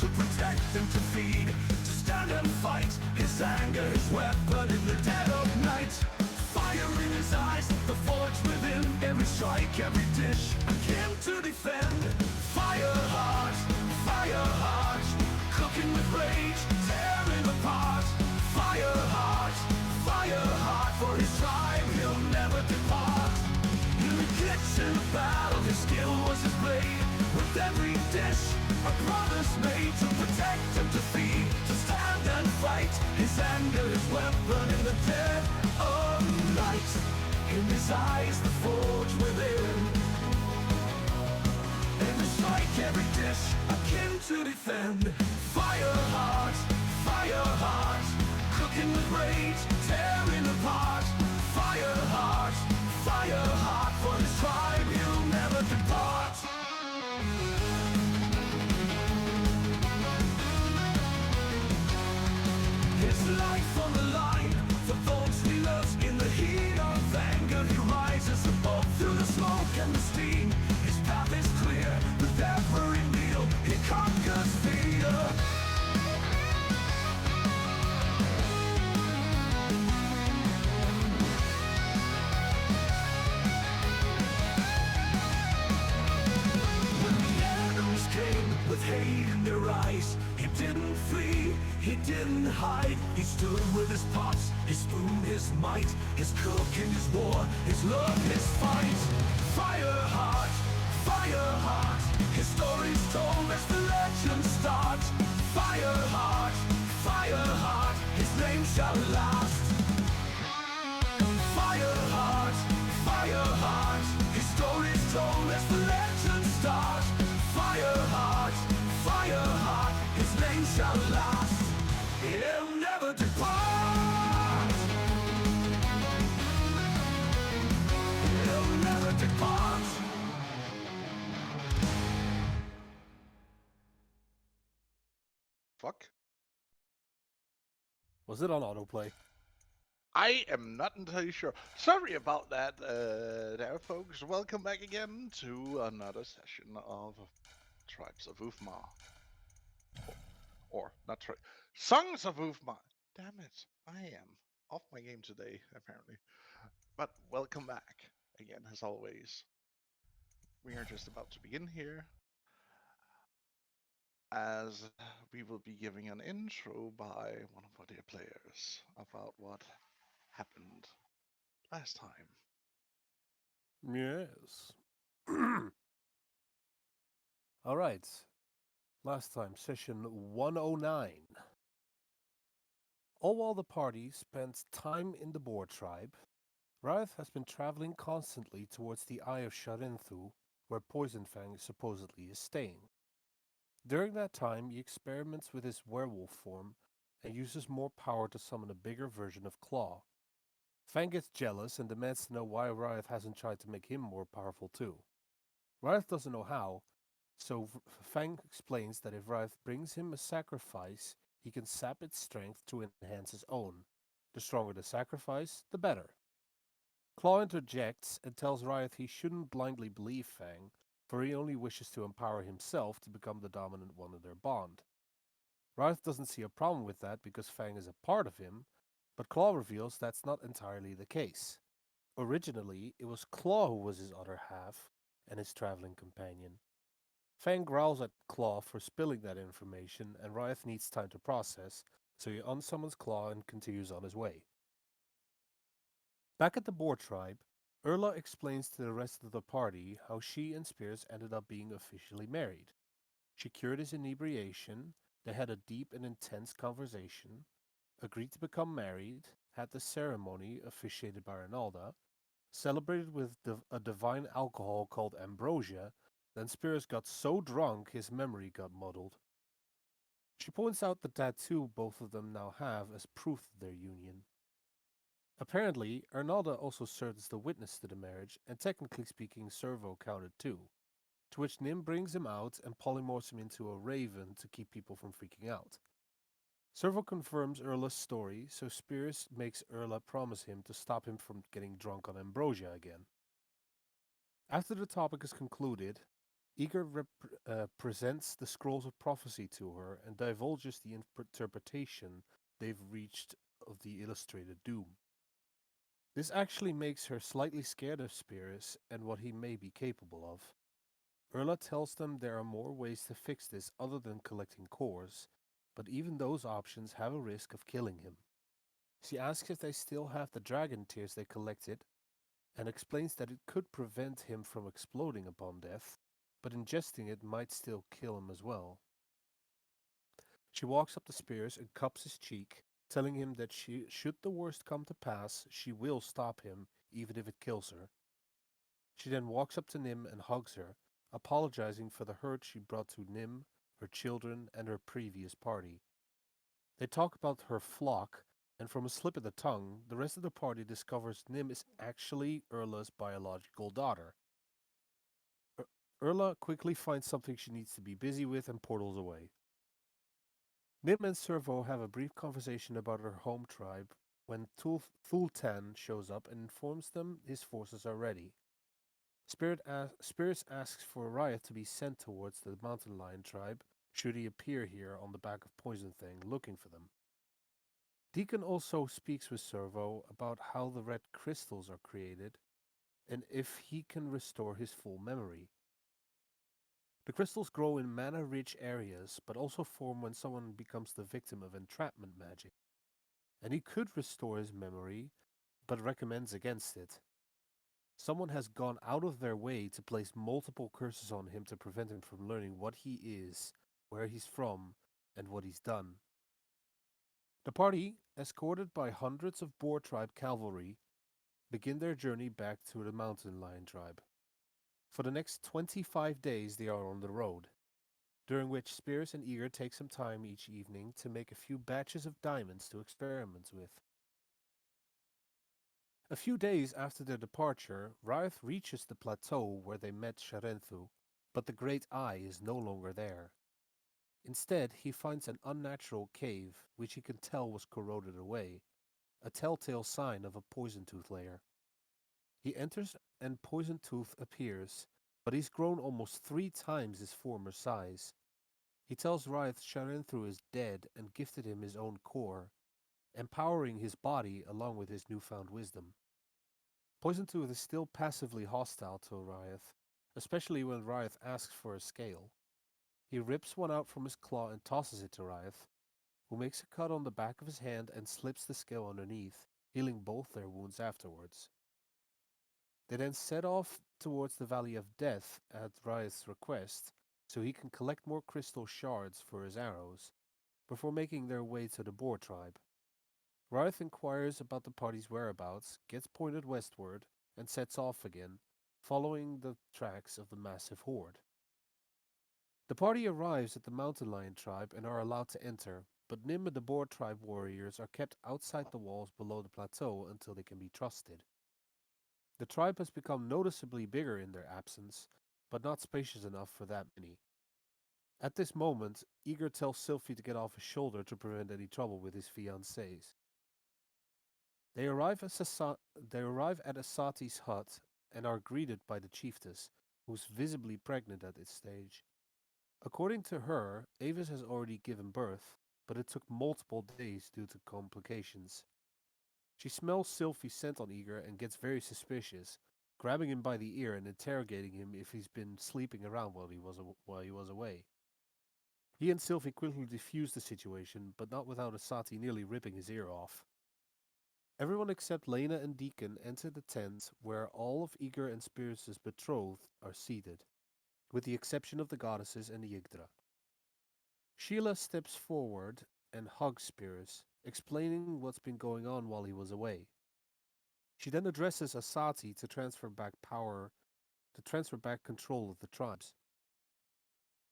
protect and to feed, to stand and fight. His anger, his weapon in the dead of night. Fire in his eyes, the forge within. Every strike, every dish, akin to defend. Fire heart, cooking with rage, tearing apart. Fire heart, for his tribe he'll never depart. In the kitchen of battle, his skill was his blade. With every dish, a promise made to protect and to feed, to stand and fight. His anger, his weapon in the dead of night. In his eyes, the forge within. Every strike, every dish, akin to defend. Fire heart, cooking with rage, tearing apart. Fire heart, for his tribe he'll never depart. His life on the line, for those he loves. In the heat of anger he rises above. Through the smoke and the steam, his path is clear. With every meal, he conquers fear. With hate in their eyes, he didn't flee, he didn't hide. He stood with his pots, his spoon, his might, his cook in his war, his love, his fight. Fire heart, his story's told as the legend starts. Fire heart, his name shall last. Fire heart, his story's told as the legend starts. Fire heart, his name shall last. He'll never depart. He'll never depart. Fuck. Was it on autoplay? I am not entirely sure. Sorry about that, there, folks. Welcome back again to another session of Tribes of Uthmar. Or not Songs of Uthmar. Damn it, I am off my game today, apparently. But welcome back again, as always. We are just about to begin here, as we will be giving an intro by one of our dear players about what happened last time. Yes. All right. Last time, session 109. All while the party spent time in the Boar tribe, Riot has been traveling constantly towards the Eye of Sharinthu, where Poison Fang supposedly is staying. During that time, he experiments with his werewolf form and uses more power to summon a bigger version of Claw. Fang gets jealous and demands to know why Riot hasn't tried to make him more powerful too. Riot doesn't know how, so Fang explains that if Riot brings him a sacrifice, he can sap its strength to enhance his own. The stronger the sacrifice, the better. Claw interjects and tells Riot he shouldn't blindly believe Fang, for he only wishes to empower himself to become the dominant one in their bond. Riot doesn't see a problem with that because Fang is a part of him, but Claw reveals that's not entirely the case. Originally, it was Claw who was his other half and his traveling companion. Fang growls at Claw for spilling that information, and Riot needs time to process, so he unsummons Claw and continues on his way. Back at the Boar tribe, Erla explains to the rest of the party how she and Spears ended up being officially married. She cured his inebriation, they had a deep and intense conversation, agreed to become married, had the ceremony officiated by Ronalda, celebrated with a divine alcohol called ambrosia. Then Spears got so drunk his memory got muddled. She points out the tattoo both of them now have as proof of their union. Apparently, Arnalda also served as the witness to the marriage, and technically speaking, Servo counted too. To which Nim brings him out and polymorphs him into a raven to keep people from freaking out. Servo confirms Erla's story, so Spears makes Erla promise him to stop him from getting drunk on ambrosia again. After the topic is concluded, Presents the scrolls of prophecy to her and divulges the interpretation they've reached of the illustrated doom. This actually makes her slightly scared of Spirus and what he may be capable of. Urla tells them there are more ways to fix this other than collecting cores, but even those options have a risk of killing him. She asks if they still have the dragon tears they collected, and explains that it could prevent him from exploding upon death, but ingesting it might still kill him as well. She walks up to Spears and cups his cheek, telling him that should the worst come to pass, she will stop him, even if it kills her. She then walks up to Nim and hugs her, apologizing for the hurt she brought to Nim, her children, and her previous party. They talk about her flock, and from a slip of the tongue, the rest of the party discovers Nim is actually Urla's biological daughter. Urla quickly finds something she needs to be busy with and portals away. Nim and Servo have a brief conversation about her home tribe when Thultan shows up and informs them his forces are ready. Spirits asks for Riot to be sent towards the mountain lion tribe should he appear here on the back of Poison Thing looking for them. Deacon also speaks with Servo about how the red crystals are created and if he can restore his full memory. The crystals grow in mana-rich areas, but also form when someone becomes the victim of entrapment magic. And he could restore his memory, but recommends against it. Someone has gone out of their way to place multiple curses on him to prevent him from learning what he is, where he's from, and what he's done. The party, escorted by hundreds of Boar tribe cavalry, begin their journey back to the mountain lion tribe. For the next 25 days they are on the road, during which Spears and Eager take some time each evening to make a few batches of diamonds to experiment with. A few days after their departure, Ryth reaches the plateau where they met Sharenthu, but the Great Eye is no longer there. Instead, he finds an unnatural cave, which he can tell was corroded away, a telltale sign of a poison tooth lair. He enters and Poison Tooth appears, but he's grown almost 3 times his former size. He tells Ryth Sharenthu is dead and gifted him his own core, empowering his body along with his newfound wisdom. Poison Tooth is still passively hostile to Ryth, especially when Ryth asks for a scale. He rips one out from his claw and tosses it to Ryth, who makes a cut on the back of his hand and slips the scale underneath, healing both their wounds afterwards. They then set off towards the Valley of Death at Ryth's request, so he can collect more crystal shards for his arrows, before making their way to the Boar tribe. Ryth inquires about the party's whereabouts, gets pointed westward, and sets off again, following the tracks of the massive horde. The party arrives at the mountain lion tribe and are allowed to enter, but Nim and the Boar tribe warriors are kept outside the walls below the plateau until they can be trusted. The tribe has become noticeably bigger in their absence, but not spacious enough for that many. At this moment, Eager tells Sylphie to get off his shoulder to prevent any trouble with his fiancées. They arrive at Asati's hut and are greeted by the chiefess, who's visibly pregnant at this stage. According to her, Avis has already given birth, but it took multiple days due to complications. She smells Sylphie's scent on Eager and gets very suspicious, grabbing him by the ear and interrogating him if he's been sleeping around while he was away. He and Sylphie quickly defuse the situation, but not without Asati nearly ripping his ear off. Everyone except Lena and Deacon enter the tent where all of Eager and Spirits' betrothed are seated, with the exception of the goddesses and the Yggdra. Sheila steps forward and hugs Spirits, explaining what's been going on while he was away. She then addresses Asati to transfer back control of the tribes.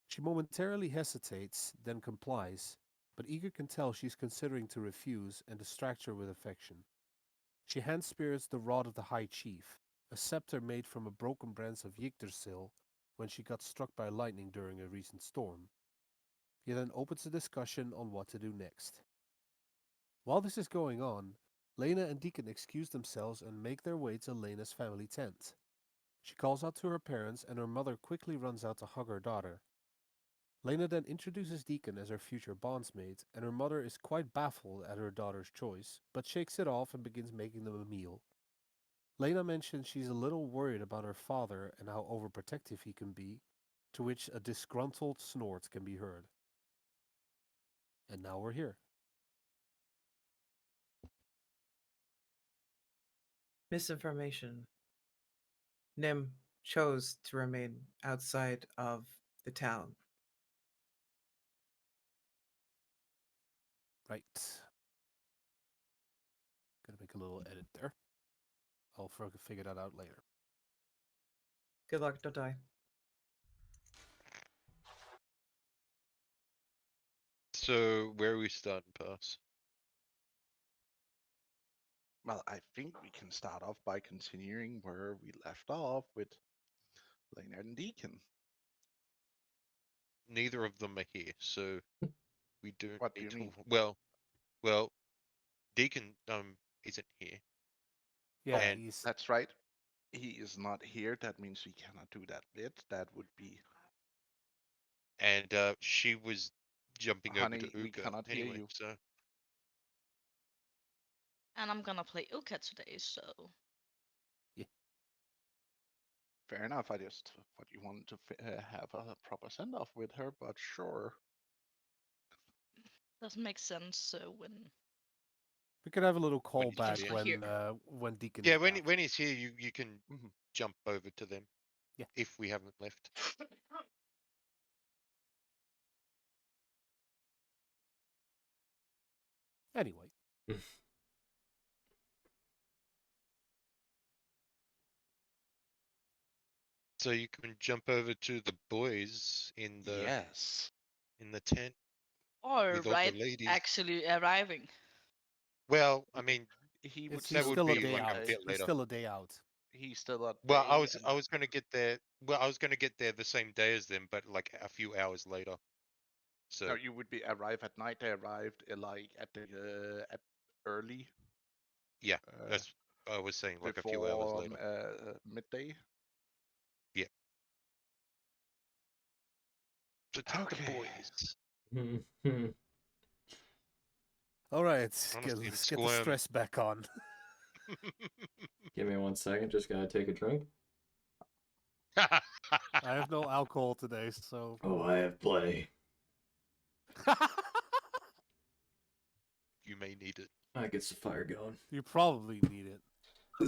She momentarily hesitates, then complies, but Eager can tell she's considering to refuse and distracts her with affection. She hands Spirits the Rod of the High Chief, a scepter made from a broken branch of Yggdrasil when she got struck by lightning during a recent storm. He then opens a discussion on what to do next. While this is going on, Lena and Deacon excuse themselves and make their way to Lena's family tent. She calls out to her parents, and her mother quickly runs out to hug her daughter. Lena then introduces Deacon as her future bondsmate, and her mother is quite baffled at her daughter's choice, but shakes it off and begins making them a meal. Lena mentions she's a little worried about her father and how overprotective he can be, to which a disgruntled snort can be heard. And now we're here. Misinformation. Nim chose to remain outside of the town. Right. Gonna make a little edit there. I'll figure that out later. Good luck, don't die. So where are we starting, Pass? Well, I think we can start off by continuing where we left off with Lena and Deacon. Neither of them are here, so we don't What do need you mean? to. Well, Deacon isn't here, Yeah, And- he's That's right. He is not here. That means we cannot do that bit. That would be. and she was jumping over Honey, to we Uka cannot hear anyway. you. So And I'm gonna play Uka today, so Fair enough. I just thought you wanted to have a proper send off with her, but sure. doesn't make sense. So when we could have a little When he's callback here. when Deacon. yeah, is when back. when he's here, you can Mhm. jump over to them. Yeah. If we haven't left. Anyway, So you can jump over to the boys in the Yes. tent. or With all the right ladies. actually arriving. Well, I mean, He would it's that he's would still a be day like a out. bit He's later. still a day out. He's still at well, I bay was and- I was gonna get there. Well, I was gonna get there the same day as them, but like a few hours later. So No, you would be arrive at night. They arrived like at the at early. yeah, uh, that's I was saying like a few hours before later. midday. So take Okay. the boys. All right, Honestly, I'm let's get the squirming. stress back on. Give me 1 second, just gotta take a drink. I have no alcohol today, so. Oh, I have plenty. You may need it. That gets the fire going. You probably need it.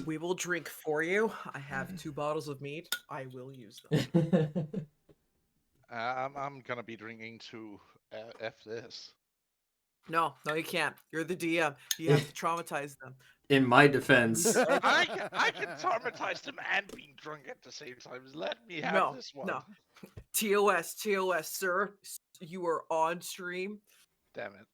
We will drink for you. I have 2 bottles of mead. I will use them. I'm gonna be drinking to f this. No, you can't. You're the DM. You have to traumatize them. In my defense, I can traumatize them and being drunk at the same time. Let me have No, this one. no. TOS, sir. You are on stream. Damn it.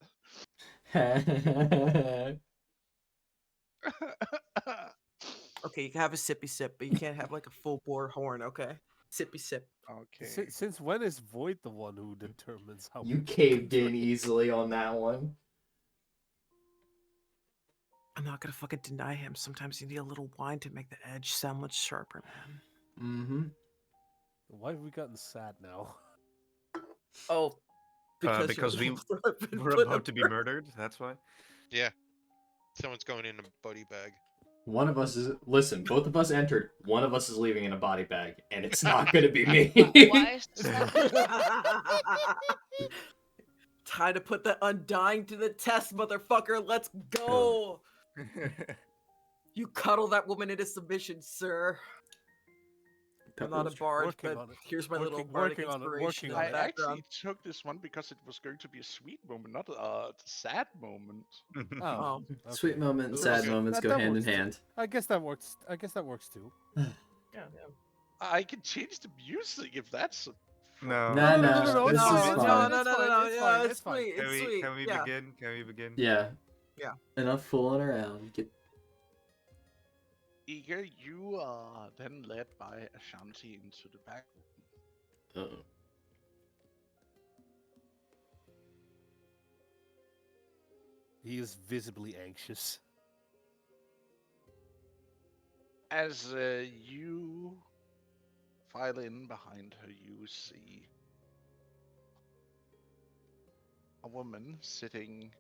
Okay, you can have a sippy sip, but you can't have like a full bore horn, okay? Sippy sip. Okay. Since when is Void the one who determines how you much caved in easily on that one. I'm not gonna fucking deny him. Sometimes you need a little wine to make the edge sound much sharper, man. Mm-hmm. Why have we gotten sad now? Oh, Because you're- we're about to be murdered. That's why. Yeah. Someone's going in a body bag. One of us is listen. Both of us entered. One of us is leaving in a body bag, and it's not gonna be me. Why is that? Time to put the undying to the test, motherfucker. Let's go. You cuddle that woman into submission, sir. I'm not a Pepper's- bard, working but on it. here's my little Working- bardic working on it, inspiration working in on the it. I background. actually took this one because it was going to be a sweet moment, not a sad moment. Oh, okay. Sweet moment and Oops. sad Okay. moments That go hand in works too. hand. I guess that works. I guess that works too. Yeah. I can change the music if that's. No. No, no, no, no, this it's is fine, it's fine. fine, no, it's no, fine, no, it's no, fine, it's it's fine. sweet. Can It's we sweet. can we Yeah. begin? Can we begin? Yeah. Yeah. Enough fooling around. Get Eager, you are then led by Ashanti into the back. uh-oh. He is visibly anxious. As you file in behind her, you see a woman sitting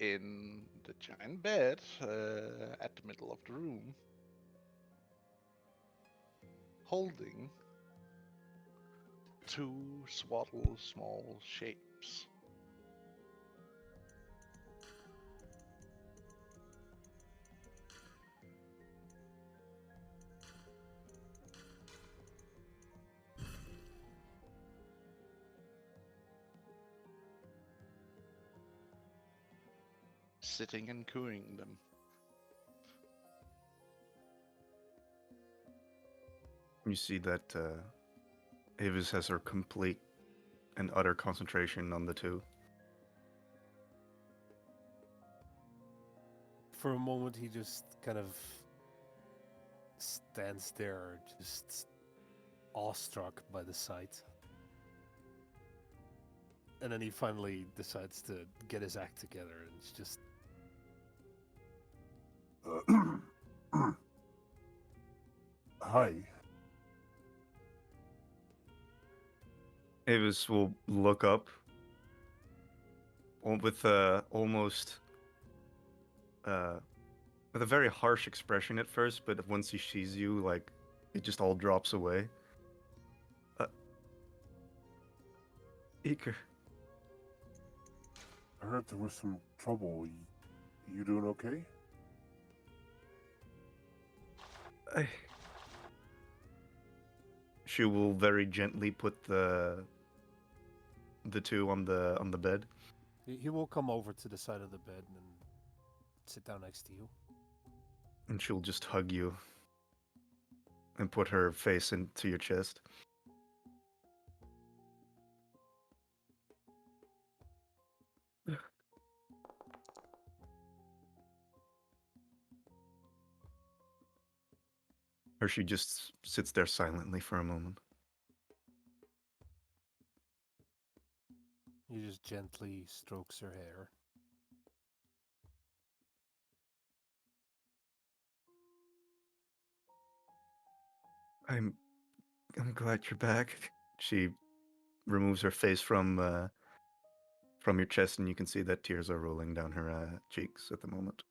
in the giant bed at the middle of the room, holding two swaddle small shapes. Sitting and cooing them. You see that Avis has her complete and utter concentration on the two. For a moment, he just kind of stands there, just awestruck by the sight. And then he finally decides to get his act together, and it's just Hi. Avis will look up with almost with a very harsh expression at first, but once he sees you, like, it just all drops away. Iker, I heard there was some trouble. You doing okay? She will very gently put the two on the bed. he will come over to the side of the bed and sit down next to you. And she'll just hug you and put her face into your chest. Or she just sits there silently for a moment. He just gently strokes her hair. I'm glad you're back. She removes her face from your chest, and you can see that tears are rolling down her cheeks at the moment.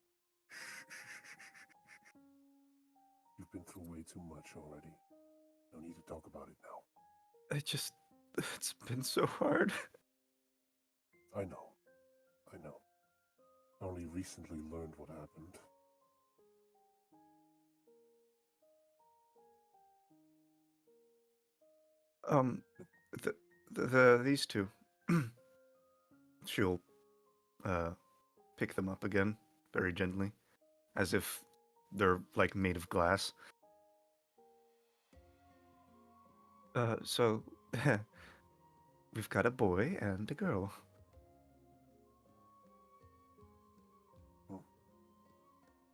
You've been through way too much already. No need to talk about it now. It's been so hard. I know. I only recently learned what happened. These two. She'll pick them up again very gently, as if they're like made of glass. So we've got a boy and a girl.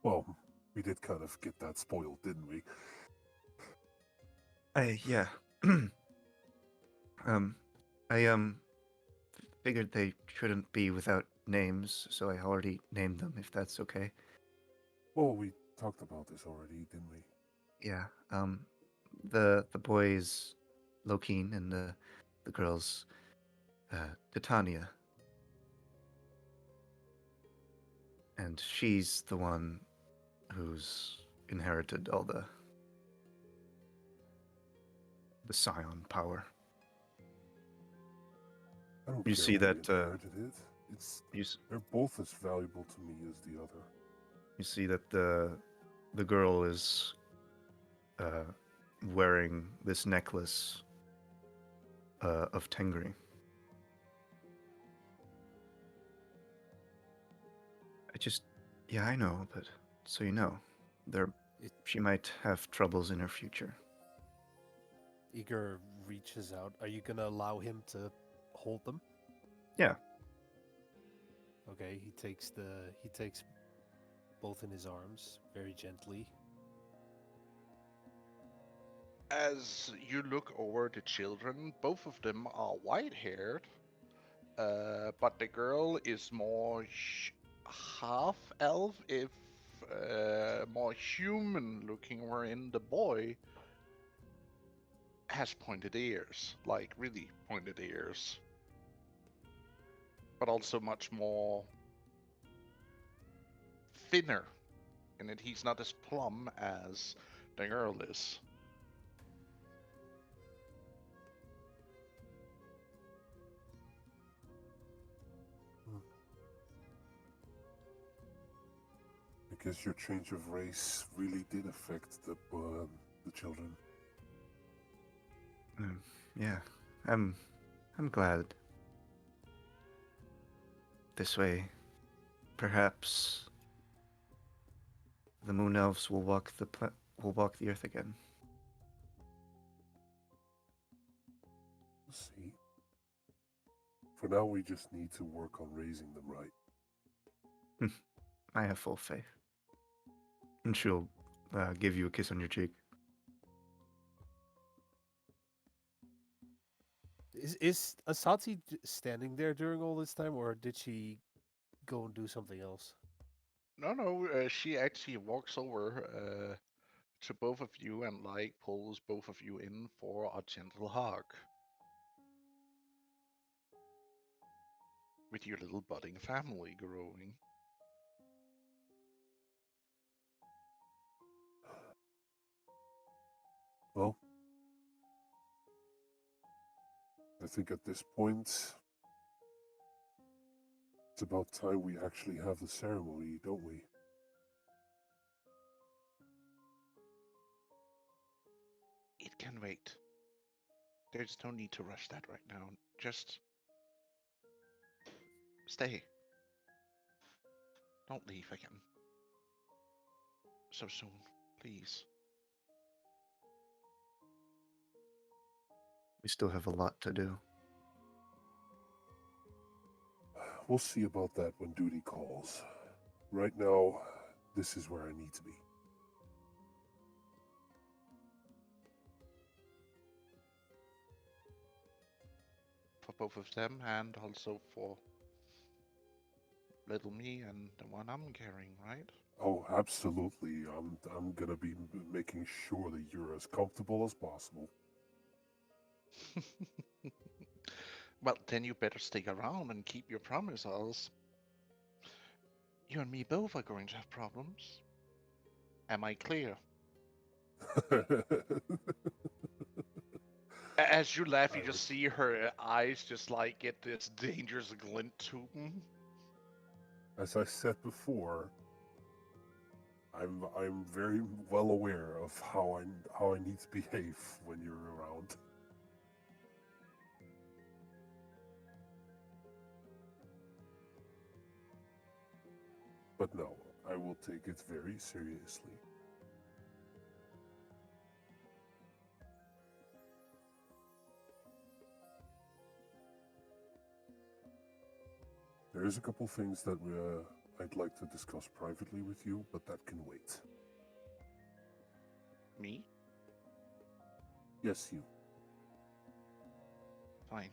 Well, we did kind of get that spoiled, didn't we? Yeah. I figured they shouldn't be without names, so I already named them, if that's okay. Well, we talked about this already, didn't we? Yeah. The boy is Lokeen, and the girl's Titania. And she's the one who's inherited all the scion power. I don't You care see who that, inherited it. You They're both as valuable to me as the other. you see that the girl is wearing this necklace of Tengri. Yeah, I know, but so you know, she might have troubles in her future. Igor reaches out. Are you gonna allow him to hold them? Yeah. Okay, he takes both in his arms very gently. As you look over the children, both of them are white-haired, but the girl is more half elf, if more human looking, wherein the boy has pointed ears, like really pointed ears, but also much more thinner, in that he's not as plumb as the girl is. I guess your change of race really did affect the children. Yeah, I'm glad. This way, perhaps the moon elves will walk the earth again. We'll see. For now, we just need to work on raising them right. I have full faith. And she'll give you a kiss on your cheek. Is Asati standing there during all this time, or did she go and do something else? No, she actually walks over to both of you and like pulls both of you in for a gentle hug. With your little budding family growing. Well, I think at this point, it's about time we actually have the ceremony, don't we? It can wait. There's no need to rush that right now. Just stay. Don't leave again. So soon, please. We still have a lot to do. We'll see about that when duty calls. Right now, this is where I need to be. For both of them and also for little me and the one I'm carrying, right? Oh, absolutely. I'm gonna be making sure that you're as comfortable as possible. Well, then you better stick around and keep your promise, else you and me both are going to have problems. Am I clear? As you laugh, you I just see her eyes just like get this dangerous glint to them. As I said before, I'm very well aware of how I need to behave when you're around. But no, I will take it very seriously. There's a couple things that I'd like to discuss privately with you, but that can wait. Me? Yes, you. Fine.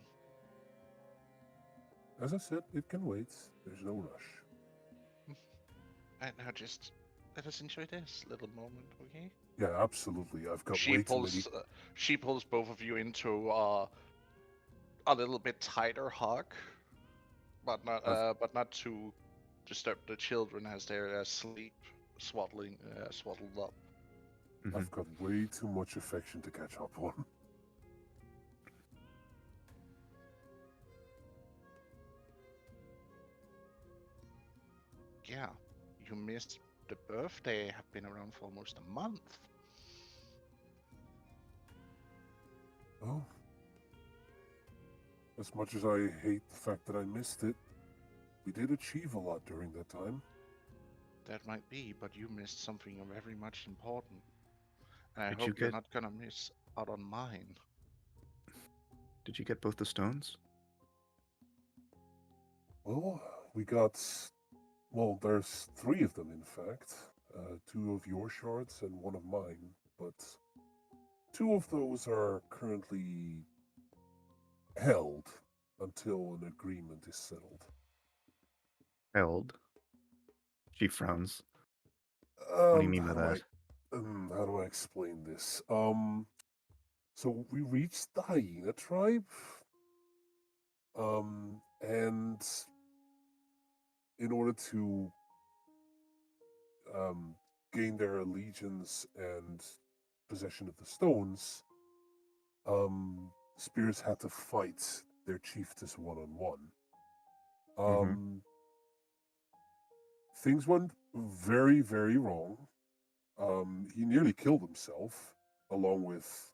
As I said, it can wait. There's no rush. And now just let us enjoy this little moment, okay? Yeah, absolutely. I've got way too many. She pulls both of you into a little bit tighter hug, but not to disturb the children as they're asleep, swaddled up. I've got way too much affection to catch up on. Yeah, you missed the birthday. Have been around for almost a month. Oh. As much as I hate the fact that I missed it, we did achieve a lot during that time. That might be, but you missed something very much important. And I Did hope you you're get- not gonna miss out on mine. Did you get both the stones? Well, we got. Well, there's 3 of them, in fact. 2 of your shards and 1 of mine. But 2 of those are currently held until an agreement is settled. Held. She frowns. What do you mean by that? How do I explain this? So we reached the hyena tribe. And in order to gain their allegiance and possession of the stones, Spears had to fight their chiefess one-on-one. Things went very, very wrong. He nearly killed himself, along with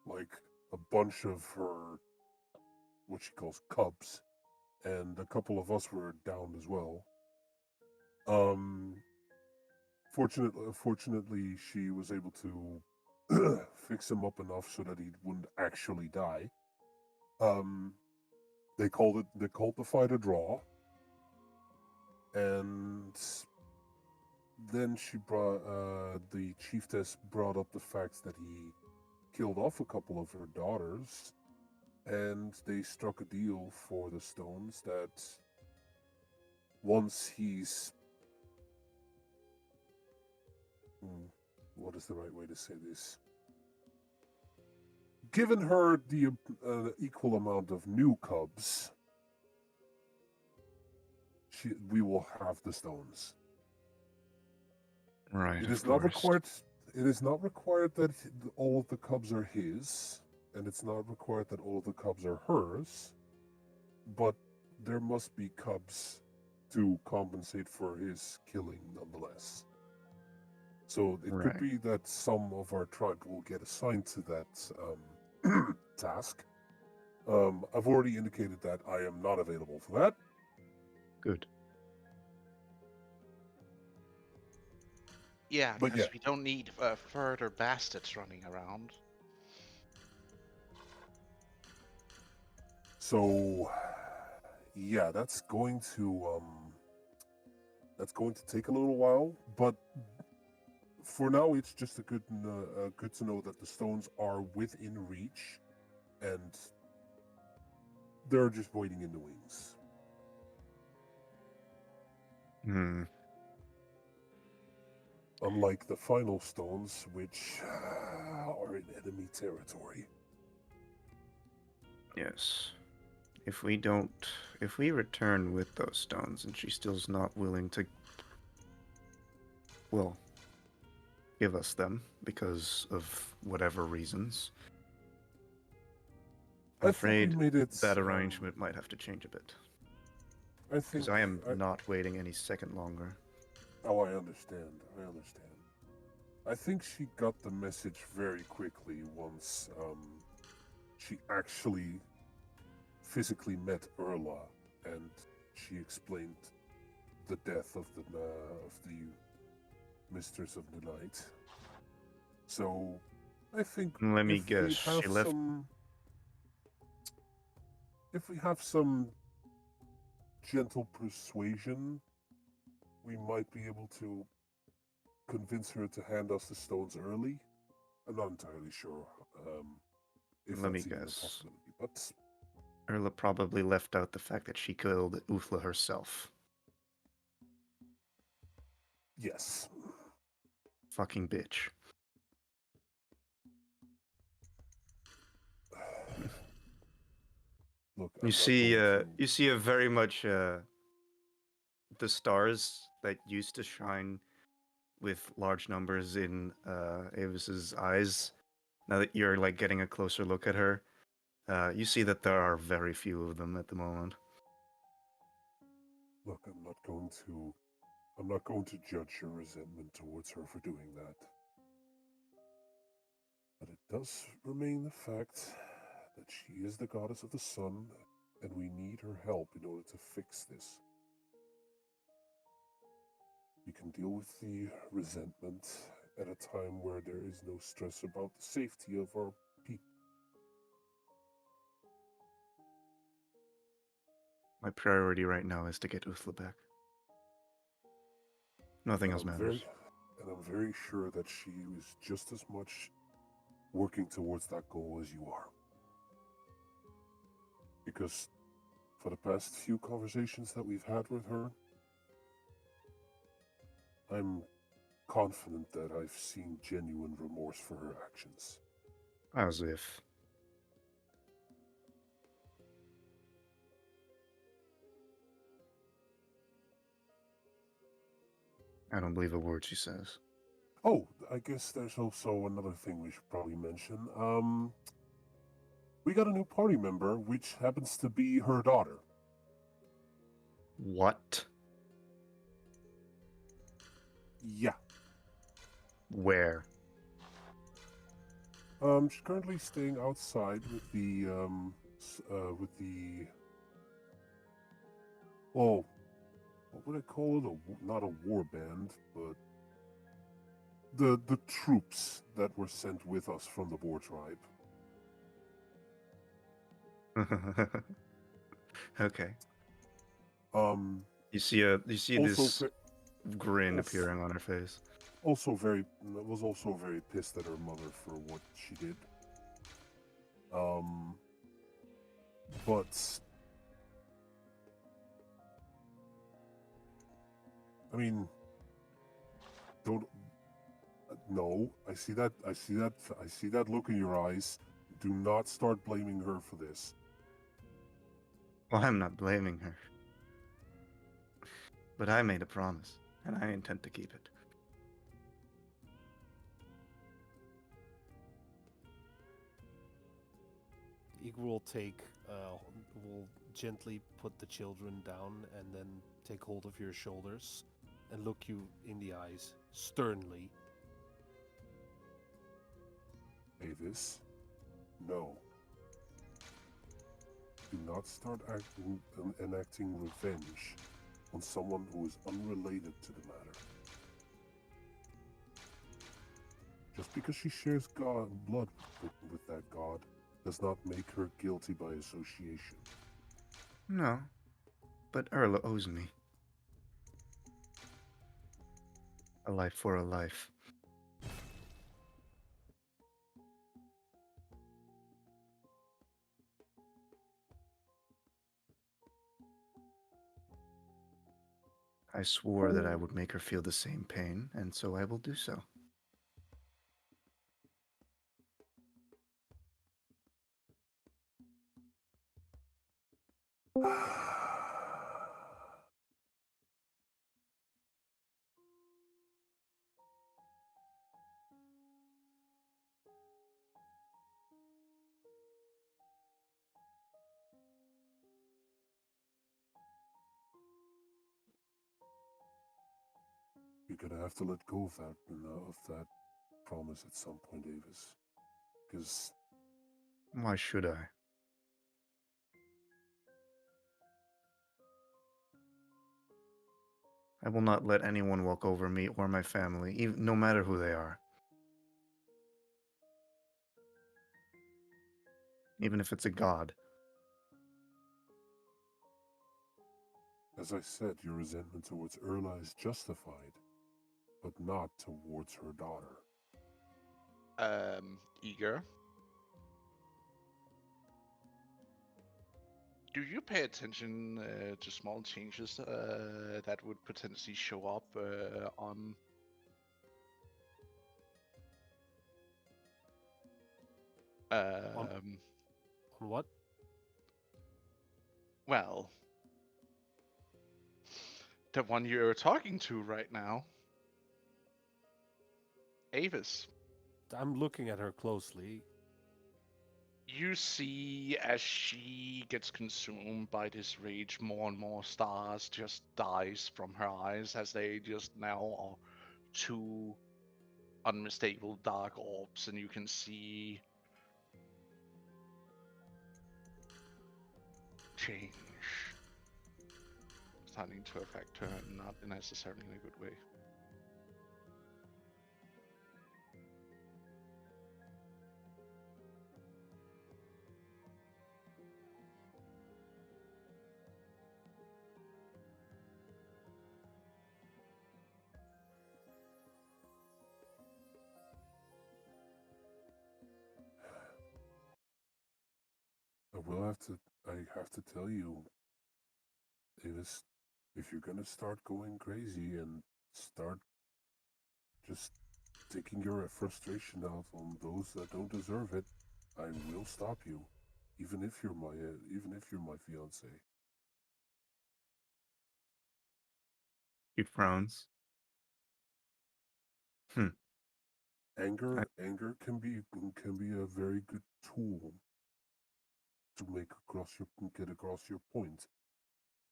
like a bunch of her, what she calls cubs, and a couple of us were downed as well. Fortunately, she was able to fix him up enough so that he wouldn't actually die. They called the fight a draw, and then the chiefess brought up the fact that he killed off a couple of her daughters, and they struck a deal for the stones that once he's what is the right way to say this? Given her the equal amount of new cubs, we will have the stones. Right, It of is not course. required. It is not required that all of the cubs are his, and it's not required that all of the cubs are hers. But there must be cubs to compensate for his killing, nonetheless. So it could Right. be that some of our tribe will get assigned to that task. I've already indicated that I am not available for that. Good. Yeah, But because yeah. we don't need further bastards running around. So yeah, that's going to take a little while, but for now it's just good to know that the stones are within reach, and they're just waiting in the wings. Unlike the final stones, which are in enemy territory. Yes. If we return with those stones and she still's not willing to, well, give us them because of whatever reasons, I'm I think we afraid made it. that arrangement might have to change a bit. I think. Because I am not waiting any second longer. Oh, I understand. I think she got the message very quickly once she actually physically met Erla, and she explained the death of the Mistress of the Night. So, I think Let me guess, she left. If we have some gentle persuasion, we might be able to convince her to hand us the stones early. I'm not entirely sure if Let me that's even a guess. possibility, but Erla probably left out the fact that she killed Uthla herself. yes. Fucking bitch. Look, You see a very much the stars that used to shine with large numbers in Avis's eyes. Now that you're like getting a closer look at her, you see that there are very few of them at the moment. Look, I'm not going to judge your resentment towards her for doing that. But it does remain the fact that she is the goddess of the sun, and we need her help in order to fix this. We can deal with the resentment at a time where there is no stress about the safety of our people. My priority right now is to get Uthla back. Nothing else matters. I'm very sure that she is just as much working towards that goal as you are. Because for the past few conversations that we've had with her, I'm confident that I've seen genuine remorse for her actions. As if. I don't believe a word she says. Oh, I guess there's also another thing we should probably mention. We got a new party member, which happens to be her daughter. What? Yeah. Where? She's currently staying outside with the well, what would I call it? Not a war band, but the troops that were sent with us from the Boar tribe. Okay. You see also this grin also- appearing on her face. was also very pissed at her mother for what she did. But I mean, don't. No, I see that. I see that. I see that look in your eyes. Do not start blaming her for this. Well, I'm not blaming her. But I made a promise, and I intend to keep it. Igor will will gently put the children down and then take hold of your shoulders and look you in the eyes sternly. Avis, no. Do not start enacting revenge on someone who is unrelated to the matter. Just because she shares blood with that god does not make her guilty by association. No, but Erla owes me. A life for a life. I swore that I would make her feel the same pain, and so I will do so. You're gonna have to let go of that promise at some point, Avis. Because Why should I? I will not let anyone walk over me or my family, even, no matter who they are. Even if it's a god. as I said, your resentment towards Erla is justified, but not towards her daughter. Eager. Do you pay attention to small changes that would potentially show up on On what? well, the one you're talking to right now, Avis? I'm looking at her closely. You see as she gets consumed by this rage, more and more stars just dies from her eyes as they just now are two unmistakable dark orbs, and you can see change starting to affect her, not necessarily in a good way. I have to tell you, Avis, if you're gonna start going crazy and start just taking your frustration out on those that don't deserve it, I will stop you, even if you're my fiance. He frowns. Anger can be a very good tool to get across your point,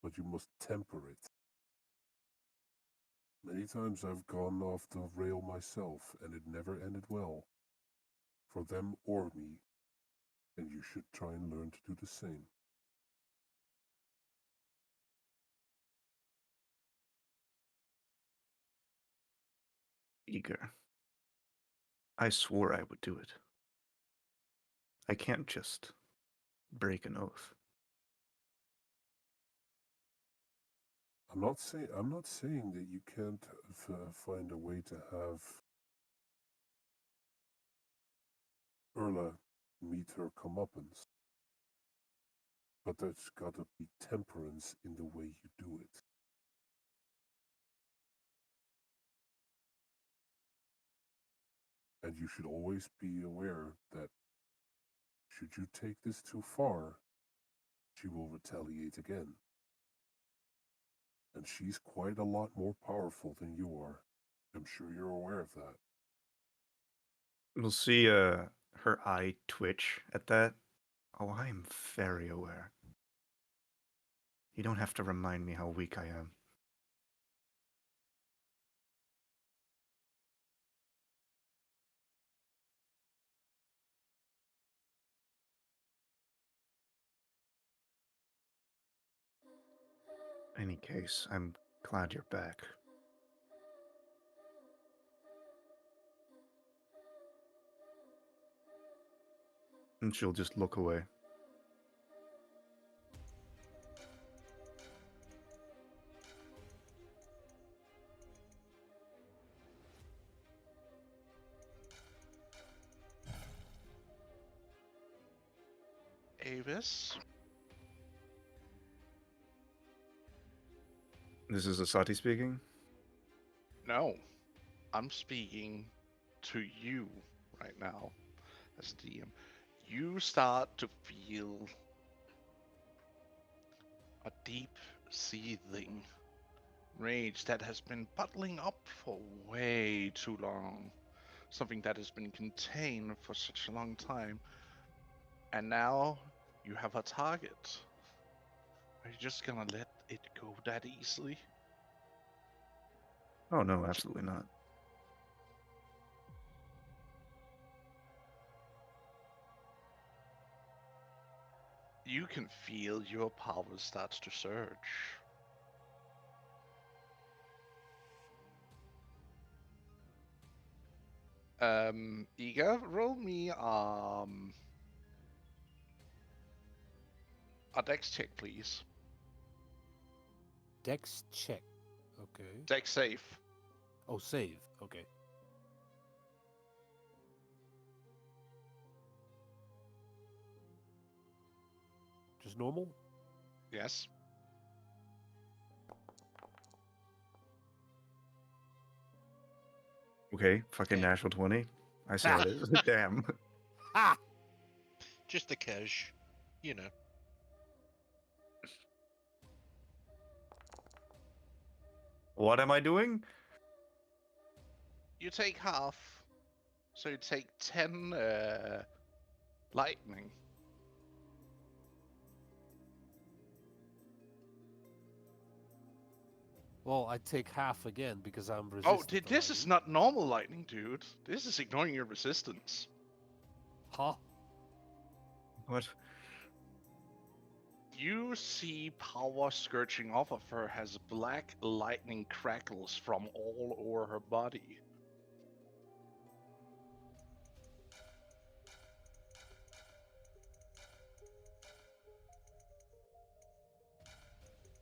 but you must temper it. Many times I've gone off the rail myself, and it never ended well, for them or me, and you should try and learn to do the same. Eager. I swore I would do it. I can't just break an oath. I'm not saying that you can't find a way to have Erla meet her comeuppance, but there's got to be temperance in the way you do it. And you should always be aware that should you take this too far, she will retaliate again. And she's quite a lot more powerful than you are. I'm sure you're aware of that. We'll see her eye twitch at that. Oh, I am very aware. You don't have to remind me how weak I am. Any case, I'm glad you're back. And she'll just look away. Avis? This is Asati speaking. No. I'm speaking to you right now as DM. You start to feel a deep seething rage that has been bottling up for way too long. Something that has been contained for such a long time. And now you have a target. Are you just gonna let it go that easily? Oh no, absolutely not. You can feel your power starts to surge. Iga, roll me a dex check, please. Dex check. Okay. Dex save. Oh, save. Okay. Just normal? Yes. Okay, fucking Damn. natural 20. I see how it is. Damn. Ha! Just a cash, you know. What am I doing? You take half. So you take 10 lightning. Well, I take half again because I'm resistant. Oh, to this is lightning. not normal lightning, dude. This is ignoring your resistance. Huh? What? You see power scourging off of her as black lightning crackles from all over her body.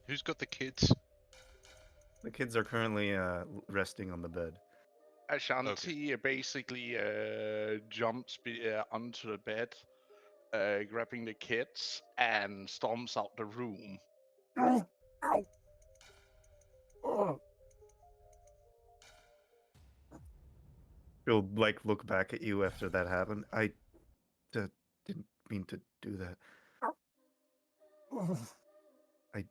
Who's got the kids? The kids are currently resting on the bed. Ashanti basically jumps onto the bed, grabbing the kids, and storms out the room. Ow! Ow! Oh. She'll like look back at you after that happened. didn't mean to do that. I.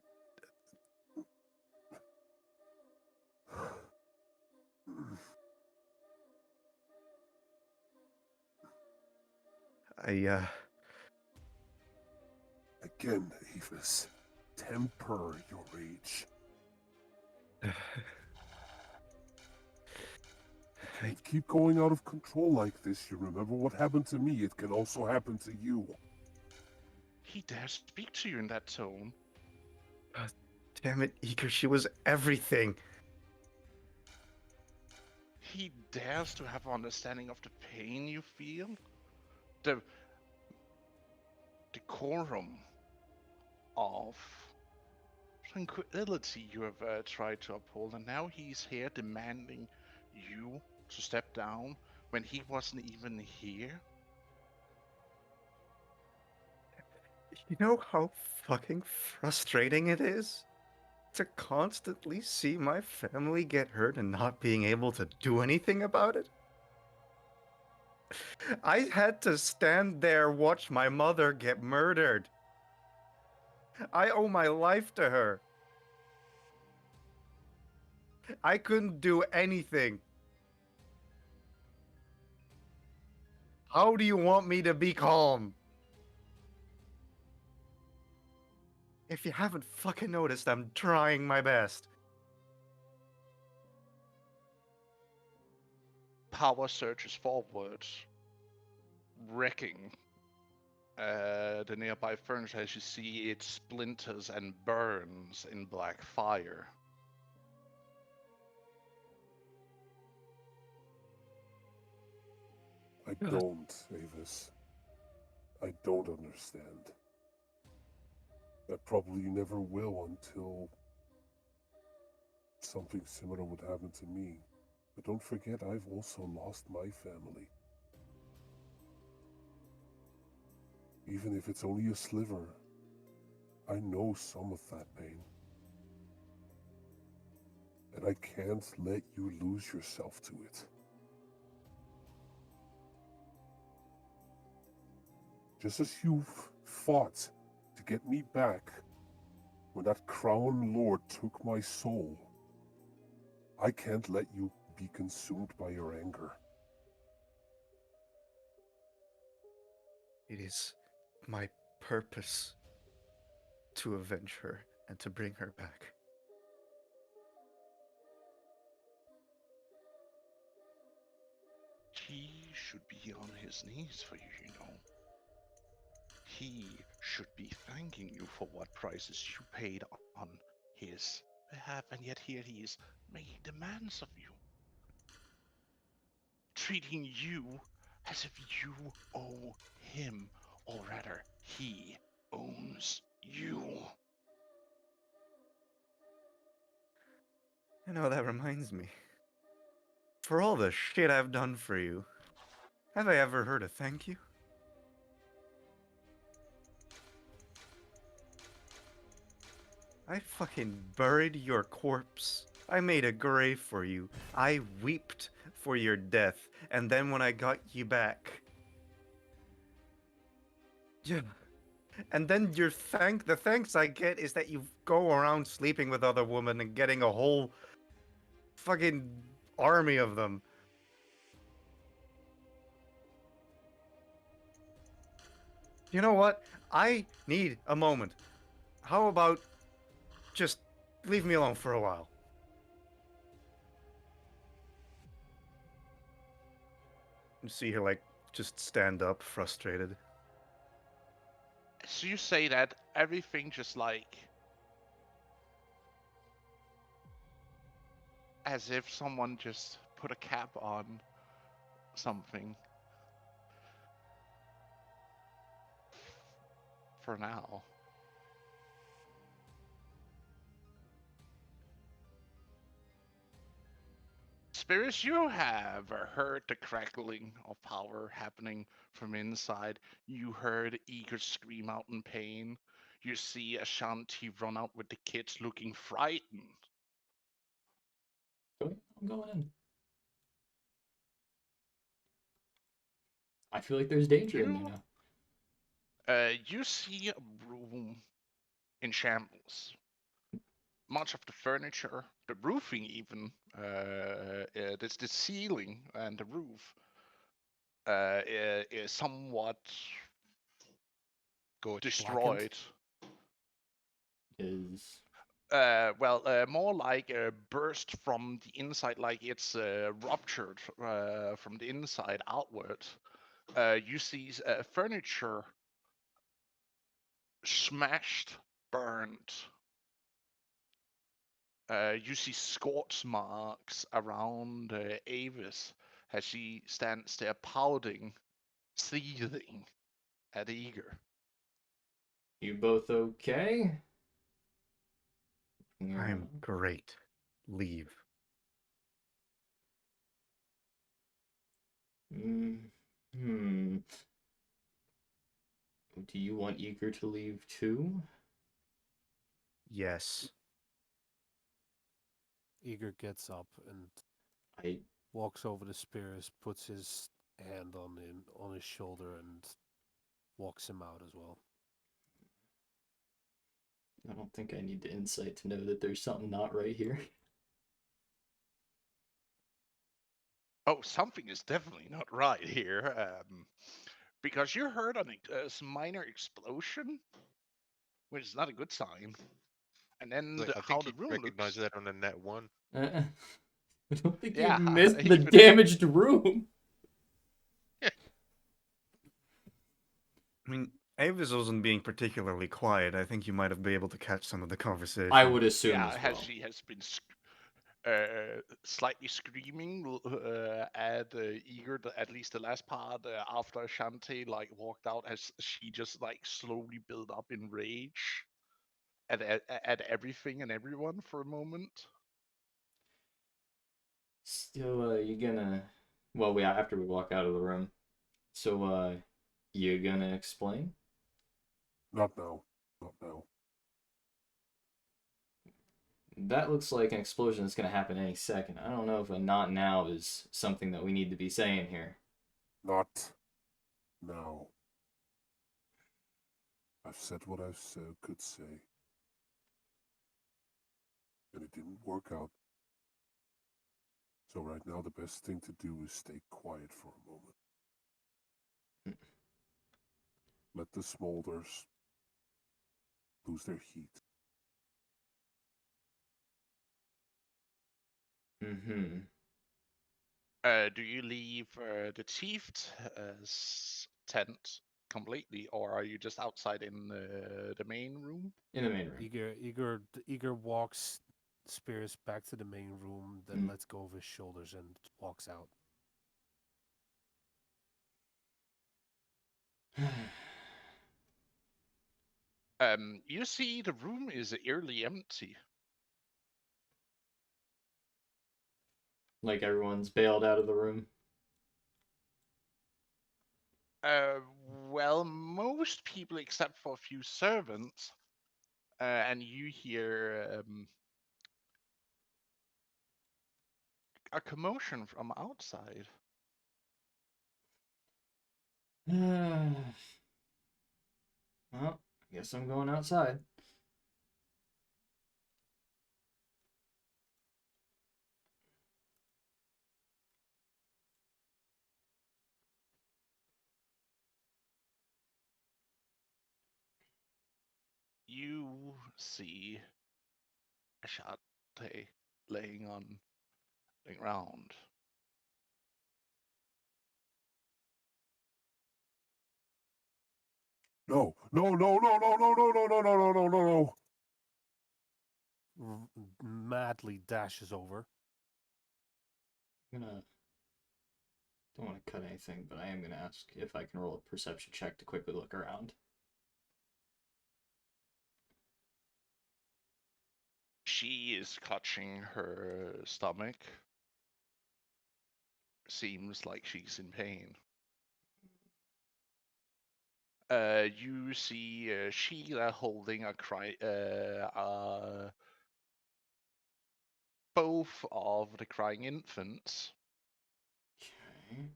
Again, Avis. Temper your rage. Can't keep going out of control like this. You remember what happened to me? It can also happen to you. He dares speak to you in that tone. Damn it, Eager, she was everything. He dares to have understanding of the pain you feel. The decorum of tranquility you have tried to uphold, and now he's here demanding you to step down when he wasn't even here. You know how fucking frustrating it is to constantly see my family get hurt and not being able to do anything about it? I had to stand there watch my mother get murdered. I owe my life to her. I couldn't do anything. How do you want me to be calm? If you haven't fucking noticed, I'm trying my best. Power surges forwards, wrecking the nearby furniture as you see it splinters and burns in black fire. I don't, Avis. I don't understand. I probably never will until something similar would happen to me. But don't forget, I've also lost my family. Even if it's only a sliver, I know some of that pain. And I can't let you lose yourself to it. Just as you've fought to get me back when that crown lord took my soul, I can't let you be consumed by your anger. It is my purpose to avenge her and to bring her back. He should be on his knees for you, you know. He should be thanking you for what prices you paid on his behalf, and yet here he is making demands of you. Treating you as if you owe him, or rather, he owns you. You know, that reminds me. For all the shit I've done for you, have I ever heard a thank you? I fucking buried your corpse. I made a grave for you. I wept for your death. And then when I got you back. Yeah. And then the thanks I get is that you go around sleeping with other women and getting a whole fucking army of them. You know what? I need a moment. How about just leave me alone for a while? You see her, like, just stand up, frustrated. So you say that everything just like as if someone just put a cap on something for now. Spirits, you have heard the crackling of power happening from inside. You heard Eager scream out in pain. You see Ashanti run out with the kids looking frightened. I'm going in. I feel like there's danger in there You now. You see a room in shambles. Much of the furniture, the roofing even, the ceiling and the roof is somewhat Good. destroyed. Is More like burst from the inside, like it's ruptured from the inside outward. You see furniture smashed, burned. You see scorch marks around Avis as she stands there pouting, seething at Eager. you both okay? I'm great. Leave. Hmm. Do you want Eager to leave too? Yes. Eager gets up and I walks over to Spears, puts his hand on his shoulder, and walks him out as well. I don't think I need the insight to know that there's something not right here. Oh, something is definitely not right here. Because you heard a minor explosion, which is not a good sign. And then Like, I how think the you'd room recognize looks. that on a net one. I don't think Yeah, you'd miss the even damaged room. I mean, Avis wasn't being particularly quiet. I think you might have been able to catch some of the conversation. I would assume yeah, as well. she has been slightly screaming at Eager, at least the last part after Shantae like walked out, as she just like slowly built up in rage at everything and everyone for a moment. So, you gonna... Well, after we walk out of the room. So, you gonna explain? Not now. Not now. That looks like an explosion that's gonna happen any second. I don't know if a not now is something that we need to be saying here. Not now. I've said what I could say. And it didn't work out. So right now the best thing to do is stay quiet for a moment. Let the smolders lose their heat. Mm-hmm. Do you leave the chief's tent completely, or are you just outside in the main room? In the main room. Eager walks Spears back to the main room, then Mm. lets go of his shoulders and walks out. You see the room is eerily empty. Like everyone's bailed out of the room. Uh, well, most people except for a few servants, and you hear a commotion from outside. Well, I guess I'm going outside. You see a Ashate laying on the ground. No, no, no, no, no, no, no, no, no, no, no, no, no, no. Madly dashes over. I'm gonna... Don't want to cut anything, but I am gonna ask if I can roll a perception check to quickly look around. She is clutching her stomach. Seems like she's in pain. You see Sheila holding both of the crying infants. Okay.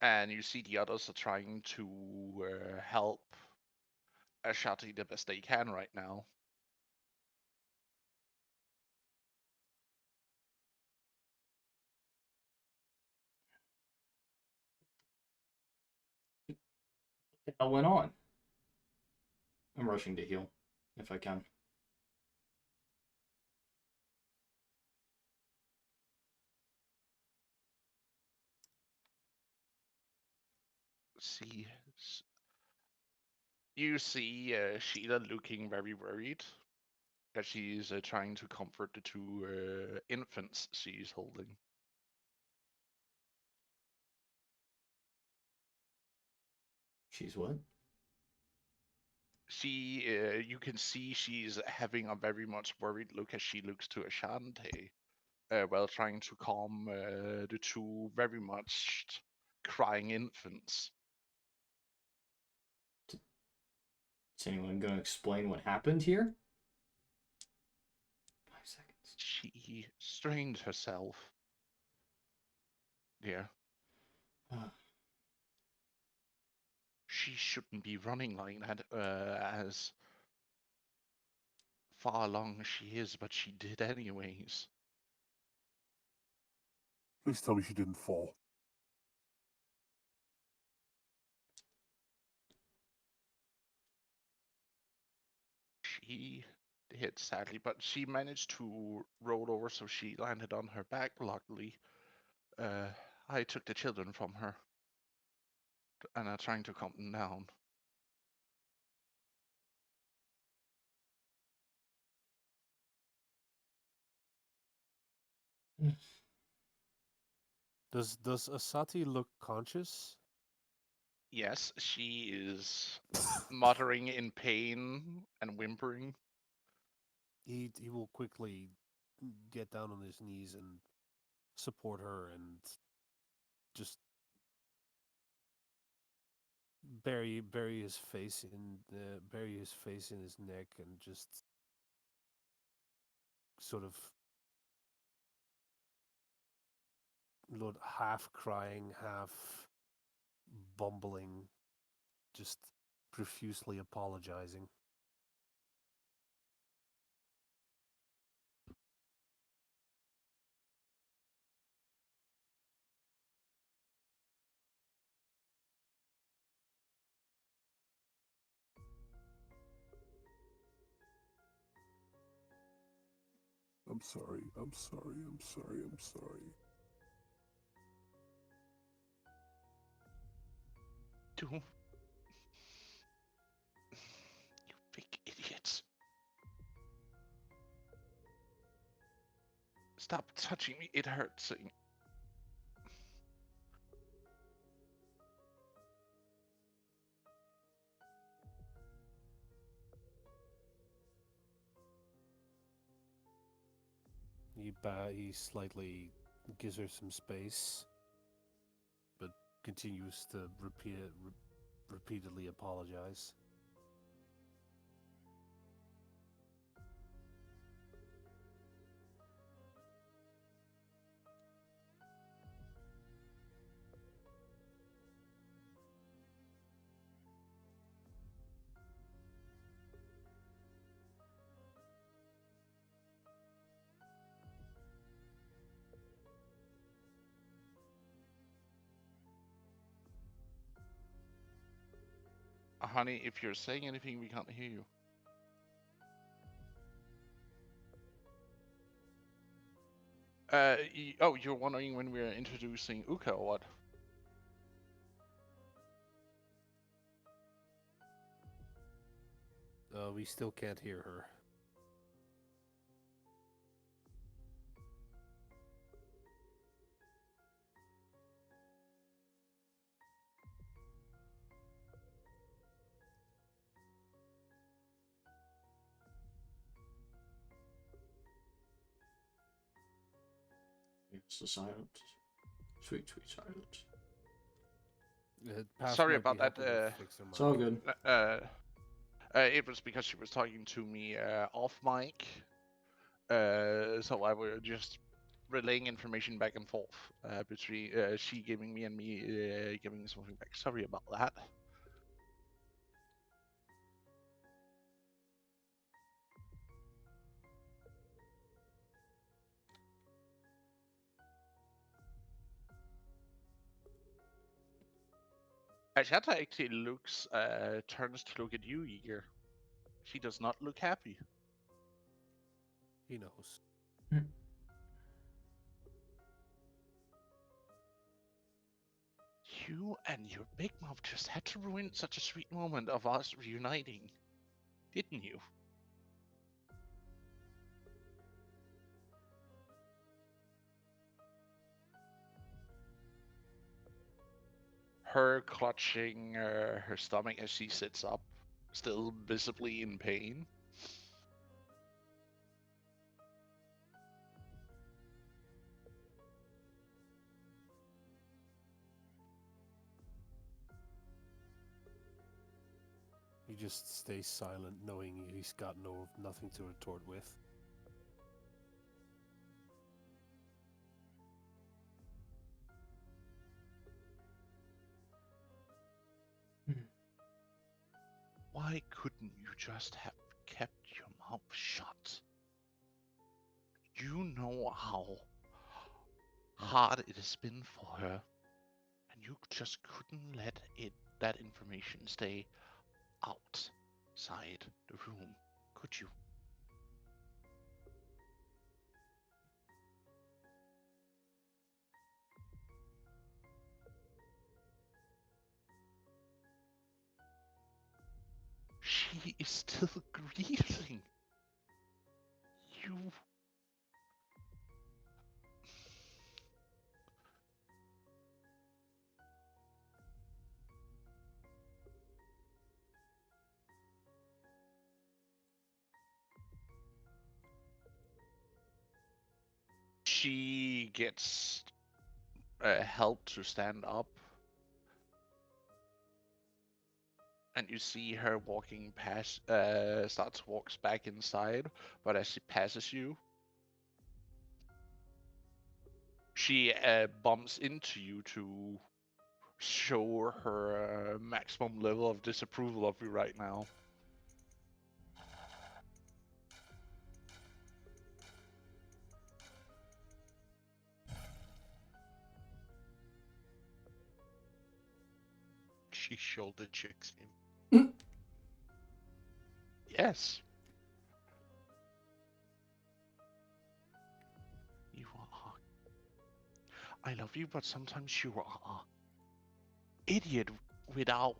And you see the others are trying to help Ashati the best they can right now. What the hell went on? I'm rushing to heal, if I can. See, you see Sheila looking very worried as she's trying to comfort the two infants she's holding. She's what? She, you can see she's having a very much worried look as she looks to Ashante, while trying to calm the two very much crying infants. Is anyone going to explain what happened here? 5 seconds. She strained herself. Dear. She shouldn't be running like that, as far along as she is, but she did anyways. Please tell me she didn't fall. She did, sadly, but she managed to roll over so she landed on her back, luckily. I took the children from her and are trying to calm them down. Does Asati look conscious? Yes, she is muttering in pain and whimpering. He will quickly get down on his knees and support her and just bury his face in his neck and just sort of half crying, half bumbling, just profusely apologizing. I'm sorry, I'm sorry, I'm sorry, I'm sorry. You big idiots. Stop touching me, it hurts. He slightly gives her some space, but continues to repeatedly apologize. Honey, if you're saying anything, we can't hear you. Oh, you're wondering when we're introducing Uka or what? We still can't hear her. It's the silence. Sweet, sweet silence. Sorry about that. It's all good. It was because she was talking to me off mic. So I will just relaying information back and forth between she giving me and me giving something back. Sorry about that. Ashata actually turns to look at you, Eager. She does not look happy. He knows. You and your big mouth just had to ruin such a sweet moment of us reuniting, didn't you? Her clutching her stomach as she sits up, still visibly in pain. He just stays silent, knowing he's got nothing to retort with. Why couldn't you just have kept your mouth shut? You know how hard it has been for her, and you just couldn't let that information stay outside the room, could you? She is still grieving. You... She gets help to stand up, and you see her walking past, walks back inside, but as she passes you, she bumps into you to show her maximum level of disapproval of you right now. She shoulder checks him. Yes. You are. I love you, but sometimes you are idiot without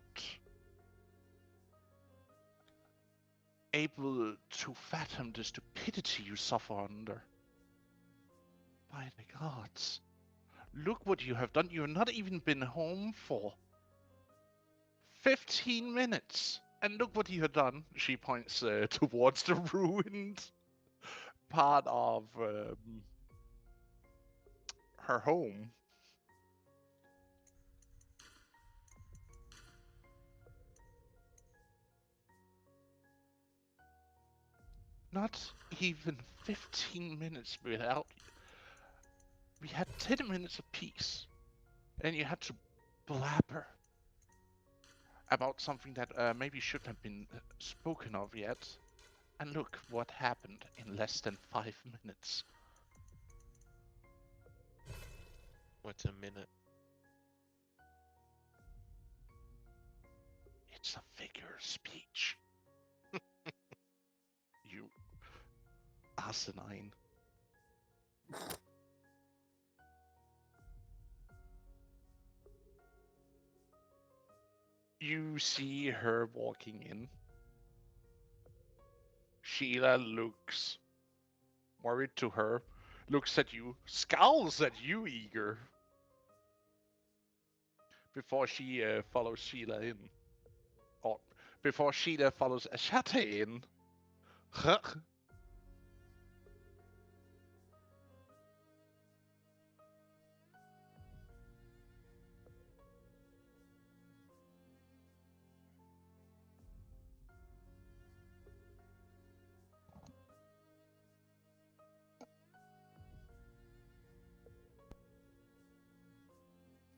able to fathom the stupidity you suffer under. By the gods. Look what you have done. You have not even been home for 15 minutes. And look what you have done. She points towards the ruined part of her home. Not even 15 minutes without you. We had 10 minutes apiece. And you had to blabber about something that maybe shouldn't have been spoken of yet. And look what happened in less than 5 minutes. What's a minute? It's a figure of speech. You asinine. You see her walking in. Sheila looks worried to her, looks at you, scowls at you, Eager, before she follows Sheila in. Or before Sheila follows Ashate in.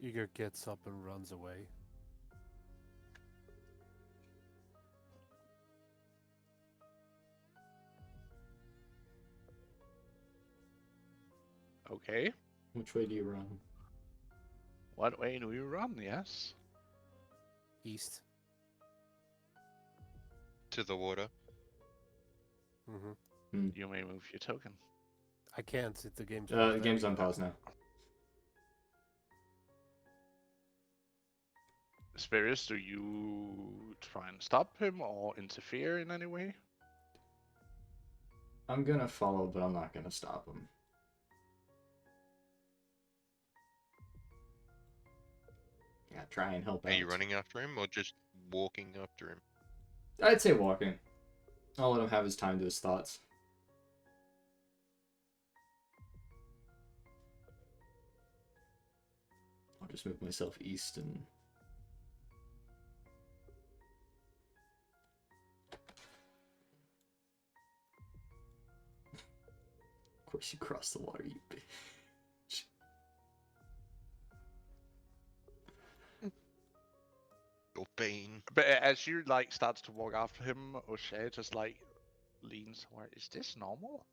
Igor gets up and runs away. Okay. Which way do you run? What way do you run? Yes. East. To the water. Mm-hmm. You may move your token. I can't. The game's The game's on pause now. Spirits, do you try and stop him or interfere in any way? I'm gonna follow, but I'm not gonna stop him. Yeah, try and help out. Are you running after him or just walking after him? I'd say walking. I'll let him have his time to his thoughts. I'll just move myself east and... Of course you cross the water, you bitch. Your bane. But as you like starts to walk after him, O'Shea just like leans forward. Is this normal?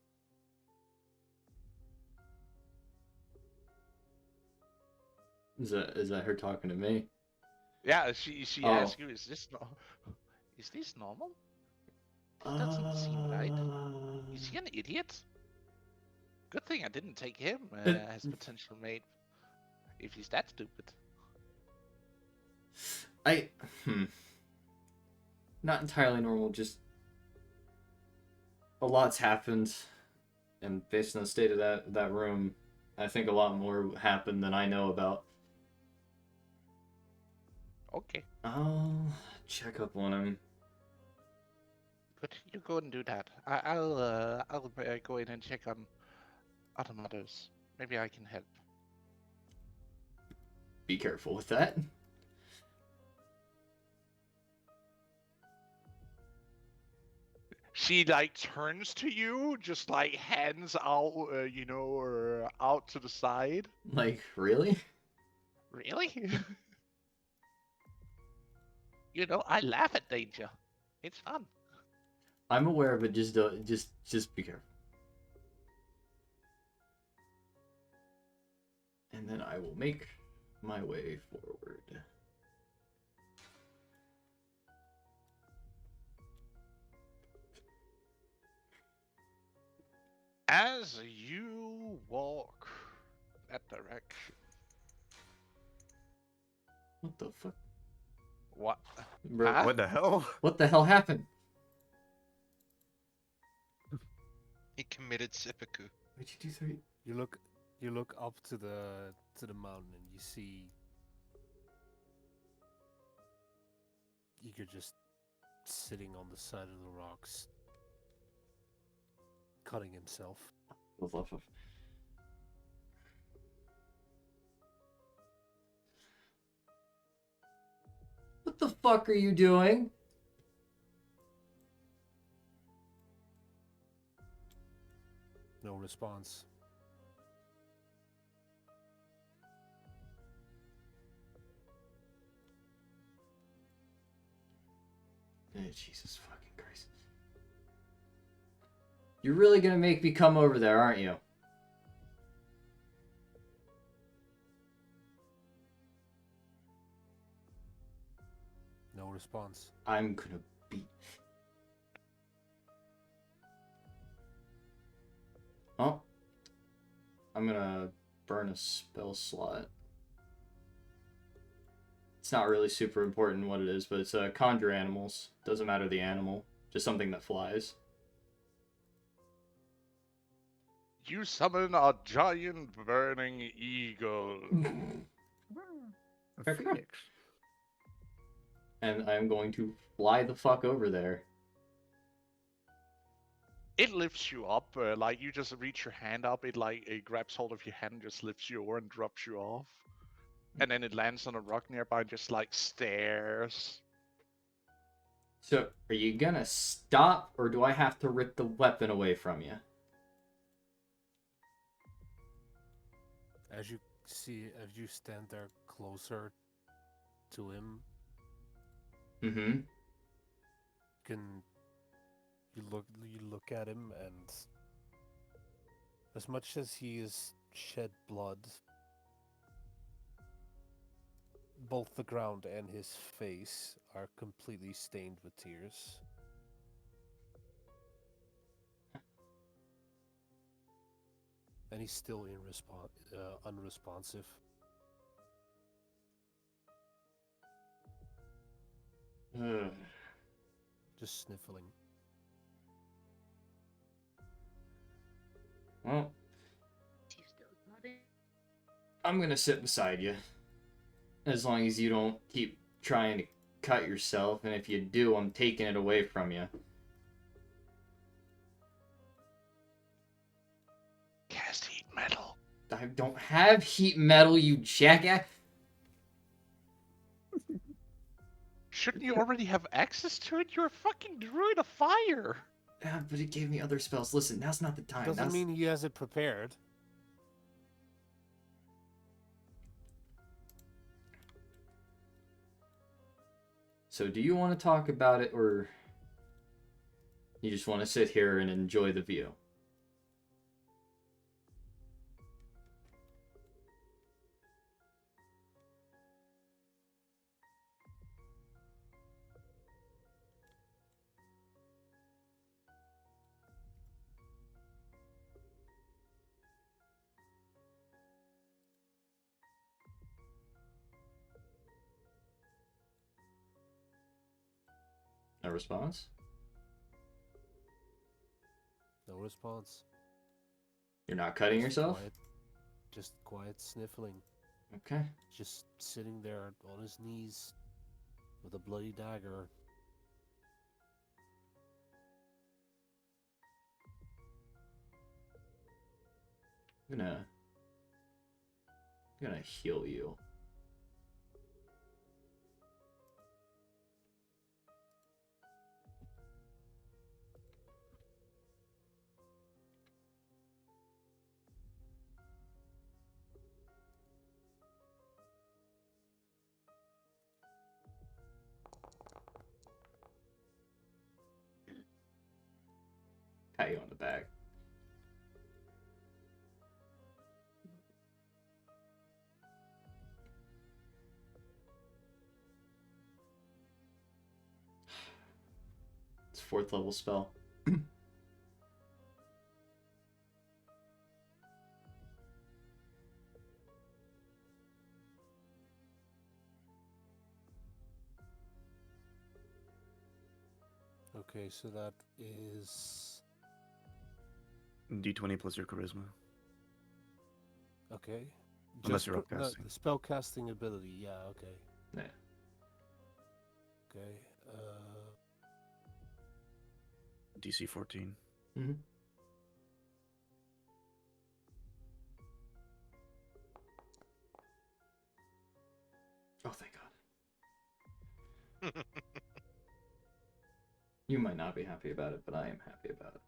Is that her talking to me? Yeah, she Oh. asks you, is this normal? That doesn't seem right. Is he an idiot? Good thing I didn't take him as potential mate. If he's that stupid. Not entirely normal, just a lot's happened, and based on the state of that room, I think a lot more happened than I know about. Okay, I'll check up on him. but you go and do that. I'll go in and check on other matters. Maybe I can help. Be careful with that. She like turns to you, just like hands out, out to the side. Like, really? Really? I laugh at danger. It's fun. I'm aware of it, just be careful. And then I will make my way forward. As you walk that direction. What the fuck? What? Bro, Huh? What the hell? what the hell happened? He committed seppuku. What'd you do, 3? You look up to the mountain and you see Igor just sitting on the side of the rocks, cutting himself. What the fuck are you doing? No response. Jesus fucking Christ. You're really gonna make me come over there, aren't you? No response. I'm gonna beat... Oh. I'm gonna burn a spell slot. It's not really super important what it is, but it's conjure animals. Doesn't matter the animal. Just something that flies. You summon a giant burning eagle. A phoenix. And I'm going to fly the fuck over there. It lifts you up, like you just reach your hand up, it grabs hold of your hand and just lifts you over and drops you off. And then it lands on a rock nearby and just like stares. So, are you gonna stop, or do I have to rip the weapon away from you? As you see as you stand there closer to him, Mm-hmm. you look at him, and as much as he has shed blood, both the ground and his face are completely stained with tears. And he's still unresponsive. Just sniffling. Well, I'm gonna sit beside you. As long as you don't keep trying to cut yourself, and if you do, I'm taking it away from you. Cast heat metal. I don't have heat metal, you jackass. Shouldn't you already have access to it? You're a fucking druid of fire. Yeah, but it gave me other spells. Listen, now's not the time. Doesn't mean he has it prepared. So do you want to talk about it, or you just want to sit here and enjoy the view? No response? No response. You're not cutting yourself? Just quiet sniffling. Okay. Just sitting there on his knees with a bloody dagger. I'm gonna heal you. Pat you on the back. It's 4th level spell. Okay, so that is D20 plus your charisma. okay. Unless you're No, upcasting. the spell casting ability. Yeah. Okay. Yeah. Okay. DC 14. Mm-hmm. Oh, thank God. You might not be happy about it, but I am happy about it.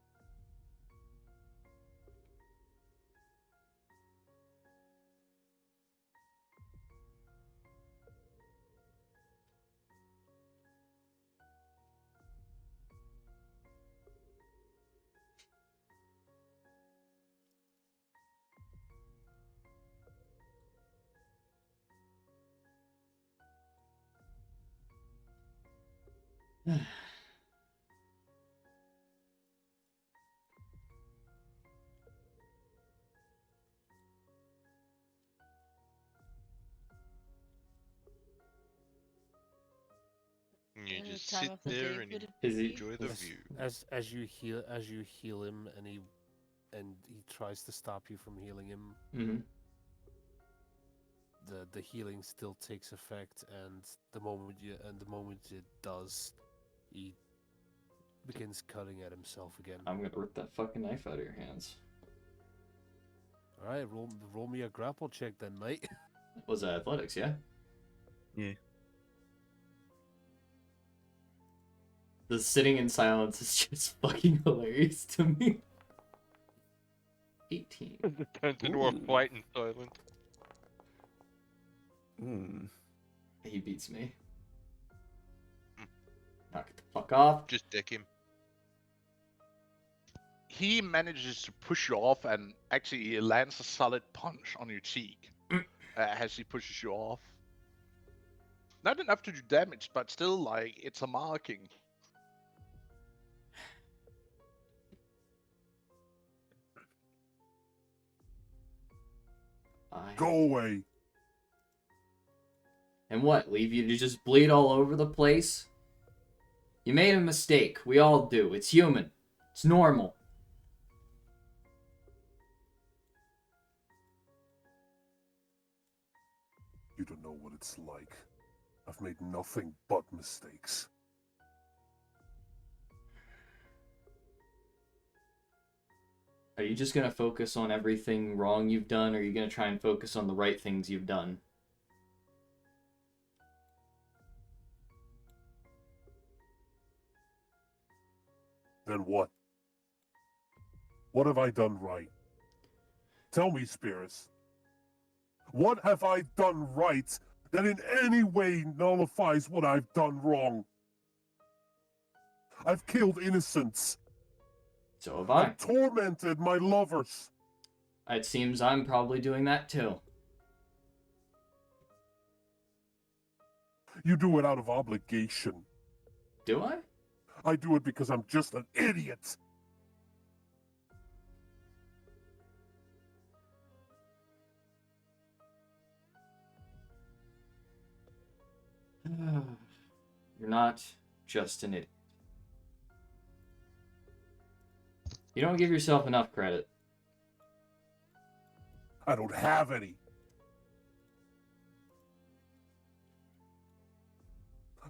And you Any just time sit of the there day and would it Is he- be? enjoy the as, view. as you heal him, and he tries to stop you from healing him. Mm-hmm. The healing still takes effect, and the moment it does, he begins cutting at himself again. I'm gonna rip that fucking knife out of your hands. All right, roll me a grapple check then, mate. Was that athletics, yeah? Yeah. The sitting in silence is just fucking hilarious to me. 18. It turns into a Ooh. fight in silence. He beats me. Hmm. Knock it the fuck off. Just dick him. He manages to push you off and actually lands a solid punch on your cheek as he pushes you off. Not enough to do damage, but still, like, it's a marking. Go away. And what, leave you to just bleed all over the place? You made a mistake. We all do. It's human. It's normal. You don't know what it's like. I've made nothing but mistakes. Are you just gonna focus on everything wrong you've done, or are you gonna try and focus on the right things you've done? Then what? What have I done right? Tell me, Spears. What have I done right that in any way nullifies what I've done wrong? I've killed innocents. So have I. I've tormented my lovers. It seems I'm probably doing that too. You do it out of obligation. Do I? I do it because I'm just an idiot. You're not just an idiot. You don't give yourself enough credit. I don't have any.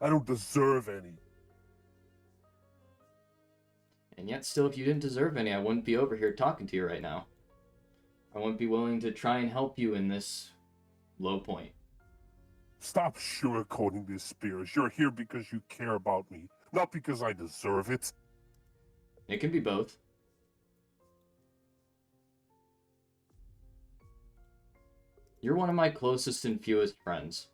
I don't deserve any. And yet still, if you didn't deserve any, I wouldn't be over here talking to you right now. I wouldn't be willing to try and help you in this low point. Stop sugarcoating this, Spears. You're here because you care about me, not because I deserve it. It can be both. You're one of my closest and fewest friends.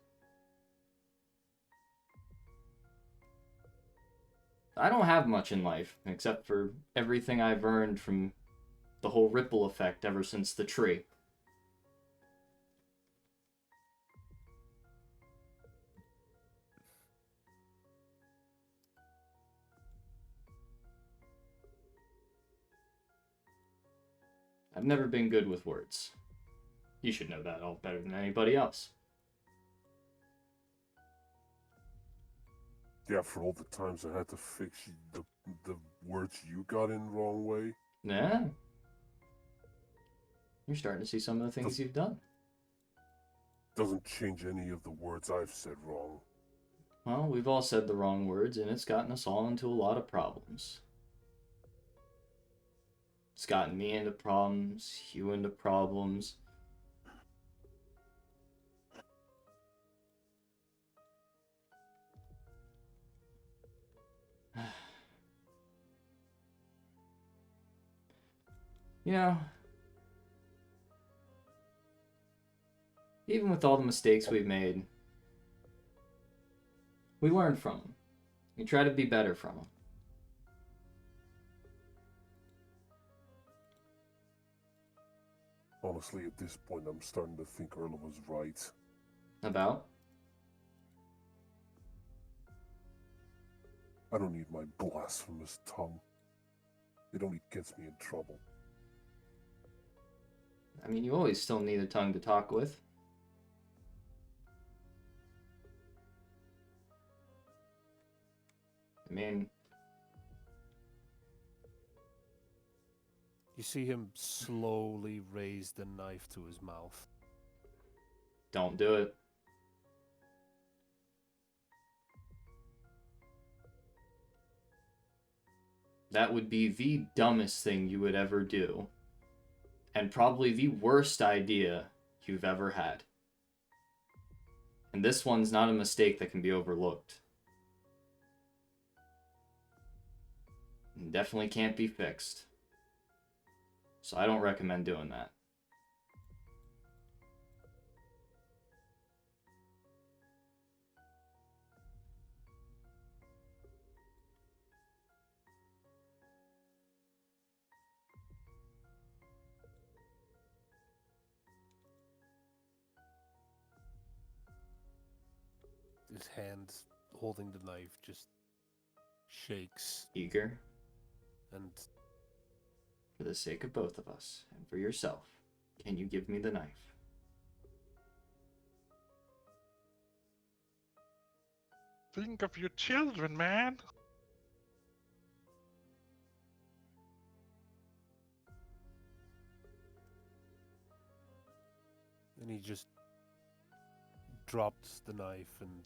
I don't have much in life, except for everything I've earned from the whole ripple effect ever since the tree. I've never been good with words. You should know that all better than anybody else. Yeah, for all the times I had to fix the words you got in the wrong way. Yeah. You're starting to see some of the things you've done. Doesn't change any of the words I've said wrong. Well, we've all said the wrong words, and it's gotten us all into a lot of problems. It's gotten me into problems, you into problems. You know, even with all the mistakes we've made, we learn from them. We try to be better from them. Honestly, at this point, I'm starting to think Erla was right. About? I don't need my blasphemous tongue. It only gets me in trouble. I mean, you always still need a tongue to talk with. I mean... You see him slowly raise the knife to his mouth. Don't do it. That would be the dumbest thing you would ever do. And probably the worst idea you've ever had. And this one's not a mistake that can be overlooked. And definitely can't be fixed. So I don't recommend doing that. his hand holding the knife just shakes, Eager, and for the sake of both of us and for yourself, can you give me the knife? Think of your children, man. then he just drops the knife and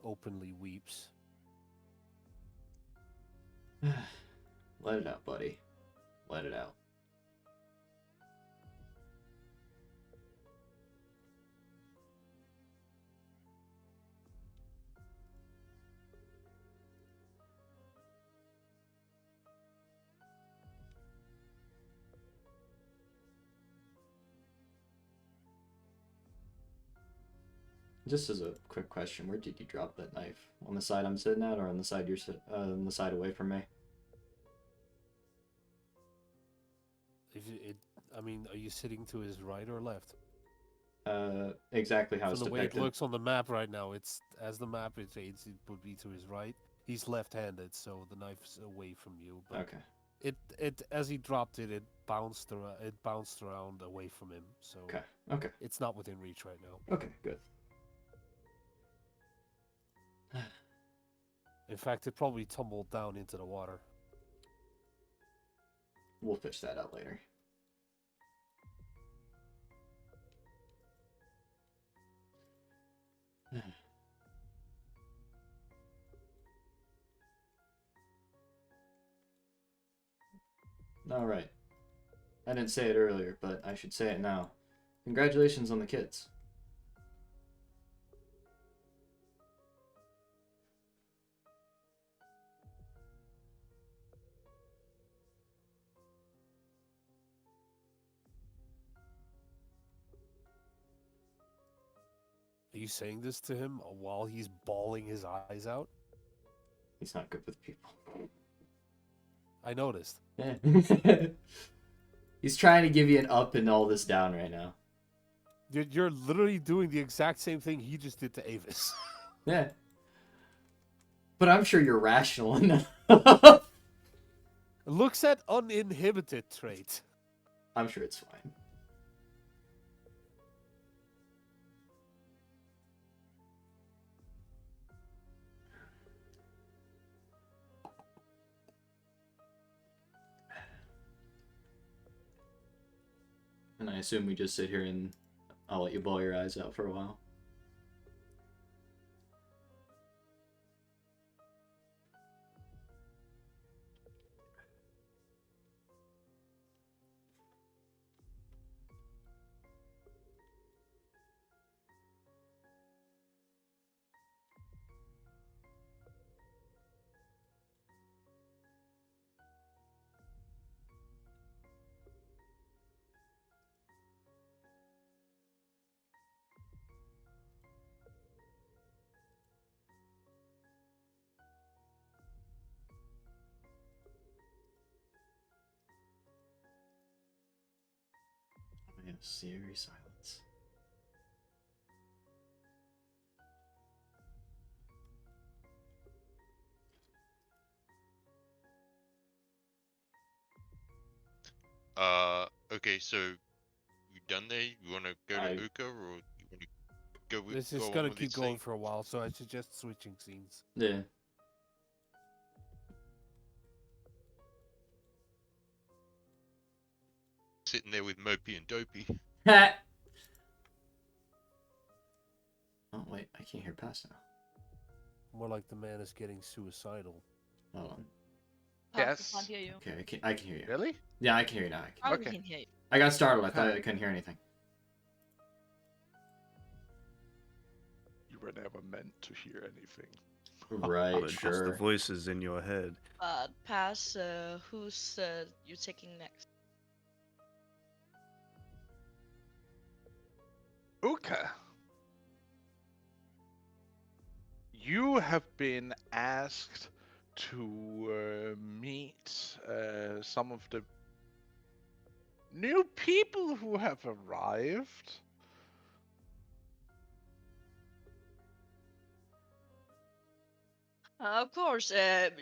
openly weeps. Let it out, buddy. Let it out. Just as a quick question, where did you drop that knife? On the side I'm sitting at, or on the side on the side away from me? I mean, are you sitting to his right or left? Exactly how From it's the way it depicted. looks on the map right now, it's as the map indicates, it would be to his right. He's left-handed, so the knife's away from you. But Okay. it as he dropped it, it bounced around away from him. So Okay. Okay. it's not within reach right now. Okay. Good. In fact, it probably tumbled down into the water. We'll fish that out later. All right. I didn't say it earlier, but I should say it now. Congratulations on the kids. Are you saying this to him while he's bawling his eyes out? He's not good with people. I noticed. He's trying to give you an up and all this down right now. You're literally doing the exact same thing he just did to Avis. Yeah. But I'm sure you're rational enough. Looks at uninhibited trait. I'm sure it's fine. And I assume we just sit here and I'll let you bawl your eyes out for a while. I have eerie silence. Okay, so you done there? You want to go to Uka, or you want to go with This is go on gonna with keep this going scene? for a while, so I suggest switching scenes. Yeah. Sitting there with Mopey and Dopey. Oh wait, I can't hear past now. More like the man is getting suicidal. Hold on. Pass, we can't hear you. Okay, I can hear you. Really? Yeah, I can hear you now. Now Okay. we can hear you. I got startled. I thought I couldn't hear anything. You were never meant to hear anything. Right, But just the sure. voices in your head. Pass, who's you taking next? Uka, you have been asked to meet some of the new people who have arrived. Of course,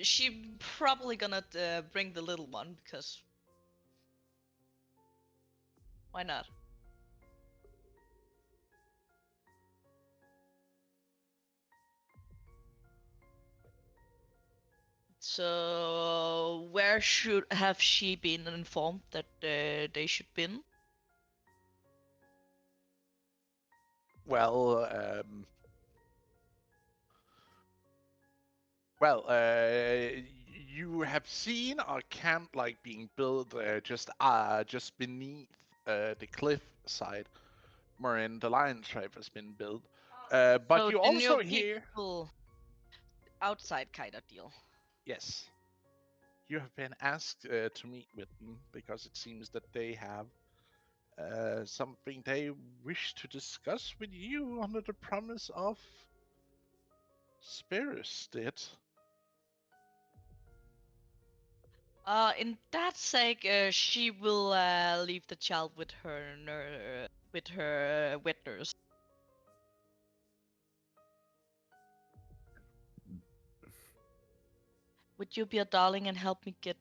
she probably gonna bring the little one because why not? So where should have she been informed that they should been? Well, Well, you have seen a camp like being built just beneath the cliff side, wherein the lion tribe has been built. But So you the new also hear, people outside kind of deal. yes, you have been asked to meet with them because it seems that they have something they wish to discuss with you under the promise of Spirit. In that sake, she will leave the child with her witness. Would you be a darling and help me get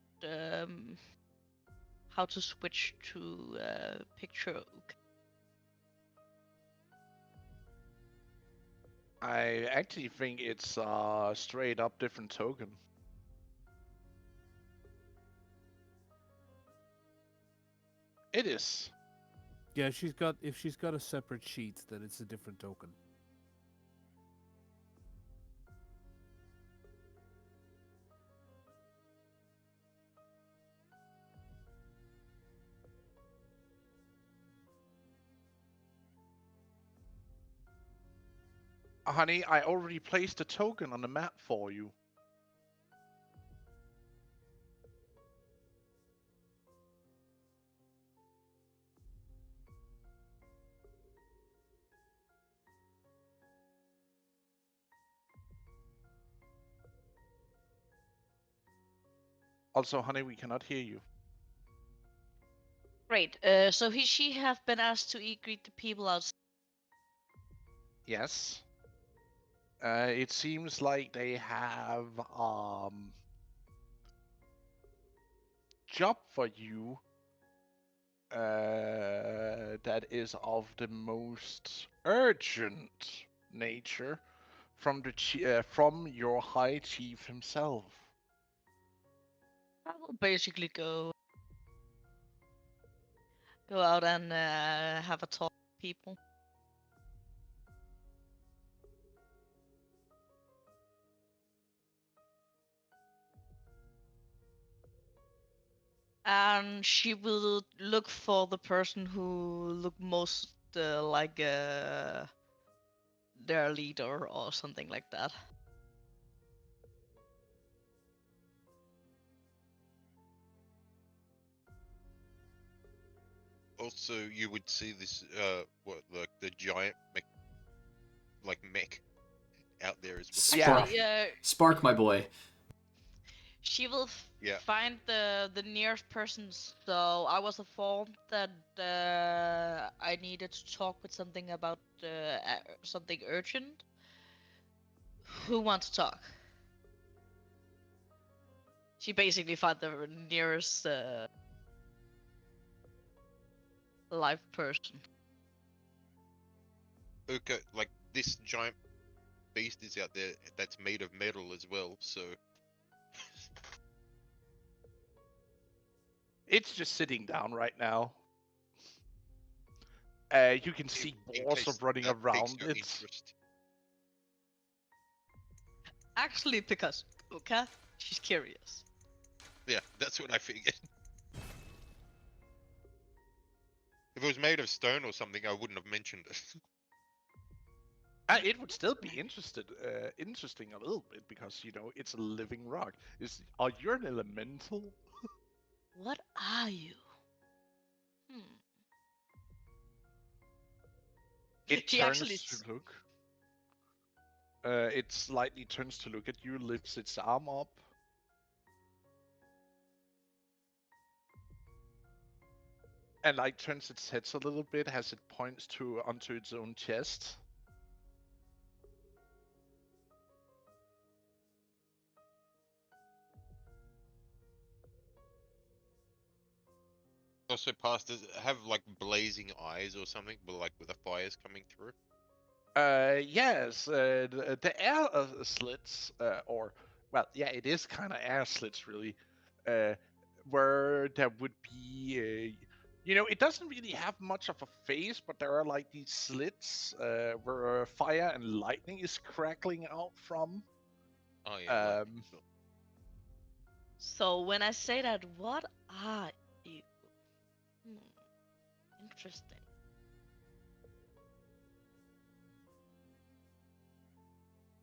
how to switch to picture? I actually think it's a straight up different token. It is. Yeah, if she's got a separate sheet, then it's a different token. Honey, I already placed a token on the map for you. Also, honey, we cannot hear you. Great. So she have been asked to greet the people outside. Yes. It seems like they have job for you that is of the most urgent nature from from your high chief himself. I will basically go out and have a talk with people. And she will look for the person who look most like their leader or something like that. Also, you would see this, like the giant mech out there as well. Spark, Yeah. Spark, my boy. She will Yeah. find the nearest person. So I was informed that I needed to talk with something about something urgent. Who wants to talk? She basically found the nearest live person. Okay, like this giant beast is out there that's made of metal as well, so It's just sitting down right now. You can see in boars case running that piques around your it. interest. Actually, because okay, she's curious. Yeah, that's what I figured. If it was made of stone or something, I wouldn't have mentioned it. It would still be interesting a little bit because it's a living rock. Are you an elemental? What are you? It She turns actually to look. It slightly turns to look at you, lifts its arm up. And like turns its head a little bit as it points onto its own chest. Also, past does it have like blazing eyes or something, but like with the fires coming through? Yes, the air slits, or well, yeah, it is kind of air slits really, where there would be, it doesn't really have much of a face, but there are like these slits where fire and lightning is crackling out from. Oh yeah, like Um, So when I say that, what are you? Hmm, interesting.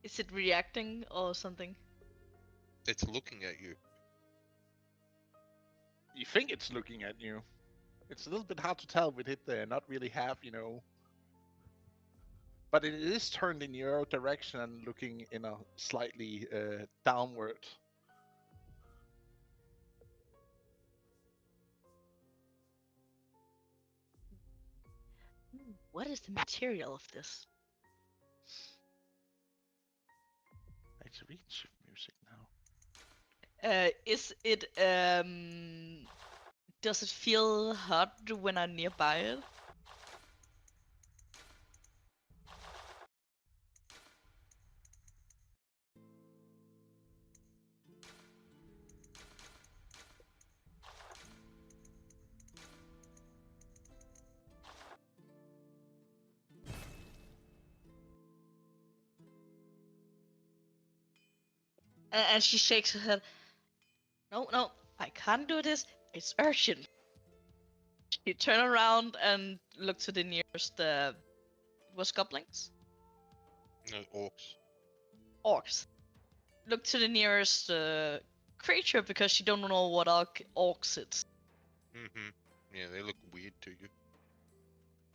Is it reacting or something? it's looking at you. you think it's looking at you. It's a little bit hard to tell with it not really have, but it is turned in your direction and looking in a slightly downward. What is the material of this? Let's read shift music now. Is it Does it feel hot when I'm nearby it? And she shakes her head. No, I can't do this. It's urgent. She turn around and look to the nearest. It was goblins, No, orcs. orcs. Look to the nearest creature because she don't know what orcs is. Mm-hmm. Yeah, they look weird to you.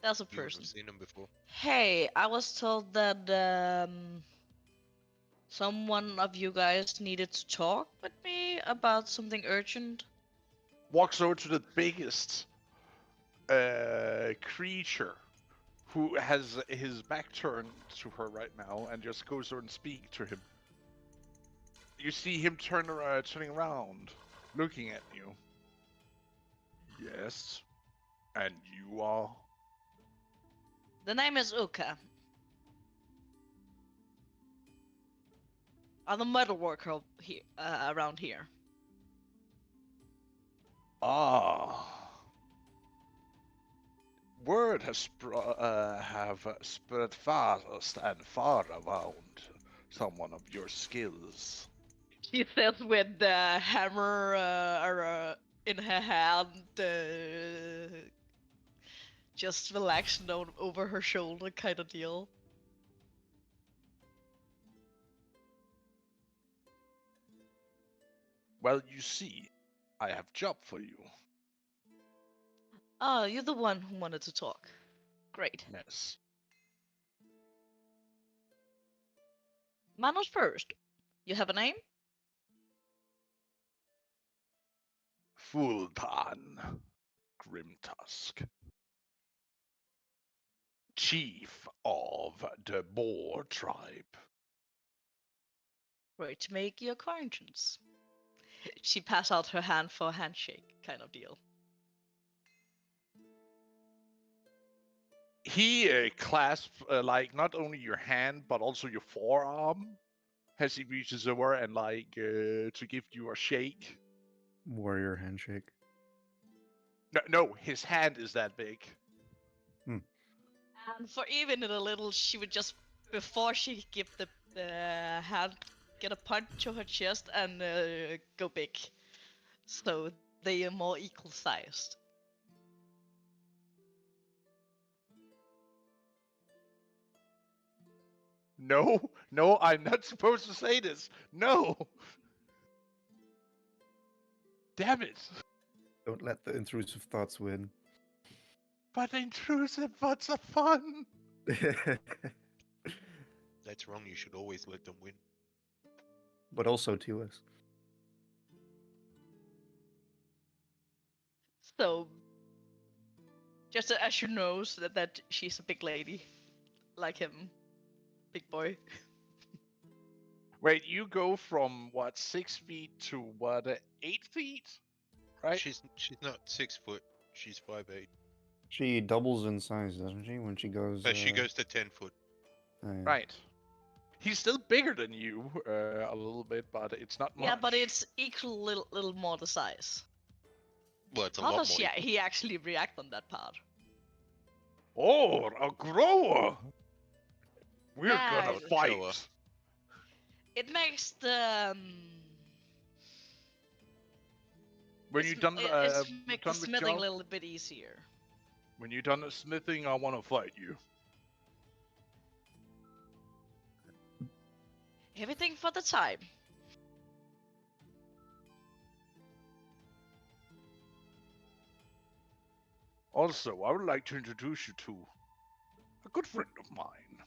That's a You haven't person. seen them before. Hey, I was told that someone of you guys needed to talk with me about something urgent. Walks over to the biggest creature who has his back turned to her right now and just goes over and speak to him. You see him turning around, looking at you. Yes, and you are? The name is Uka. I'm the metal worker here, around here. Ah. Word has have spread fast and far around someone of your skills. She says with the hammer in her hand, just relaxing down over her shoulder, kind of deal. Well, you see, I have job for you. Oh, you're the one who wanted to talk. Great. Yes. Manos first. You have a name? Fultan Grimtusk, chief of the Boar tribe. Great to make your acquaintance. She passed out her hand for a handshake, kind of deal. He clasps like not only your hand but also your forearm as he reaches over and to give you a shake. Warrior handshake. No, his hand is that big. And for even a little, she would just, before she give the hand, get a punch to her chest and go big. So they are more equal sized. No, I'm not supposed to say this. No. Damn it. Don't let the intrusive thoughts win. But intrusive thoughts are fun. That's wrong. You should always let them win. But also to us. So, just as you know, so that she's a big lady, like him, big boy. Wait, you go from what, 6 feet to what, 8 feet? Right? She's not 6 foot. She's 5'8". She doubles in size, doesn't she? When she goes. So she goes to 10 foot. Yeah. Right. He's still bigger than you a little bit, but it's not much. Yeah, but it's equal little more the size. Well, it's a How lot does more. he actually react on that part? Oh, a grower! We're Yeah, gonna it- fight. Grower. It makes the When you're done, it's make the done with smithing a job, little bit easier. when you're done with smithing, I wanna fight you. Everything for the time. Also, I would like to introduce you to a good friend of mine.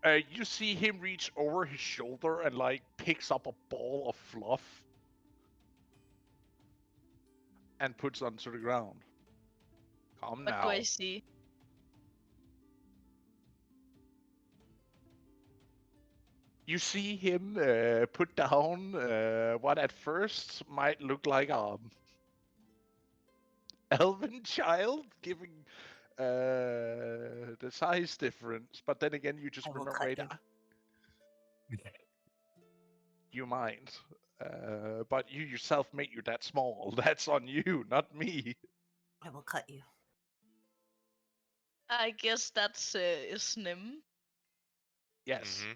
Hmm? You see him reach over his shoulder and like picks up a ball of fluff and puts onto the ground. Come What now. do I see? You see him put down what at first might look like a elven child, giving the size difference. But then again, you just I will remember, cut wait, you. you mind. But you yourself made you that small. That's on you, not me. I will cut you. I guess that's Nim. Yes. Mhm.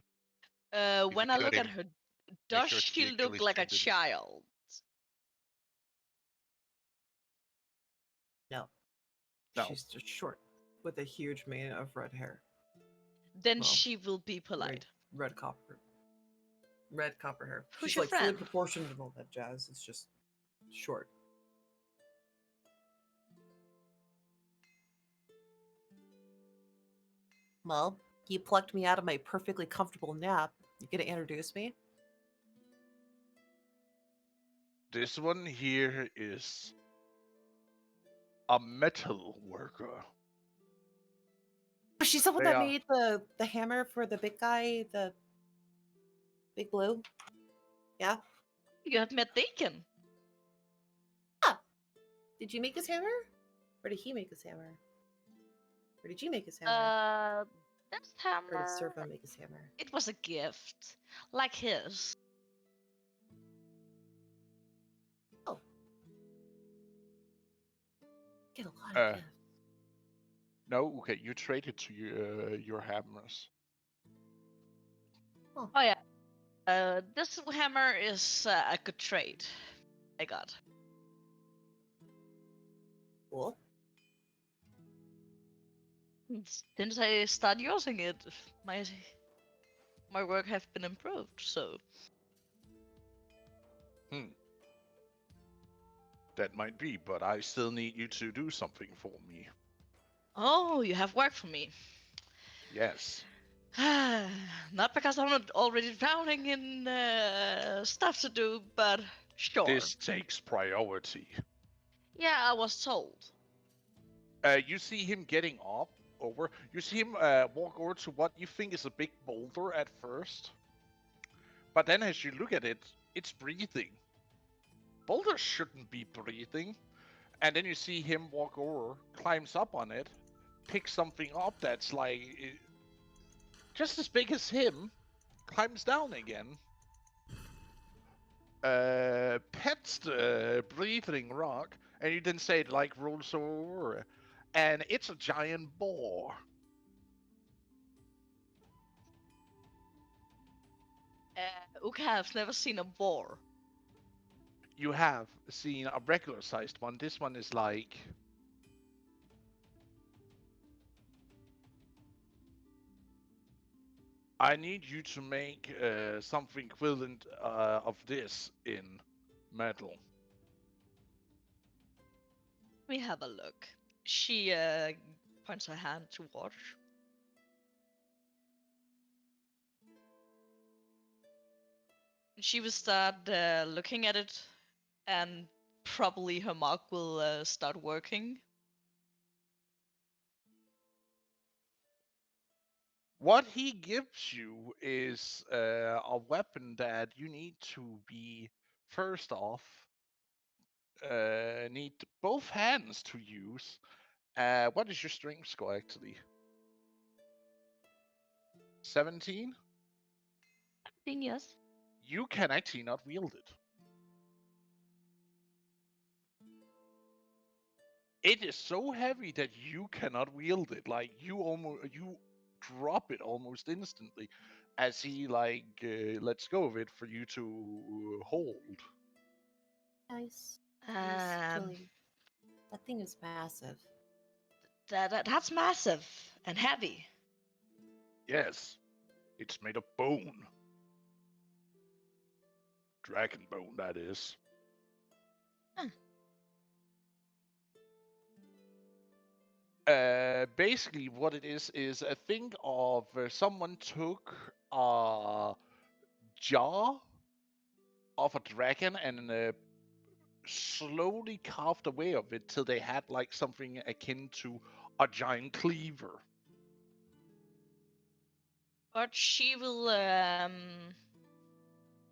If When you I cut look at him, her, does sure it's she the look Achilles like a tendon. child? No. No. She's just short with a huge mane of red hair. Then Well, she will be polite. Red copper. Red copper hair. Who's She's your like fully friend? proportioned and all that jazz. It's just short. Well, you plucked me out of my perfectly comfortable nap. You gonna introduce me? This one here is a metal worker. Was she someone They that are- made the hammer for the big guy, the big blue? Yeah. You have met Deacon. Did you make his hammer? Or did he make his hammer? Or did you make his hammer? That Or did hammer. Servo make his hammer? It was a gift, like his. Get a lot Uh, of gifts. No, okay, you traded to your hammers. Oh yeah. This hammer is a good trade. I got. Cool. Since I started using it, my work have been improved. So That might be, but I still need you to do something for me. oh, you have work for me. Yes. Not because I'm not already drowning in stuff to do, but sure. This takes priority. Yeah, I was told. You see him getting up over. You see him walk over to what you think is a big boulder at first. But then as you look at it, it's breathing. Boulders shouldn't be breathing. And then you see him walk over, climbs up on it, picks something up that's like just as big as him, climbs down again. Pets the breathing rock, and you then say it like rolls over, and it's a giant boar. Uka has never seen a boar. You have seen a regular sized one. This one is like I need you to make something equivalent of this in metal. Let me have a look. She points her hand towards. She will start looking at it, and probably her mark will start working. What he gives you is a weapon that you need to be first off need both hands to use. What is your strength score actually? 17? Yes. You can actually not wield it. It is so heavy that you cannot wield it. Like you drop it almost instantly, as he lets go of it for you to hold. Nice. Um, That thing is massive. that's massive and heavy. Yes, it's made of bone. Dragon bone, that is. Huh. Basically, what it is a think of someone took a jaw of a dragon and slowly carved away of it till they had like something akin to a giant cleaver. But she will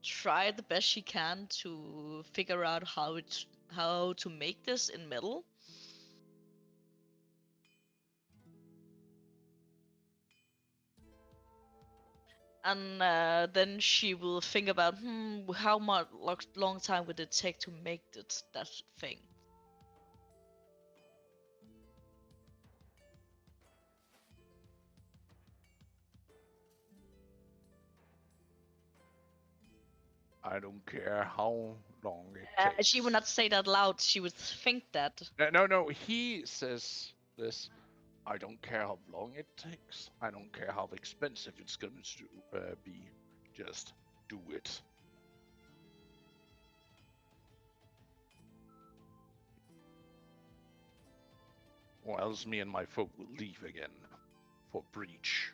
try the best she can to figure out how to make this in metal. And then she will think about, how much long time would it take to make that thing? I don't care how long it takes. She would not say that loud. She would think that. No. He says this. I don't care how long it takes. I don't care how expensive it's going to be. Just do it. Or else me and my folk will leave again for breach.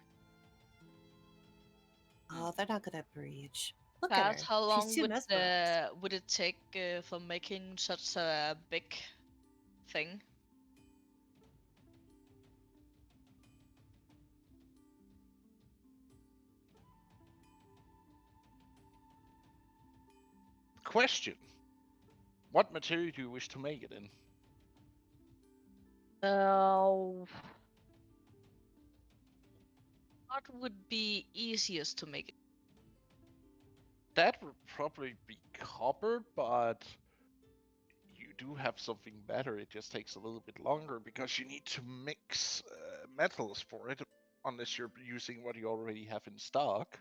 Oh, they're not gonna breach. Look at Perhaps her. how She's long too mesmerized. would it take for making such a big thing? Question. What material do you wish to make it in? What would be easiest to make it? That would probably be copper, but you do have something better. It just takes a little bit longer because you need to mix metals for it, unless you're using what you already have in stock.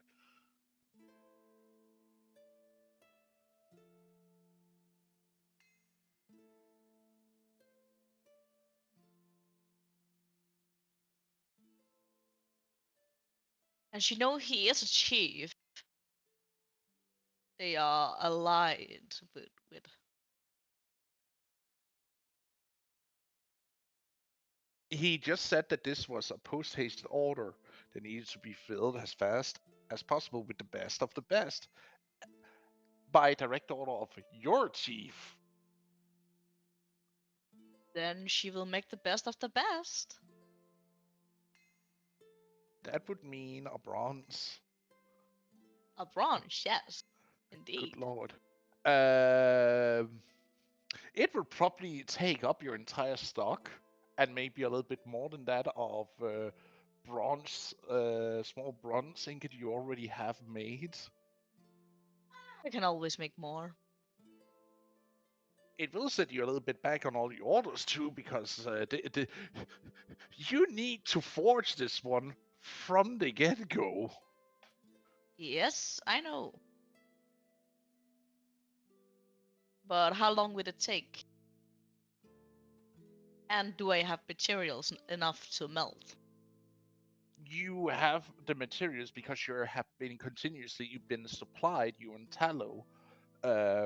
And she know he is a chief. They are allied with. He just said that this was a post-haste order that needed to be filled as fast as possible with the best of the best by direct order of your chief. Then she will make the best of the best. That would mean a bronze. A bronze, yes, Good indeed. lord. It would probably take up your entire stock and maybe a little bit more than that of bronze, small bronze ingot you already have made. I can always make more. It will set you a little bit back on all your orders too, because you need to forge this one from the get-go. Yes, I know. But how long would it take? And do I have materials enough to melt? You have the materials because you have been continuously you've been supplied you and Tallow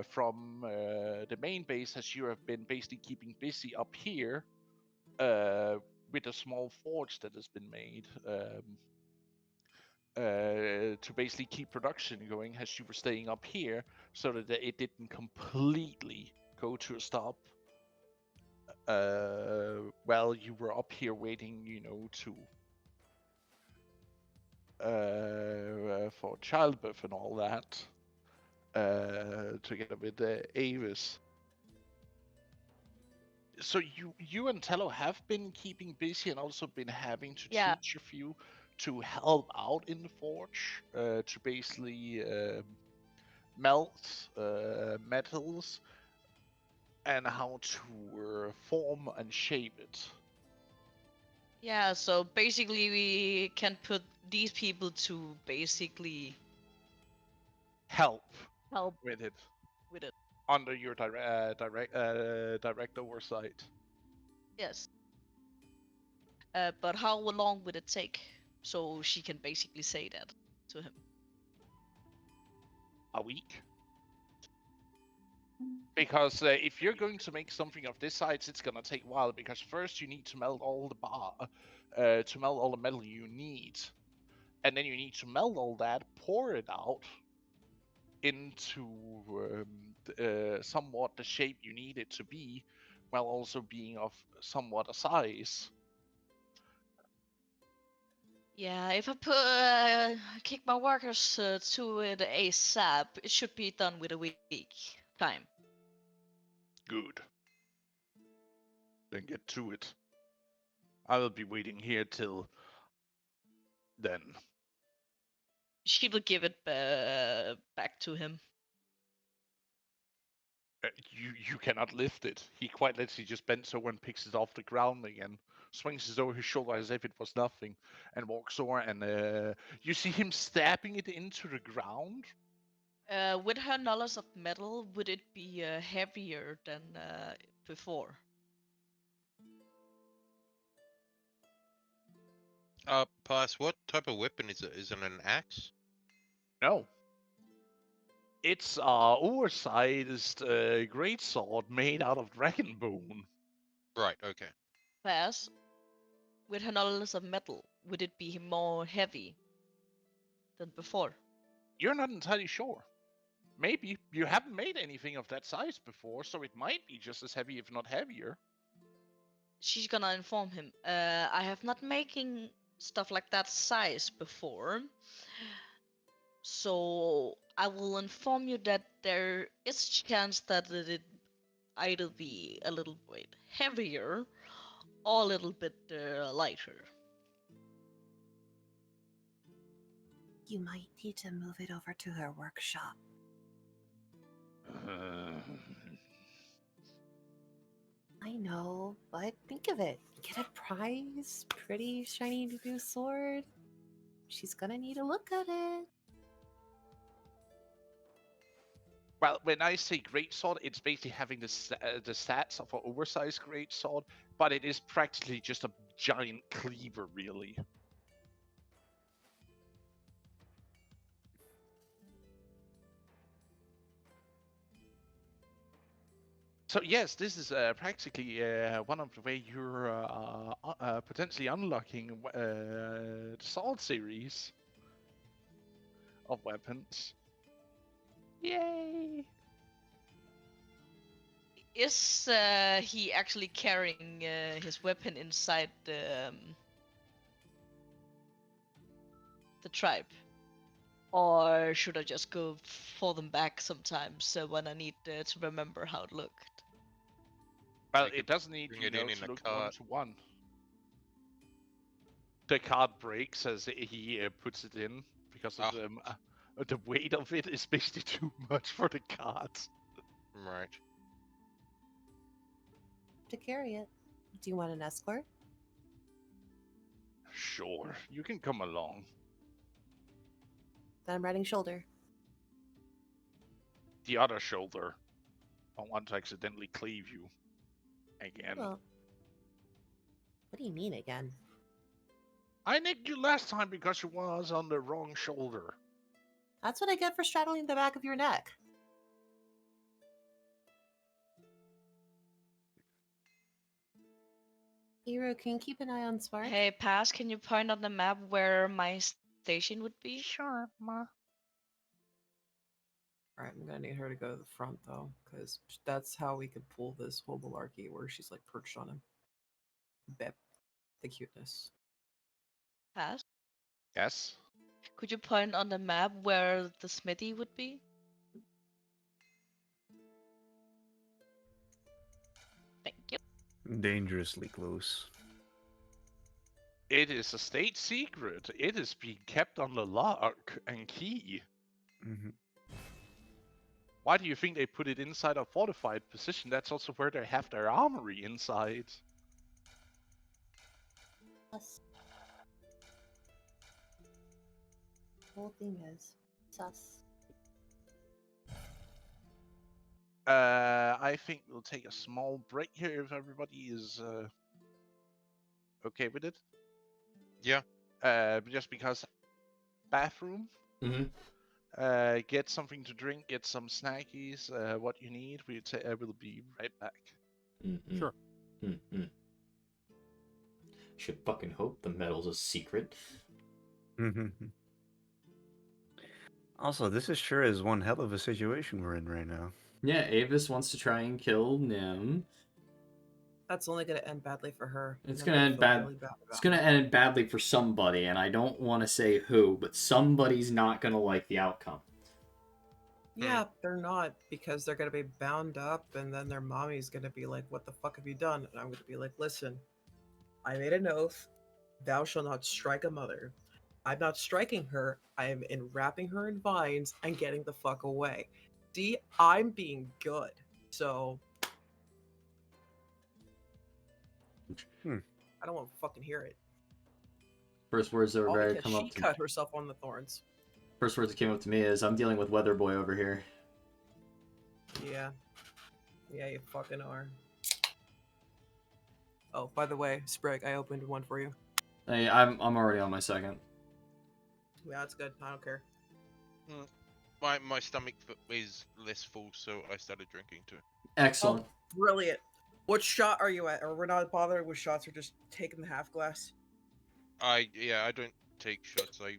from the main base, as you have been basically keeping busy up here with a small forge that has been made to basically keep production going as you were staying up here, so that it didn't completely go to a stop while you were up here waiting, to for childbirth and all that, together with Avis. So you and Tello have been keeping busy and also been having to Yeah. teach a few to help out in the forge, to basically melt metals and how to form and shape it. Yeah, so basically we can put these people to basically Help help with it with it. under your direct oversight. Yes. But how long would it take? So she can basically say that to him. A week. Because if you're going to make something of this size, it's gonna take a while. Because first you need to melt all to melt all the metal you need, and then you need to melt all that, pour it out into somewhat the shape you need it to be, while also being of somewhat a size. Yeah, if I kick my workers to it ASAP, it should be done with a week time. Good. Then get to it. I will be waiting here till then. She will give it back to him. You cannot lift it. He quite literally just bends over and picks it off the ground again, swings it over his shoulder as if it was nothing, and walks over. And you see him stabbing it into the ground. With her knowledge of metal, would it be heavier than before? Pass. What type of weapon is it? Is it an axe? No. It's oversized greatsword made out of dragon bone. Right. Okay. Pass. With her knowledge of metal, would it be more heavy than before? You're not entirely sure. Maybe. You haven't made anything of that size before, so it might be just as heavy, if not heavier. She's gonna inform him. I have not making stuff like that size before, so I will inform you that there is chance that it either be a little bit heavier or a little bit lighter. You might need to move it over to her workshop. I know, but think of it. Get a prize, pretty shiny new sword. She's gonna need to look at it. Well, when I say greatsword, it's basically having the stats of an oversized greatsword, but it is practically just a giant cleaver, really. So yes, this is practically one of the way you're potentially unlocking the sword series of weapons. Yay! Is he actually carrying his weapon inside the tribe? Or should I just go for them back sometimes when I need to remember how it looked? Well, You could it doesn't need bring you it know in to a look cart. 1-to-1. The card breaks as he puts it in because of the weight of it is basically too much for the cards. Right. To carry it. Do you want an escort? Sure, you can come along. Then I'm riding shoulder. The other shoulder. I want to accidentally cleave you. Again. Well, what do you mean again? I nicked you last time because you was on the wrong shoulder. That's what I get for straddling the back of your neck. Hero, can you keep an eye on Spark? Hey, Pass, can you point on the map where my station would be? Sure, ma. Alright, I'm gonna need her to go to the front though, because that's how we could pull this whole malarkey where she's like perched on him. Bep. The cuteness. Pass. Yes. Could you point on the map where the smithy would be? Thank you. Dangerously close. It is a state secret. It is being kept on the lock and key. Hmm. Why do you think they put it inside a fortified position? That's also where they have their armory inside. Sus. The whole thing is sus. I think we'll take a small break here if everybody is okay with it. Yeah. Just because bathroom. Get something to drink, get some snackies, what you need. We'll be right back. Sure. Should fucking hope the medal's a secret. Also, this is sure is one hell of a situation we're in right now. Yeah, Avis wants to try and kill Nim. That's only gonna end badly for her. It's and I'm gonna end feel bad. really bad It's about gonna it. end badly for somebody, and I don't want to say who, but somebody's not gonna like the outcome. Yeah, they're not, because they're gonna be bound up, and then their mommy's gonna be like, "What the fuck have you done?" And I'm gonna be like, "Listen, I made an oath. Thou shalt not strike a mother. I'm not striking her. I am enwrapping her in vines and getting the fuck away. See, I'm being good. So I don't want to fucking hear it. First words that were All very because come she up to cut herself on the thorns. First words that came up to me is, "I'm dealing with Weather Boy over here." Yeah. Yeah, you fucking are. Oh, by the way, Sprig, I opened one for you. Hey, I'm already on my second. Yeah, that's good. I don't care. My stomach is less full, so I started drinking too. Excellent. Oh, brilliant. What shot are you at? Or we're not bothering with shots, we're just taking the half glass? I don't take shots. I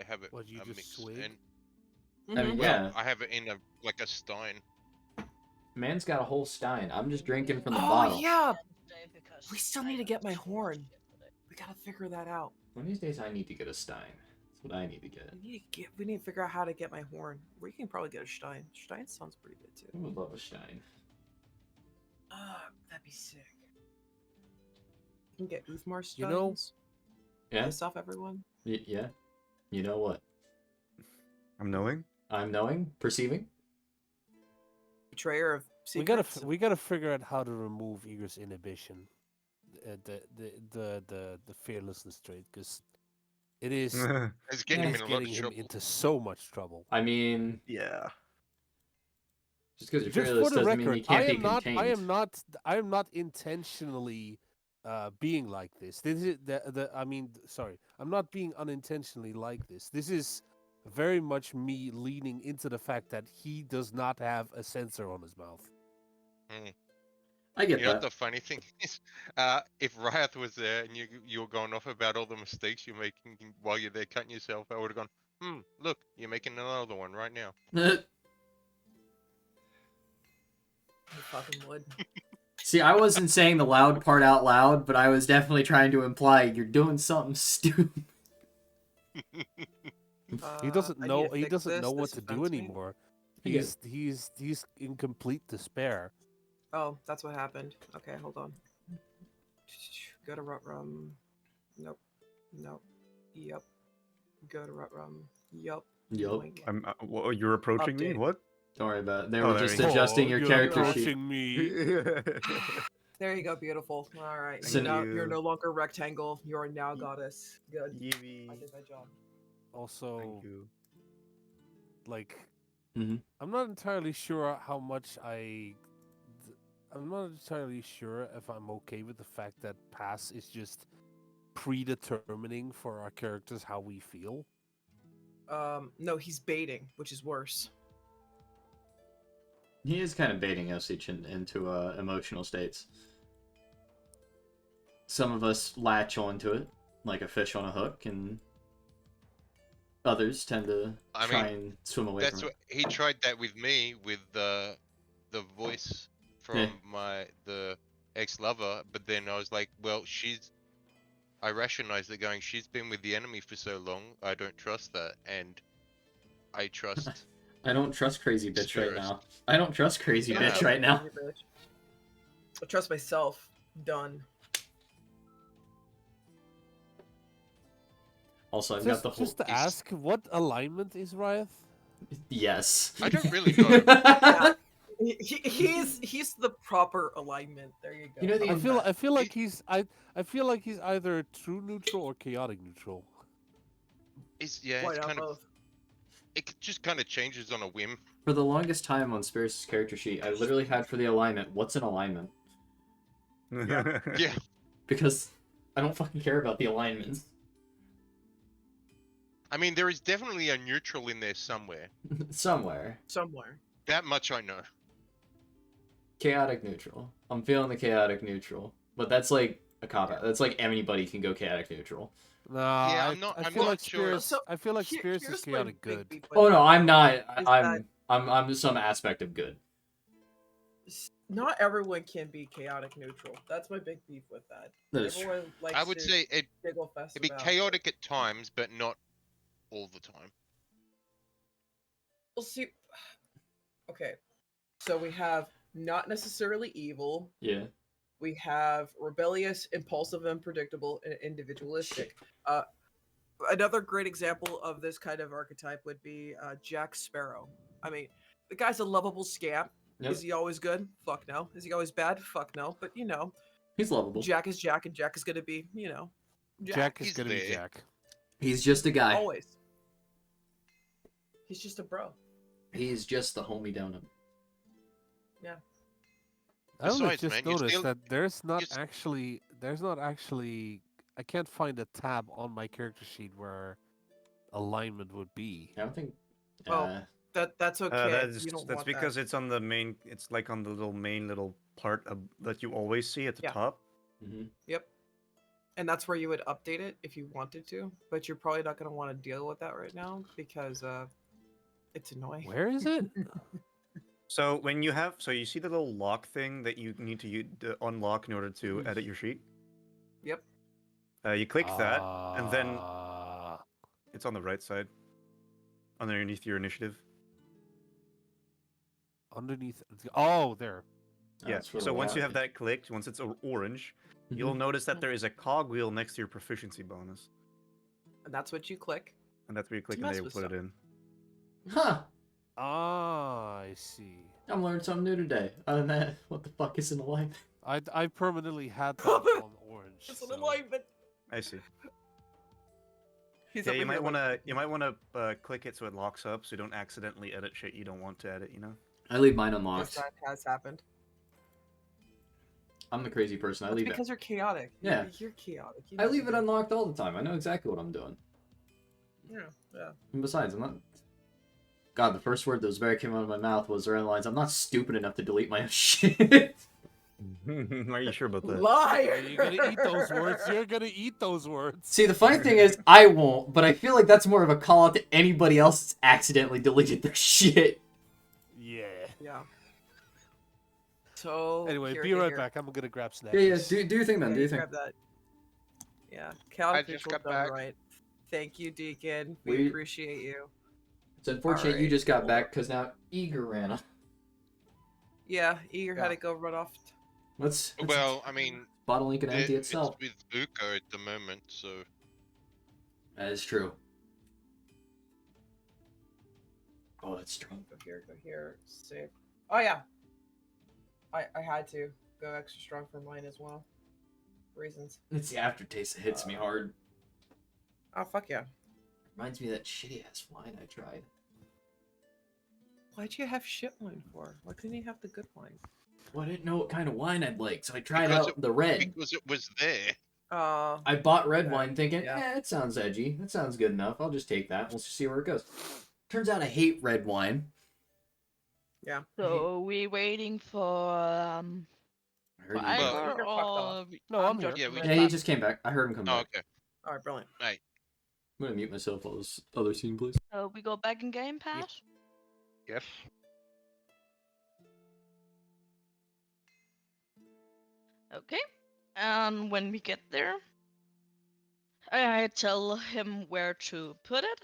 have it What, you a just mix, swig? and I mean, well, yeah, I have it in a stein. man's got a whole stein. I'm just drinking from the Oh, bottle. yeah! We still need to get my horn. We gotta figure that out. One of these days, I need to get a stein. That's what I need to get. We need to figure out how to get my horn. We can probably get a Stein. Stein sounds pretty good too. I would love a stein. That'd be sick. You can get Uthmar Steins. You know- Yeah, Piss off everyone. yeah. You know what? I'm knowing. I'm knowing, perceiving. Betrayer of We gotta secrets. we gotta figure out how to remove Eager's inhibition, the fearlessness trait, because it is It's getting him in a lot getting of him trouble. into so much trouble. I mean, Yeah. just because you're Just fearless for the doesn't mean you record, can't I be am not. contained. I am not intentionally being like this. This is the. I mean, sorry, I'm not being unintentionally like this. This is very much me leaning into the fact that he does not have a sensor on his mouth. I get You know what that. the funny thing is? If Riot was there and you were going off about all the mistakes you're making while you're there cutting yourself, I would have gone, look, you're making another one right now. You fucking would. See, I wasn't saying the loud part out loud, but I was definitely trying to imply you're doing something stupid. He doesn't I need know. to He fix doesn't this. know what This to do offends me. anymore. I get He's in complete despair. Oh, that's what happened. Okay, hold on. Go to Rutrum. Nope. Nope. Yep. Go to Rutrum. Yup. Yup. Yoink. You're approaching me. Update. What? Don't worry about it. They Oh, were there just we go. adjusting your you're character sheet. approaching me. There you go, beautiful. All right, So you're you. no longer rectangle. You are now goddess. Good. I Yee. did my job. Also, Thank you. like, Mhm. I'm not entirely sure how much I'm not entirely sure if I'm okay with the fact that pass is just predetermining for our characters how we feel. No, he's baiting, which is worse. He is kind of baiting us each into emotional states. Some of us latch onto it like a fish on a hook, and others tend to I try mean, and swim away That's from what he tried that with me with the voice from Yeah. the ex-lover, but then I was like, well, she's I rationalized it going, she's been with the enemy for so long, I don't trust that, and I trust... I don't trust crazy bitch right Spirits. now. I don't trust crazy Yeah. bitch right now. Crazy bitch. I trust myself. Done. Also, I've got Just, the whole. just to He's- ask, what alignment is Riot? Yes. I don't really know. Yeah. He's the proper alignment. There you go. You know the- How about that? I feel like I feel like he's either true neutral or chaotic neutral. Yeah, Why it's not kind of... both? It just kind of changes on a whim. For the longest time on Spears' character sheet, I literally had for the alignment, what's an alignment? Yeah. Because I don't fucking care about the alignments. I mean, there is definitely a neutral in there somewhere. Somewhere. Somewhere. That much I know. Chaotic neutral. I'm feeling the chaotic neutral. But that's like a cop-out. That's like anybody can go chaotic neutral. Nah, Yeah, I'm not- I I'm feel not like sure. Spears. So, I feel like Here- Spears is here's my chaotic big good. beef with Oh no, that. I'm not. Is I'm some aspect of good. Not everyone can be chaotic neutral. That's my big beef with that. That is true. Everyone likes I would to say giggle fest it'd be about. chaotic at times, but not all the time. We'll see. Okay, so we have not necessarily evil. Yeah. We have rebellious, impulsive, unpredictable, and individualistic. Another great example of this kind of archetype would be Jack Sparrow. I mean, the guy's a lovable scamp. Yep. Is he always good? Fuck no. Is he always bad? Fuck no. But you know, He's lovable. Jack is Jack, and Jack is gonna be, you know, Jack is He's gonna be there. Jack. He's just a guy. always. He's just a bro. He's just the homie down him. I only Besides, just man, you noticed still- that there's not s- actually. I can't find a tab on my character sheet where alignment would be. I don't think. Oh. That's okay. That's you don't that's want because that. it's on the main. It's like on the main little part that you always see at the Yeah. top. Mhm. Yep. And that's where you would update it if you wanted to, but you're probably not going to want to deal with that right now because it's annoying. Where is it? So when you have, so you see the little lock thing that you need to unlock in order to edit your sheet. Yep. You click that, and then Ah, it's on the right side, underneath your initiative. underneath. Oh, there. Yeah. That's for So the once you have lock. that clicked, once it's orange, Mhm. you'll notice that there is a cogwheel next to your proficiency bonus, And that's what you click. and that's where you click To and mess they will with put it stuff. in. Huh. Ah, I see. I'm learning something new today. Other than that, what the fuck is an alignment? I permanently had that on orange. It's an so- alignment. I see. He's Yeah, over you might here want like, to click it so it locks up, so you don't accidentally edit shit you don't want to edit. You know. I leave mine Yes, unlocked. that has happened. I'm the crazy person. I That's leave because you're chaotic. Yeah. You're chaotic. You I know leave what it to do. unlocked all the time. I know exactly what I'm doing. Yeah. And besides, I'm not. God, the first word that was very came out of my mouth was around the lines. I'm not stupid enough to delete my own shit. Are you sure about that? Liar! You're gonna eat those words. You're gonna eat those words. See, the funny thing is, I won't, but I feel like that's more of a call out to anybody else that's accidentally deleted their shit. Yeah. Yeah. So Anyway, here, be here, right here. back. I'm gonna grab snacks. Yeah, do your thing, man. Yeah, Do you your thing. grab that. Yeah, chaotic I just neutral got done back. right. Thank you, Deacon. We We- appreciate you. It's unfortunate you Alright, just got cool. back because now Eager ran off. Yeah, Eager had Yeah. to go run off. Let's Well, I mean, bottle ink and empty it's itself. with Uko at the moment, so That is true. Oh, that's true. Go here, save. Oh yeah. I had to go extra strong for mine as well. Reasons. It's the aftertaste that hits me hard. Oh fuck yeah. Reminds me of that shitty ass wine I tried. Why'd you have shit wine for? Why couldn't you have the good wine? Well, I didn't know what kind of wine I'd like, so I tried Because out the red. because it was there. I bought red Yeah, wine thinking, yeah. it sounds edgy. That sounds good enough. I'll just take that. We'll just see where it goes. Turns out I hate red wine. Yeah. So we waiting for I heard for he- Well- Ivor You're fucked off. or No, I'm just here. Yeah, we- Yeah, he just came back. I heard him come Oh, back. okay. Alright, brilliant. Right. I'm gonna mute myself while this other scene plays. So we go back in Game Pass. Yes. Okay. And when we get there, I tell him where to put it.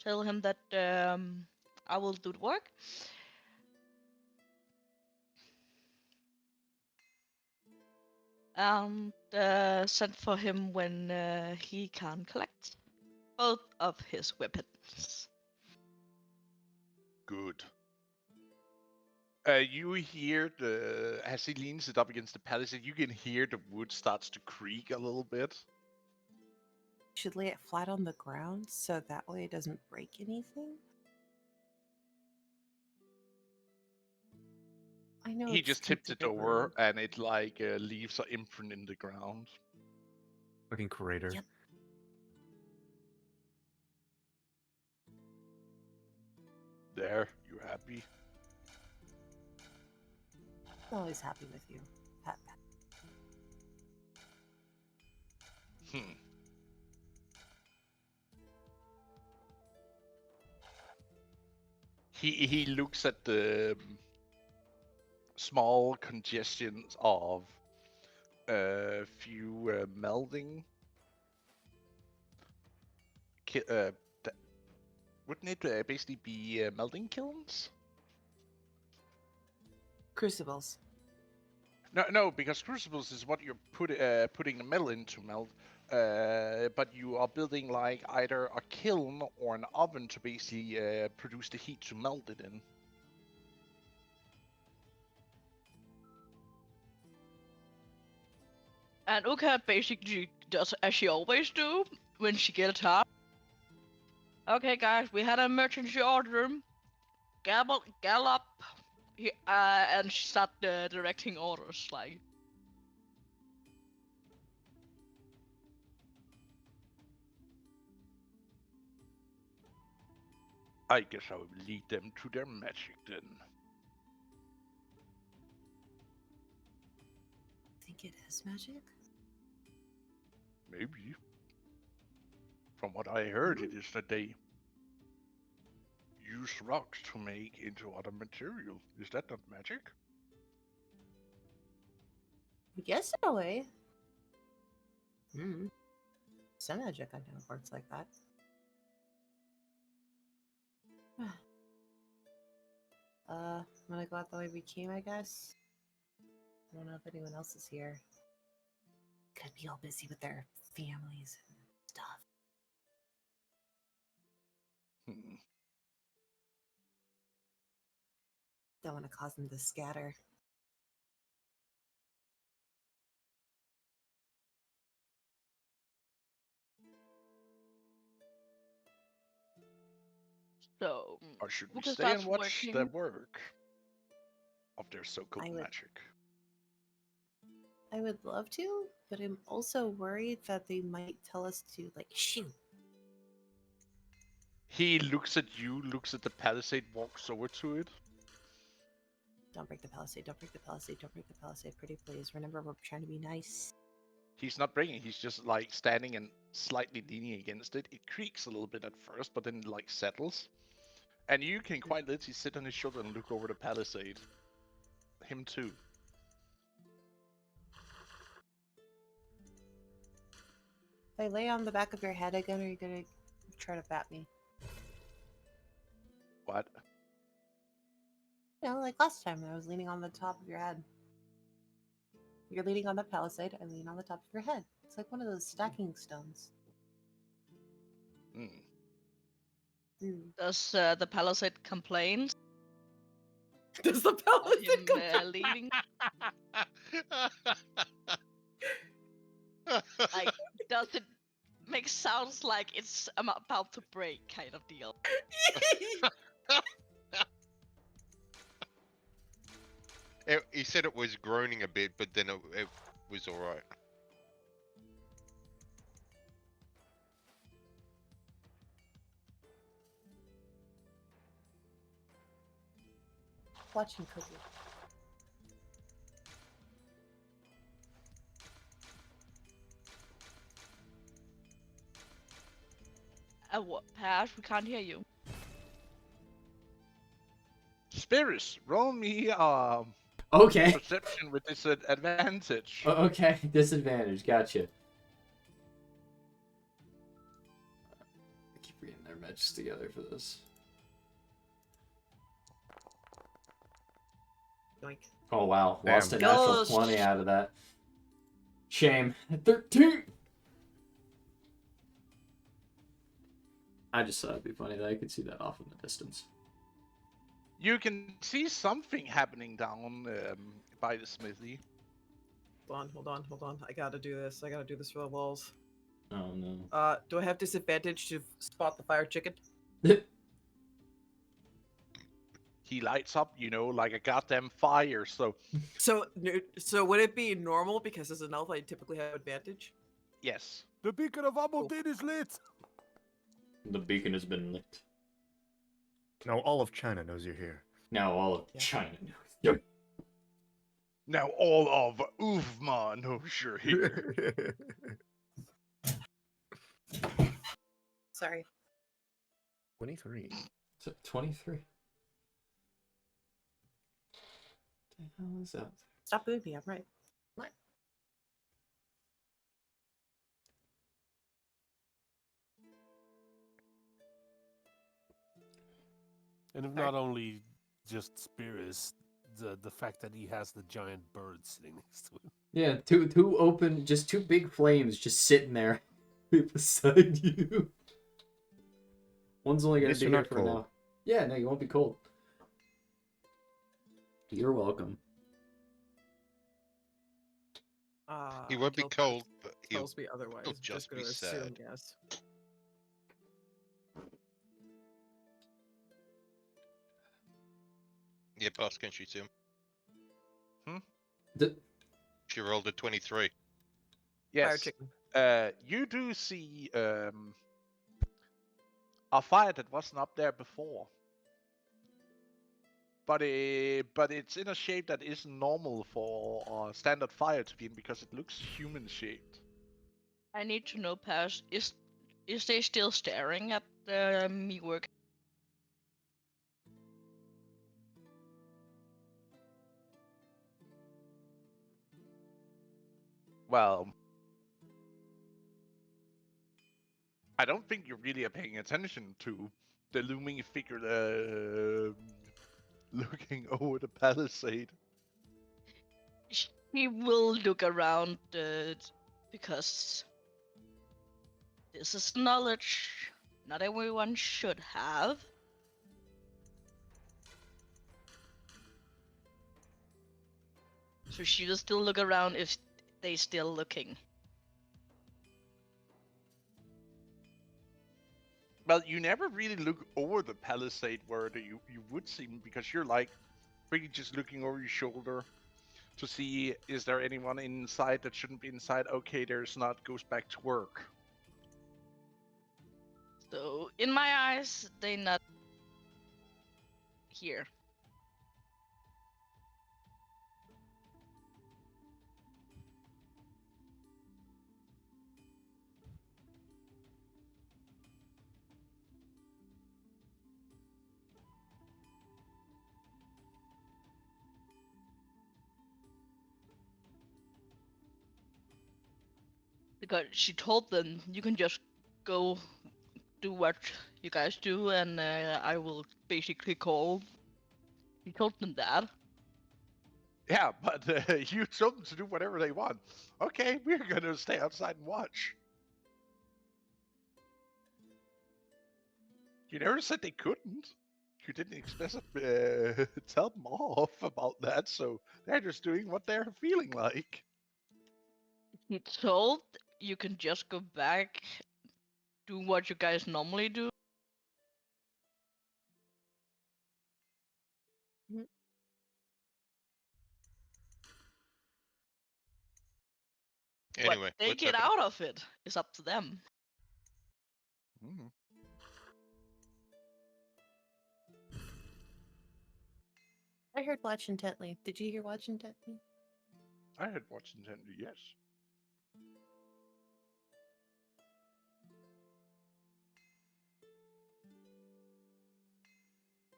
Tell him that I will do the work. And send for him when he can collect both of his weapons. Good. You hear as he leans it up against the palisade, you can hear the wood starts to creak a little bit. Should lay it flat on the ground so that way it doesn't break anything. I know He it's just tipped it bit over, rude. and it like leaves an imprint in the ground. Fucking crater. Yep. There, you happy? I'm always happy with you. Pat, pat. Hmm. He looks at the small congestions of a few melding. Wouldn't it basically be melding kilns? Crucibles. No, because crucibles is what you're putting the metal into melt. But you are building like either a kiln or an oven to basically produce the heat to melt it in. And Uka basically does as she always do when she gets time. Okay, guys, we had an emergency order. Gallop. And she start directing orders like. I guess I will lead them to their magic then. Think it is magic? Maybe. From what I heard, it is that they use rocks to make into other material. Is that not magic? I guess in a way. Some magic I know works like that. I'm gonna go out the way we came, I guess. I don't know if anyone else is here. Could be all busy with their families and stuff. Hmm. Don't want to cause them to scatter. So Or should we Uka stay and starts watch working. the work of their so-called I would- magic? I would love to, but I'm also worried that they might tell us to, like, shoot. He looks at you, looks at the palisade, walks over to it. Don't break the palisade, don't break the palisade, don't break the palisade, pretty please. Remember, we're trying to be nice. He's not breaking, he's just like standing and slightly leaning against it. It creaks a little bit at first, but then like settles. And you can quite literally sit on his shoulder and look over the palisade. Him too. If I lay on the back of your head again, are you gonna try to bat me? What? You know, like last time I was leaning on the top of your head. You're leaning on the palisade, I lean on the top of your head. It's like one of those stacking stones. Does the palisade complain? Does the Of palisade him come leaving? Like, does it make sounds like it's about to break, kind of deal? He said it was groaning a bit, but then it was alright. Watching Cookie. What, Pash? We can't hear you. Spirits, roll me Okay. Perception with disadvantage. Okay, disadvantage. Gotcha. I keep reading their matches together for this. Yoink. Oh wow, Damn. lost a natural Gosh. 20 out of that. Shame. 13. I just thought it'd be funny that I could see that off in the distance. You can see something happening down by the smithy. Hold on. I gotta do this. I gotta do this for the walls. Oh no. Do I have disadvantage to spot the fire chicken? He lights up, like a goddamn fire. So So would it be normal because as an elf I typically have advantage? yes, The beacon of Aberdeen is lit! The beacon has been lit. Now all of China knows you're here. Now all of Yeah. China knows. now all of Uthmar knows you're here. Sorry. 23. So 23. What the hell is that? Stop booing me. I'm right. What? And if not only just Spears, the fact that he has the giant bird sitting next to him. Yeah, two open, just two big flames just sitting there beside you. One's only gonna Guess be you're here not for cold. now. Yeah, no, you won't be cold. You're welcome. He won't be until Pat cold, but he'll tells me otherwise. I'm just gonna be assume sad. yes. Yeah, boss can shoot him. D- She rolled a 23. Fire Yes. chicken. You do see a fire that wasn't up there before. But it's in a shape that isn't normal for a standard fire to be in because it looks human shaped. I need to know, Paris, is they still staring at me work? Well, I don't think you really are paying attention to the looming figure looking over the palisade. She will look around because this is knowledge not everyone should have. So she will still look around if they still looking. Well, you never really look over the palisade where you would see because you're like really just looking over your shoulder to see is there anyone inside that shouldn't be inside. Okay, there's not. Goes back to work. So in my eyes, they not here. Because she told them you can just go do what you guys do, and I will basically call. She told them that. Yeah, but you told them to do whatever they want. Okay, we're gonna stay outside and watch. You never said they couldn't. You didn't tell them off about that, so they're just doing what they're feeling like. He told you can just go back, do what you guys normally do. Anyway, What they what's get happening? out of it is up to them. Mm. I heard watch intently. Did you hear watch intently? I had watched intently, yes.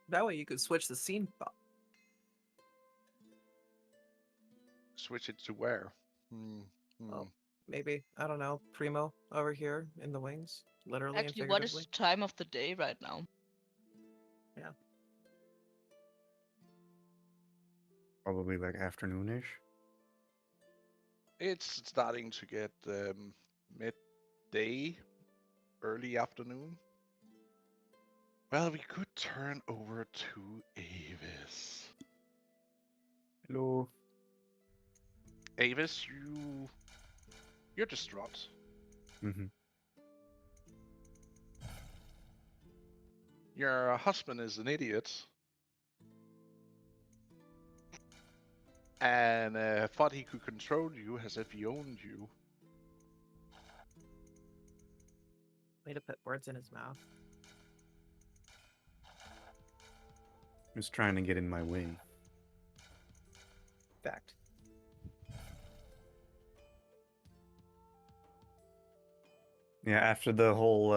That way you could switch the scene. switch it to where? Hmm. Oh, maybe, I don't know, Primo over here in the wings, literally and Actually, what is figuratively. time of the day right now? Yeah. Probably like afternoonish. It's starting to get midday, early afternoon. Well, we could turn over to Avis. Hello. Avis, you're distraught. Mm-hmm. Your husband is an idiot. And thought he could control you as if he owned you. Way to put words in his mouth. Was trying to get in my way. Fact. Yeah, after the whole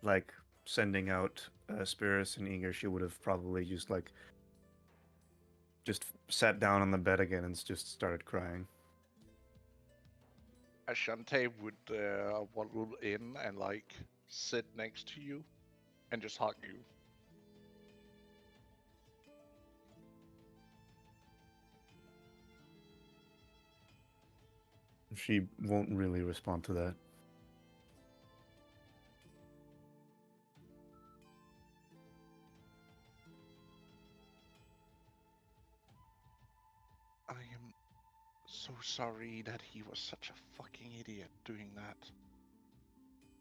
like sending out Spirits and Eager, she would have probably just sat down on the bed again and just started crying. Ashante would waddle in and like sit next to you and just hug you. She won't really respond to that. I am so sorry that he was such a fucking idiot doing that.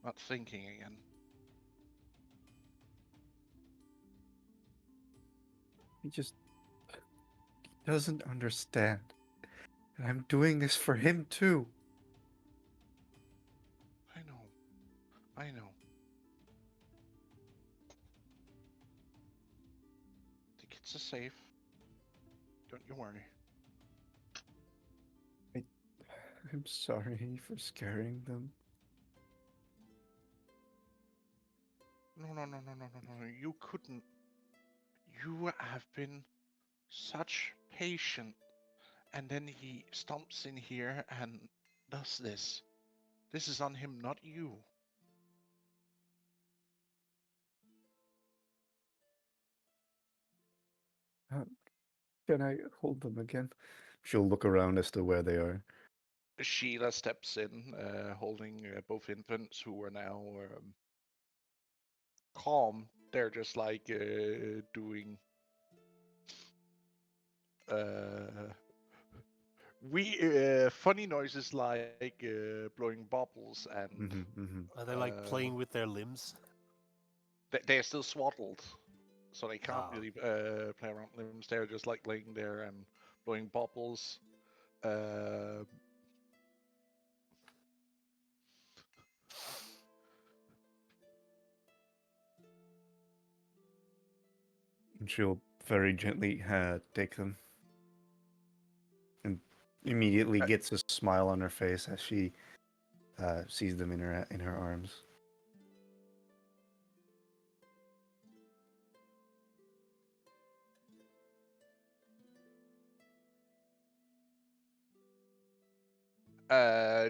Not thinking again. He just doesn't understand. And I'm doing this for him too. I know. I know. The kids are safe. Don't you worry. I'm sorry for scaring them. No, no, no, no, no, no, no. You couldn't. You have been such patient. And then he stomps in here and does this. This is on him, not you. Can I hold them again? She'll look around as to where they are. Sheila steps in, holding both infants who are now calm. They're just like doing funny noises like blowing bubbles, and Mm-hmm, mm-hmm. Are they like playing with their limbs? they're still swaddled, so they can't Ah. really play around limbs. They're just like laying there and blowing bubbles. Uh, And she'll very gently take them. And immediately gets a smile on her face as she sees them in her arms.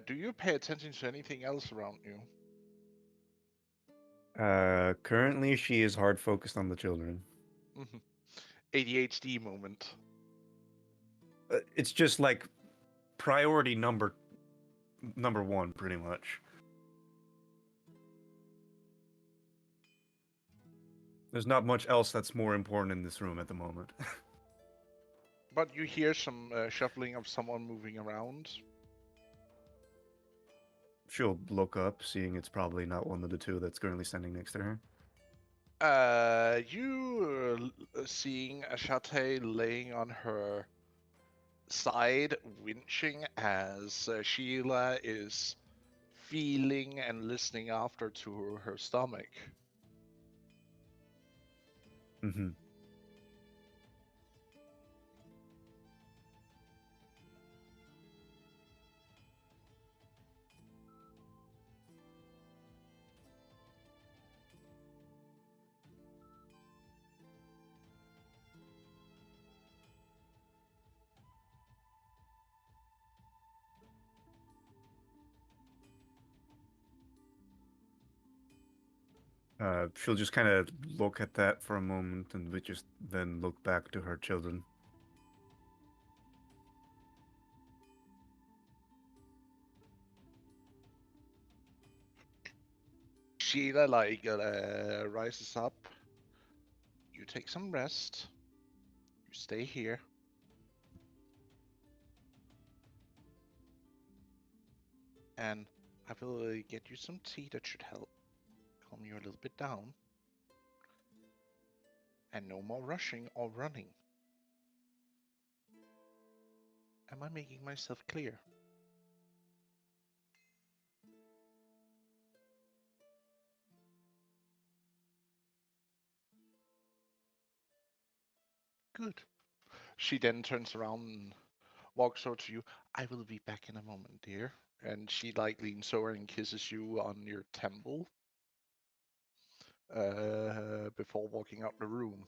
do you pay attention to anything else around you? Currently, she is hard focused on the children. ADHD moment. It's just like priority number one, pretty much. There's not much else that's more important in this room at the moment. But you hear some shuffling of someone moving around. She'll look up, seeing it's probably not one of the two that's currently standing next to her. You seeing Ashate laying on her side, winching as Sheila is feeling and listening after to her stomach. Mm-hmm. She'll just kind of look at that for a moment and just then look back to her children. Sheila rises up. You take some rest. You stay here. And I will get you some tea that should help calm you a little bit down. And no more rushing or running. Am I making myself clear? Good. She then turns around and walks over to you. I will be back in a moment, dear. And she leans over and kisses you on your temple before walking out the room.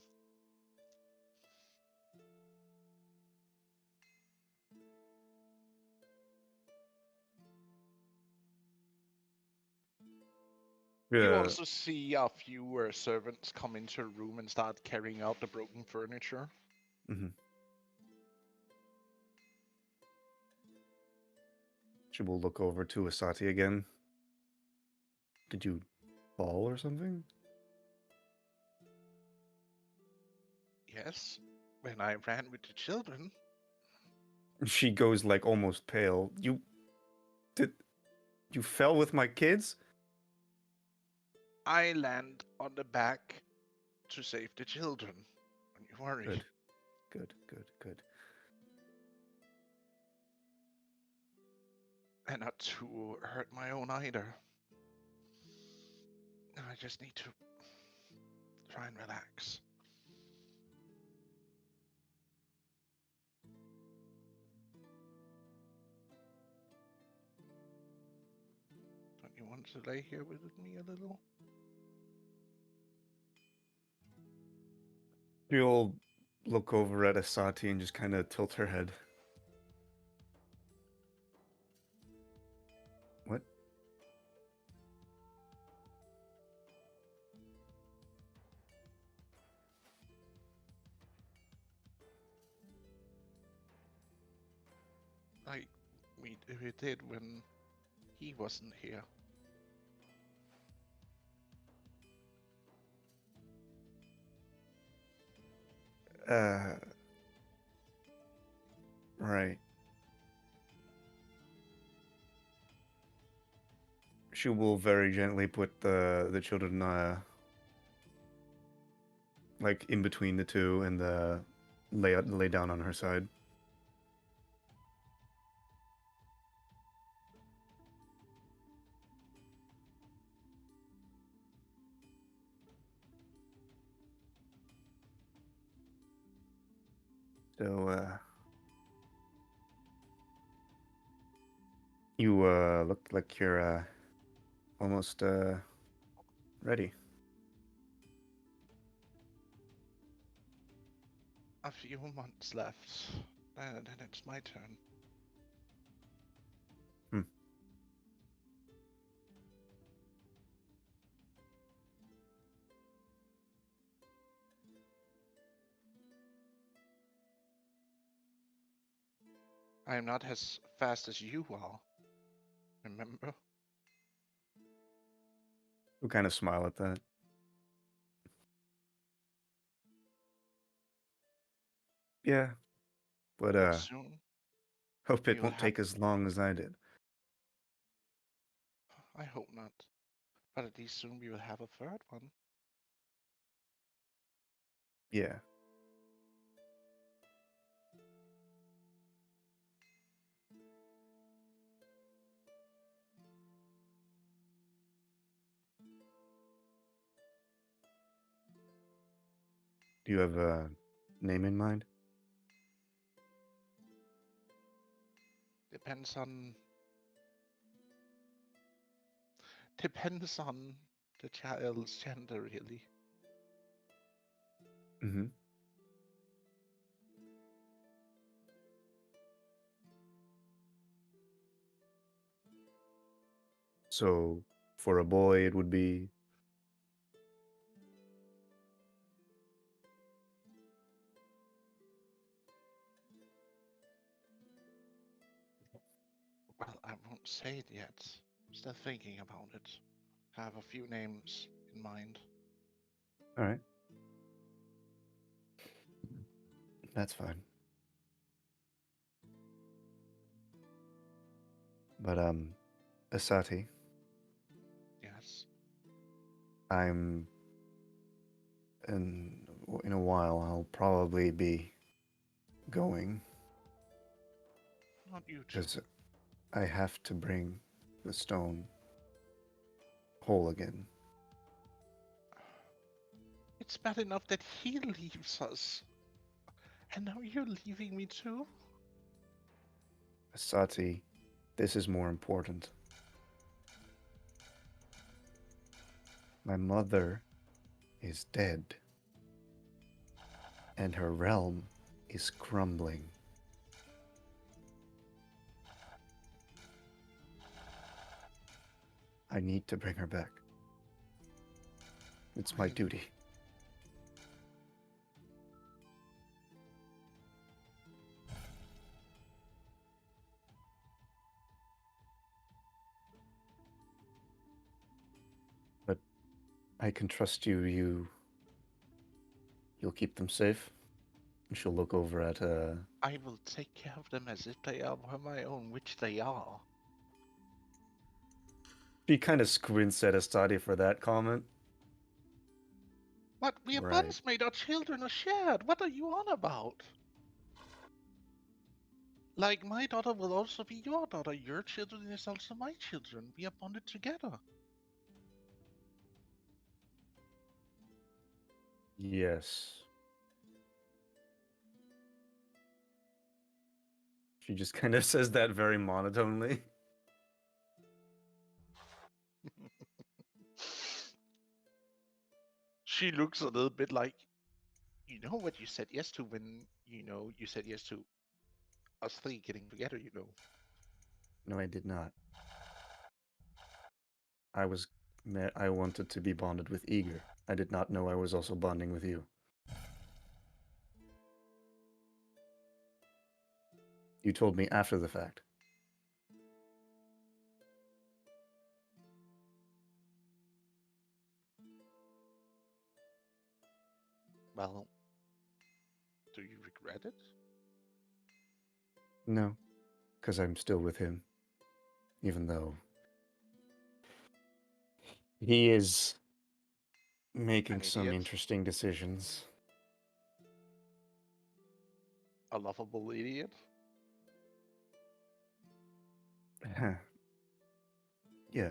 You also see a few servants come into the room and start carrying out the broken furniture. Mm-hmm. She will look over to Asati again. Did you fall or something? Yes, when I ran with the children. She goes like almost pale. You fell with my kids? I land on the back to save the children. Don't you worry. Good. And not to hurt my own either. I just need to try and relax. Don't you want to lay here with me a little? She'll look over at Asati and just kind of tilt her head. What? Like we did when he wasn't here. Right. She will very gently put the children like in between the two and lay down on her side. So you look like you're almost ready. A few months left, and then it's my turn. I am not as fast as you are. Remember? We'll kind of smile at that. Yeah, but Soon hope it you'll won't have. take as long as I did. I hope not. But at least soon we will have a third one. Yeah. Do you have a name in mind? Depends on the child's gender, really. Mm-hmm. So, for a boy, it would be say it yet. Still thinking about it. Have a few names in mind. All right. That's fine. But Asati, Yes. I'm in a while I'll probably be going Not you two. because I have to bring the stone whole again. It's bad enough that he leaves us. And now you're leaving me too? Asati, this is more important. My mother is dead, and her realm is crumbling. I need to bring her back. It's my duty. But I can trust you. You'll keep them safe. And she'll look over at I will take care of them as if they are my own, which they are. She kind of squints at Asati for that comment. But we are Right. bonds made, our children are shared. What are you on about? Like, my daughter will also be your daughter. Your children is also my children. We are bonded together. Yes. She just kind of says that very monotonely. She looks a little bit like, you know what you said yes to when, you said yes to us three getting together, No, I did not. I wanted to be bonded with Eager. I did not know I was also bonding with you. You told me after the fact. Well, do you regret it? No, because I'm still with him. Even though he is making An some idiot. interesting decisions. A lovable idiot? Yeah,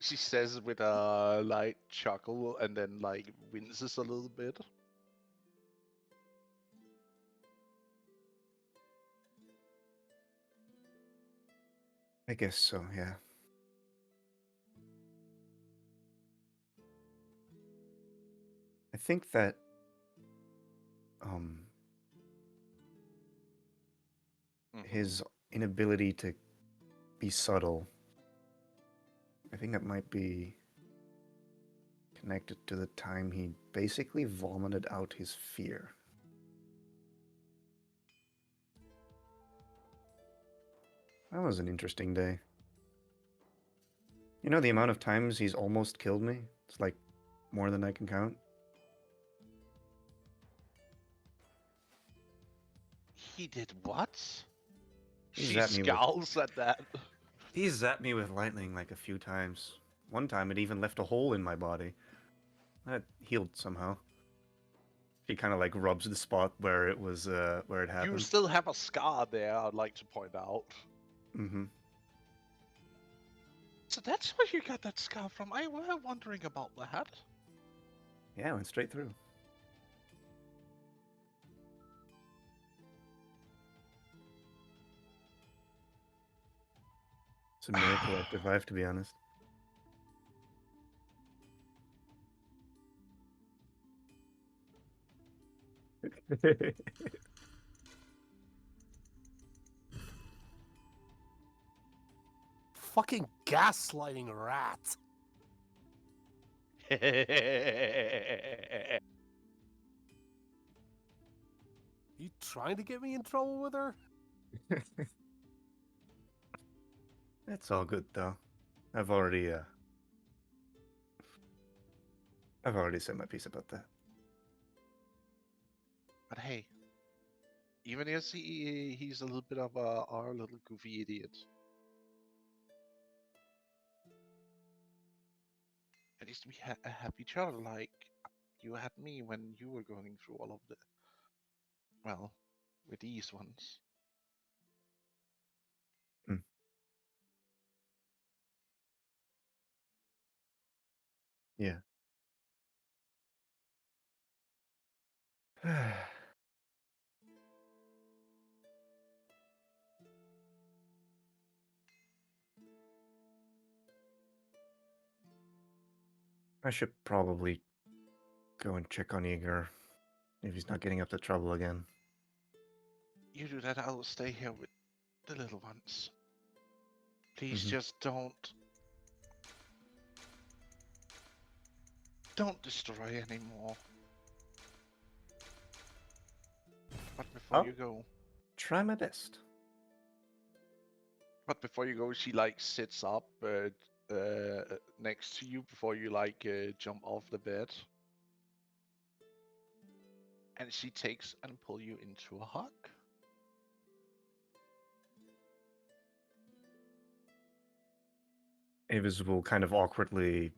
She says with a light chuckle and then winces a little bit. I guess so, yeah. I think that his inability to be subtle, I think that might be connected to the time he basically vomited out his fear. That was an interesting day. You know the amount of times he's almost killed me? It's like more than I can count. He did what? He She zapped me with scowls at that. He zapped me with lightning like a few times. One time it even left a hole in my body. That healed somehow. He kind of like rubs the spot where it was where it You happened. still have a scar there, I'd like to point out. Mm-hmm. So that's where you got that scar from. I were wondering about that. Yeah, it went straight through. It's a miracle I survived, to be honest. Fucking gaslighting rat. You trying to get me in trouble with her? It's all good though. I've already said my piece about that. But hey, even if he's a little bit of our little goofy idiot, at least we have each other like you had me when you were going through all of the, well, with these ones. Yeah. I should probably go and check on Igor if he's not getting up to trouble again. You do that, I'll stay here with the little ones. Please Mhm. just don't destroy anymore. But before Oh. you go, Try my best. she like sits up next to you before you like jump off the bed, and she takes and pull you into a hug. Avis will kind of awkwardly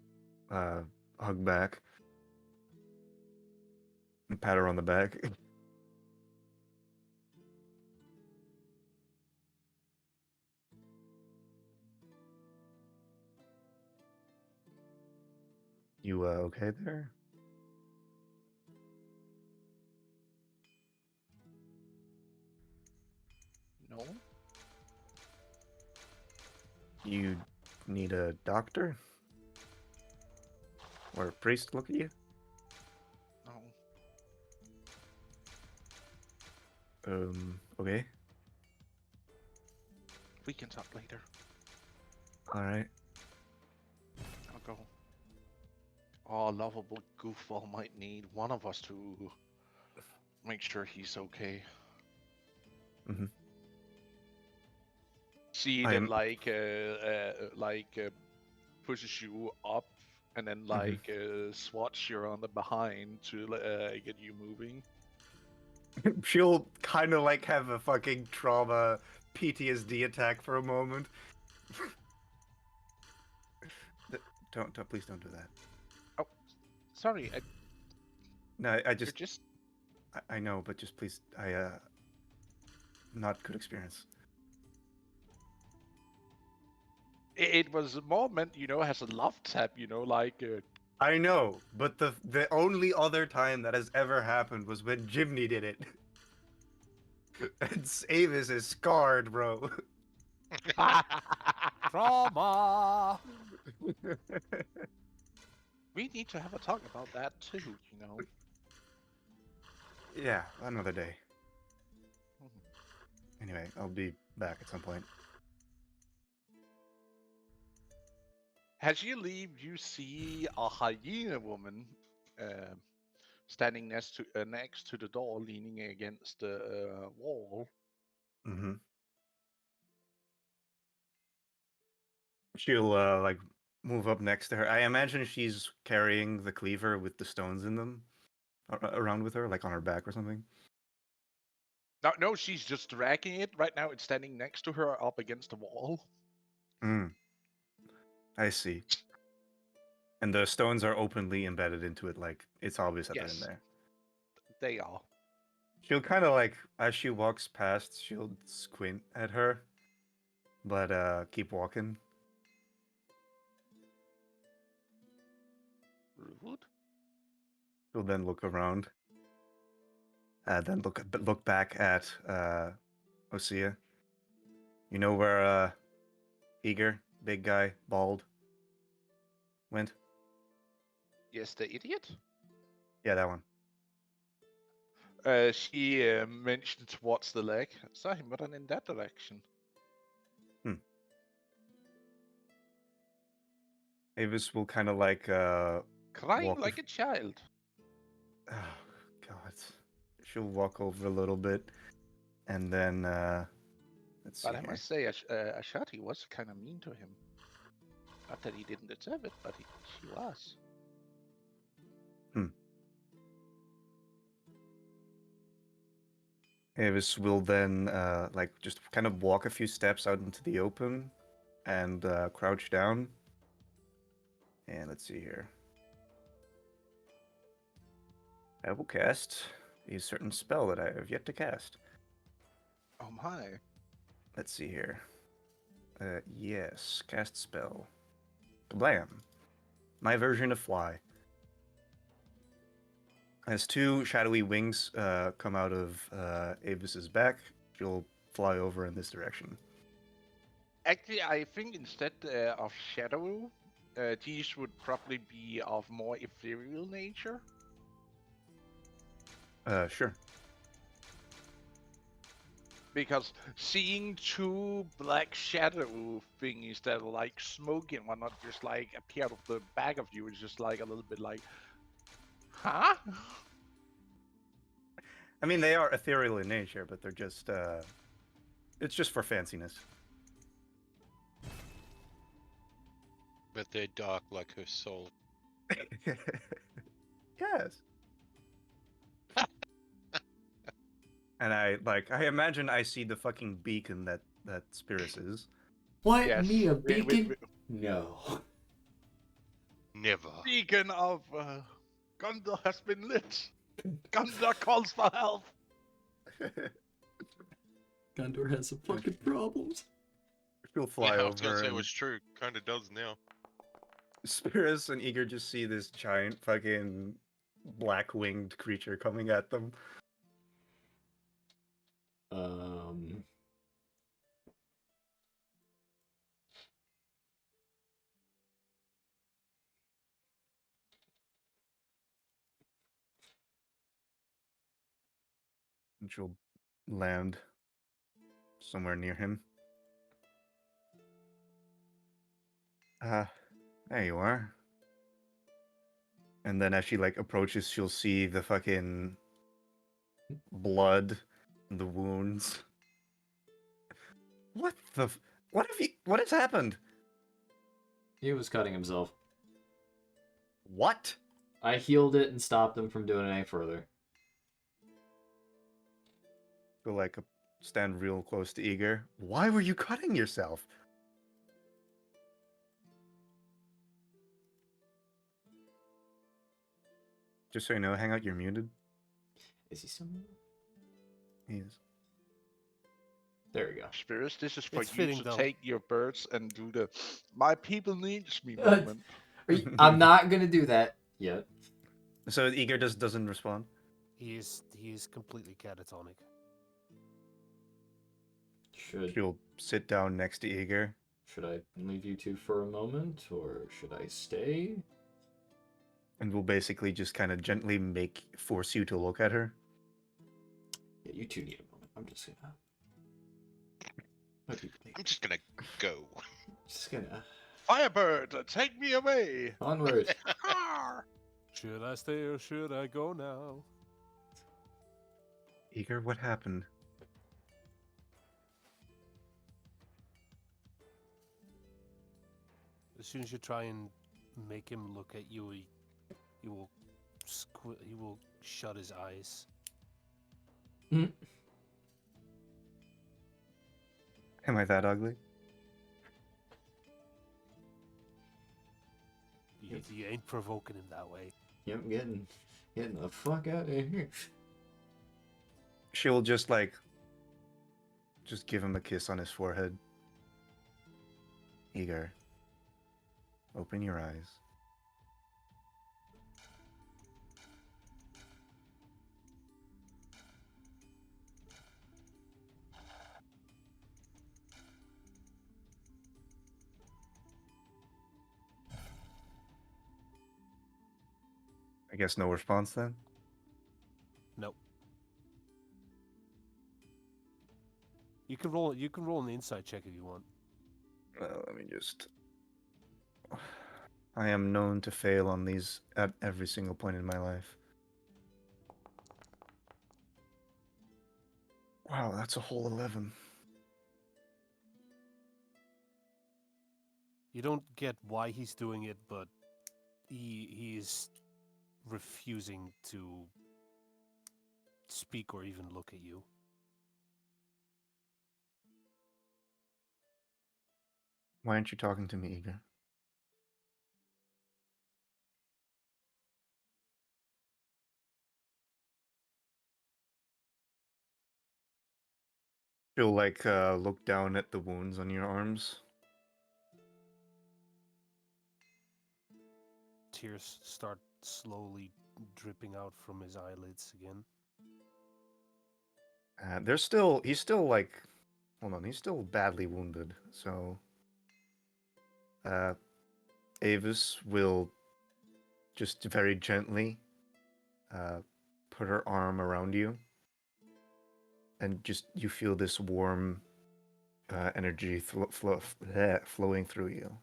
hug back and pat her on the back. You okay there? No, You need a doctor? Or a priest to look at you? no. Okay. We can talk later. Alright. I'll go. Our lovable goofball might need one of us to make sure he's okay. Mhm. She then pushes you up and then swats you on the behind to get you moving. She'll kind of like have a fucking trauma PTSD attack for a moment. Please don't do that. Oh, sorry. No, I You're just, just. I know, but just please, not good experience. It was more meant, as a love tap, like. I know, but the only other time that has ever happened was when Jimny did it. And Avis is scarred, bro. Trauma! We need to have a talk about that too, Yeah, another day. Mhm. Anyway, I'll be back at some point. As you leave, you see a hyena woman standing next to the door, leaning against the wall. Mm-hmm. She'll like move up next to her. I imagine she's carrying the cleaver with the stones in them around with her, like on her back or something. No, she's just dragging it. Right now, it's standing next to her, up against the wall. I see. And the stones are openly embedded into it, like it's obvious that they're in Yes, there. they are. She'll kind of like, as she walks past, she'll squint at her, but keep walking. Rude. She'll then look around, then look back at Osea. You know where Eager, big guy, bald, went? Yes, the idiot. Yeah, that one. She mentioned towards the leg. Saw him run in that direction. Avis will kind of like Crying walk like a child. Oh God. She'll walk over a little bit and then Let's see But I here. must say, Ashati was kind of mean to him. Not that he didn't deserve it, but she was. Avis will then like just kind of walk a few steps out into the open and crouch down. And let's see here. I will cast a certain spell that I have yet to cast. Oh my. Let's see here. Yes, cast spell. Blam. My version of fly. As two shadowy wings come out of Avis's back, she'll fly over in this direction. Actually, I think instead of shadow, these would probably be of more ethereal nature. Sure. Because seeing two black shadow thingies that are like smoking and whatnot just like appear out of the back of you is just like a little bit like, huh? I mean, they are ethereal in nature, but they're just, it's just for fanciness. But they're dark like her soul. Yes. And I imagine I see the fucking beacon that Spirus is. What? Yes. Me a we- beacon? No. Never. Beacon of Gondor has been lit. Gondor calls for help. Gondor has some fucking problems. She'll fly Yeah, I was gonna over say it and was true. Kinda does now. Spirus and Eager just see this giant fucking black-winged creature coming at them. And she'll land somewhere near him. There you are. And then as she like approaches, she'll see the fucking blood and the wounds. What the? What has happened? He was cutting himself. What? I healed it and stopped him from doing it any further. Go like stand real close to Eager. Why were you cutting yourself? Just so you know, Hangout, you're muted. Is he still muted? He is. There we go. Spirits, this is for It's you fitting, to though. take your birds and do the "my people needs me" moment. I'm not gonna do that yet. So Eager just doesn't respond. He is completely catatonic. She'll sit down next to Eager. Should I leave you two for a moment, or should I stay? And will basically just kind of gently force you to look at her. Yeah, you two need a moment. I'm just gonna. I'm just gonna go. Just gonna. Firebird, take me away. Onward. Should I stay or should I go now? Eager, what happened? As soon as you try and make him look at you, he will shut his eyes. Am I that ugly? You ain't provoking him that way. Yep, getting the fuck out of here. She'll just give him a kiss on his forehead. Eager, open your eyes. I guess no response then? Nope. You can roll an insight check if you want. Well, let me just... I am known to fail on these at every single point in my life. Wow, that's a whole 11. You don't get why he's doing it, but he's refusing to speak or even look at you. Why aren't you talking to me, Igor? She'll like look down at the wounds on your arms. Tears start slowly dripping out from his eyelids again. He's still like, hold on, he's still badly wounded. So, Avis will just very gently put her arm around you, and just you feel this warm energy flowing through you.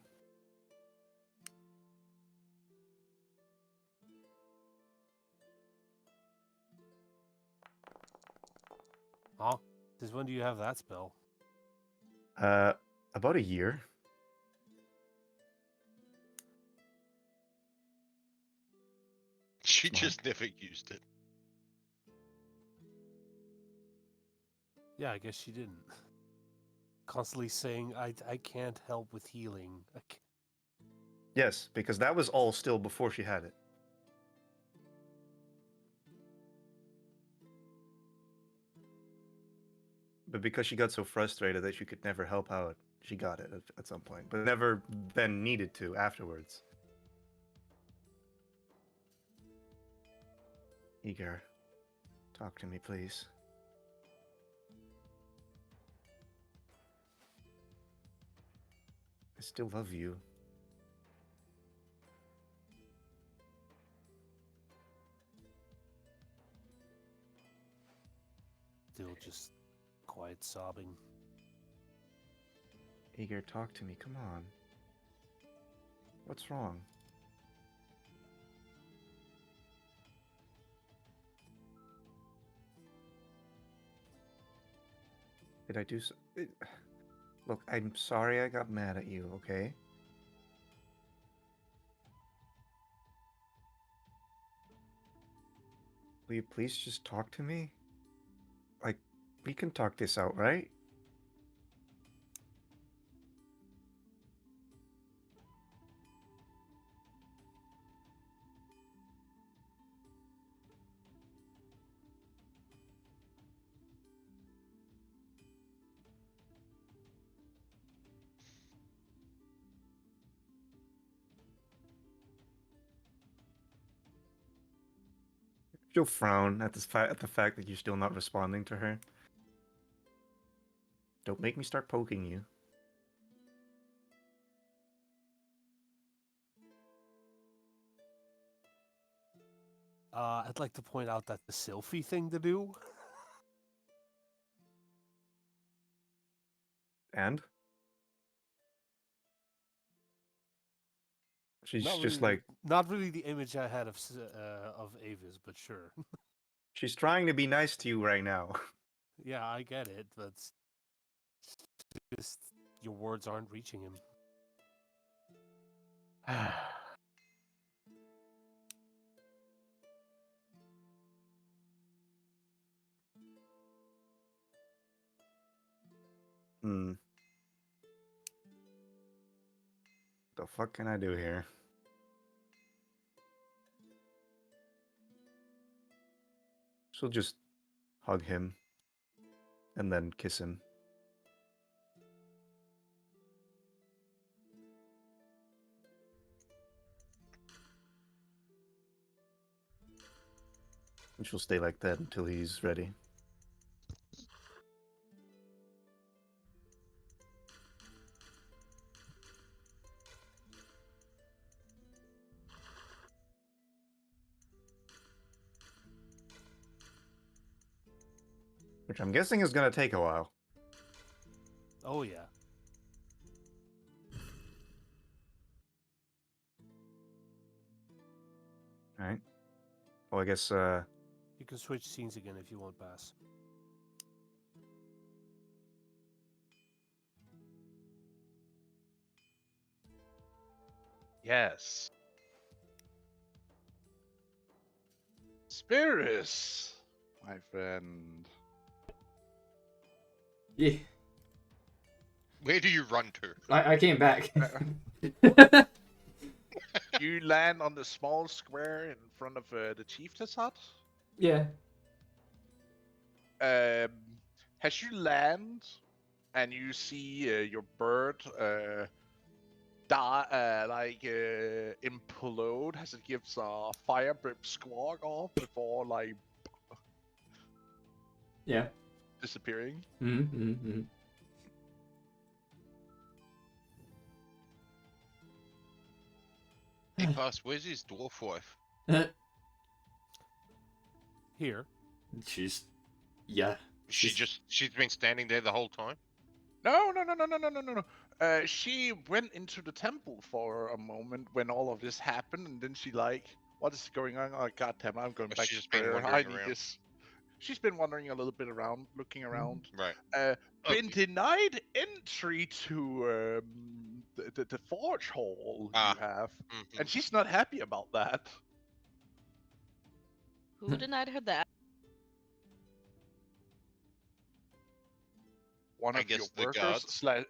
Huh? Since when do you have that spell? About a year. She Smart. just never used it. Yeah, I guess she didn't. Constantly saying, I can't help with healing. Yes, because that was all still before she had it. But because she got so frustrated that she could never help out, she got it at some point, but never then needed to afterwards. Igor, talk to me, please. I still love you. Still just quiet sobbing. Igor, talk to me. Come on. What's wrong? Did I do so? Look, I'm sorry I got mad at you, okay? Will you please just talk to me? Like, we can talk this out, right? She'll frown at the fact that you're still not responding to her. Don't make me start poking you. I'd like to point out that the Sylphie thing to do. And? She's Not just really, like, not really the image I had of Avis, but sure. she's trying to be nice to you right now. Yeah, I get it, but just your words aren't reaching him. Hmm. The fuck can I do here? She'll just hug him and then kiss him. And she'll stay like that until he's ready. Which I'm guessing is gonna take a while. Oh yeah. Alright. Well, I guess, You can switch scenes again if you want, Bass. Yes. Spirits, my friend. Yeah, Where do you run to? I came back. You land on the small square in front of the chief's hut. Yeah. As you land and you see your bird implode as it gives a fire breath squawk off before like Yeah. disappearing. Mm-hmm. Hey, boss, where's his dwarf wife? Here. She's. Yeah. She's been standing there the whole time? No. She went into the temple for a moment when all of this happened, and then she like, what is going on? Oh goddamn! I'm going Or back she's to just been prayer. I wandering need around? this. She's been wandering a little bit around, looking around. Right. Been Okay. denied entry to the forge hall you have, Mm-hmm. and she's not happy about that. Who denied her that? One I of your guess the workers guards. slash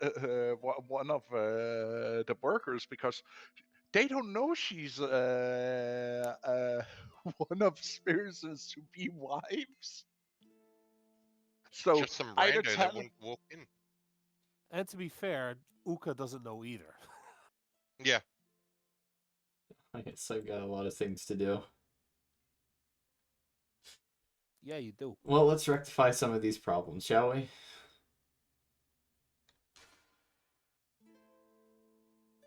one of the workers, because they don't know she's one of Spears' to-be wives. So Just some either rando that tell, wouldn't walk in. And to be fair, Uka doesn't know either. Yeah. I guess I've got a lot of things to do. Yeah, you do. Well, let's rectify some of these problems, shall we?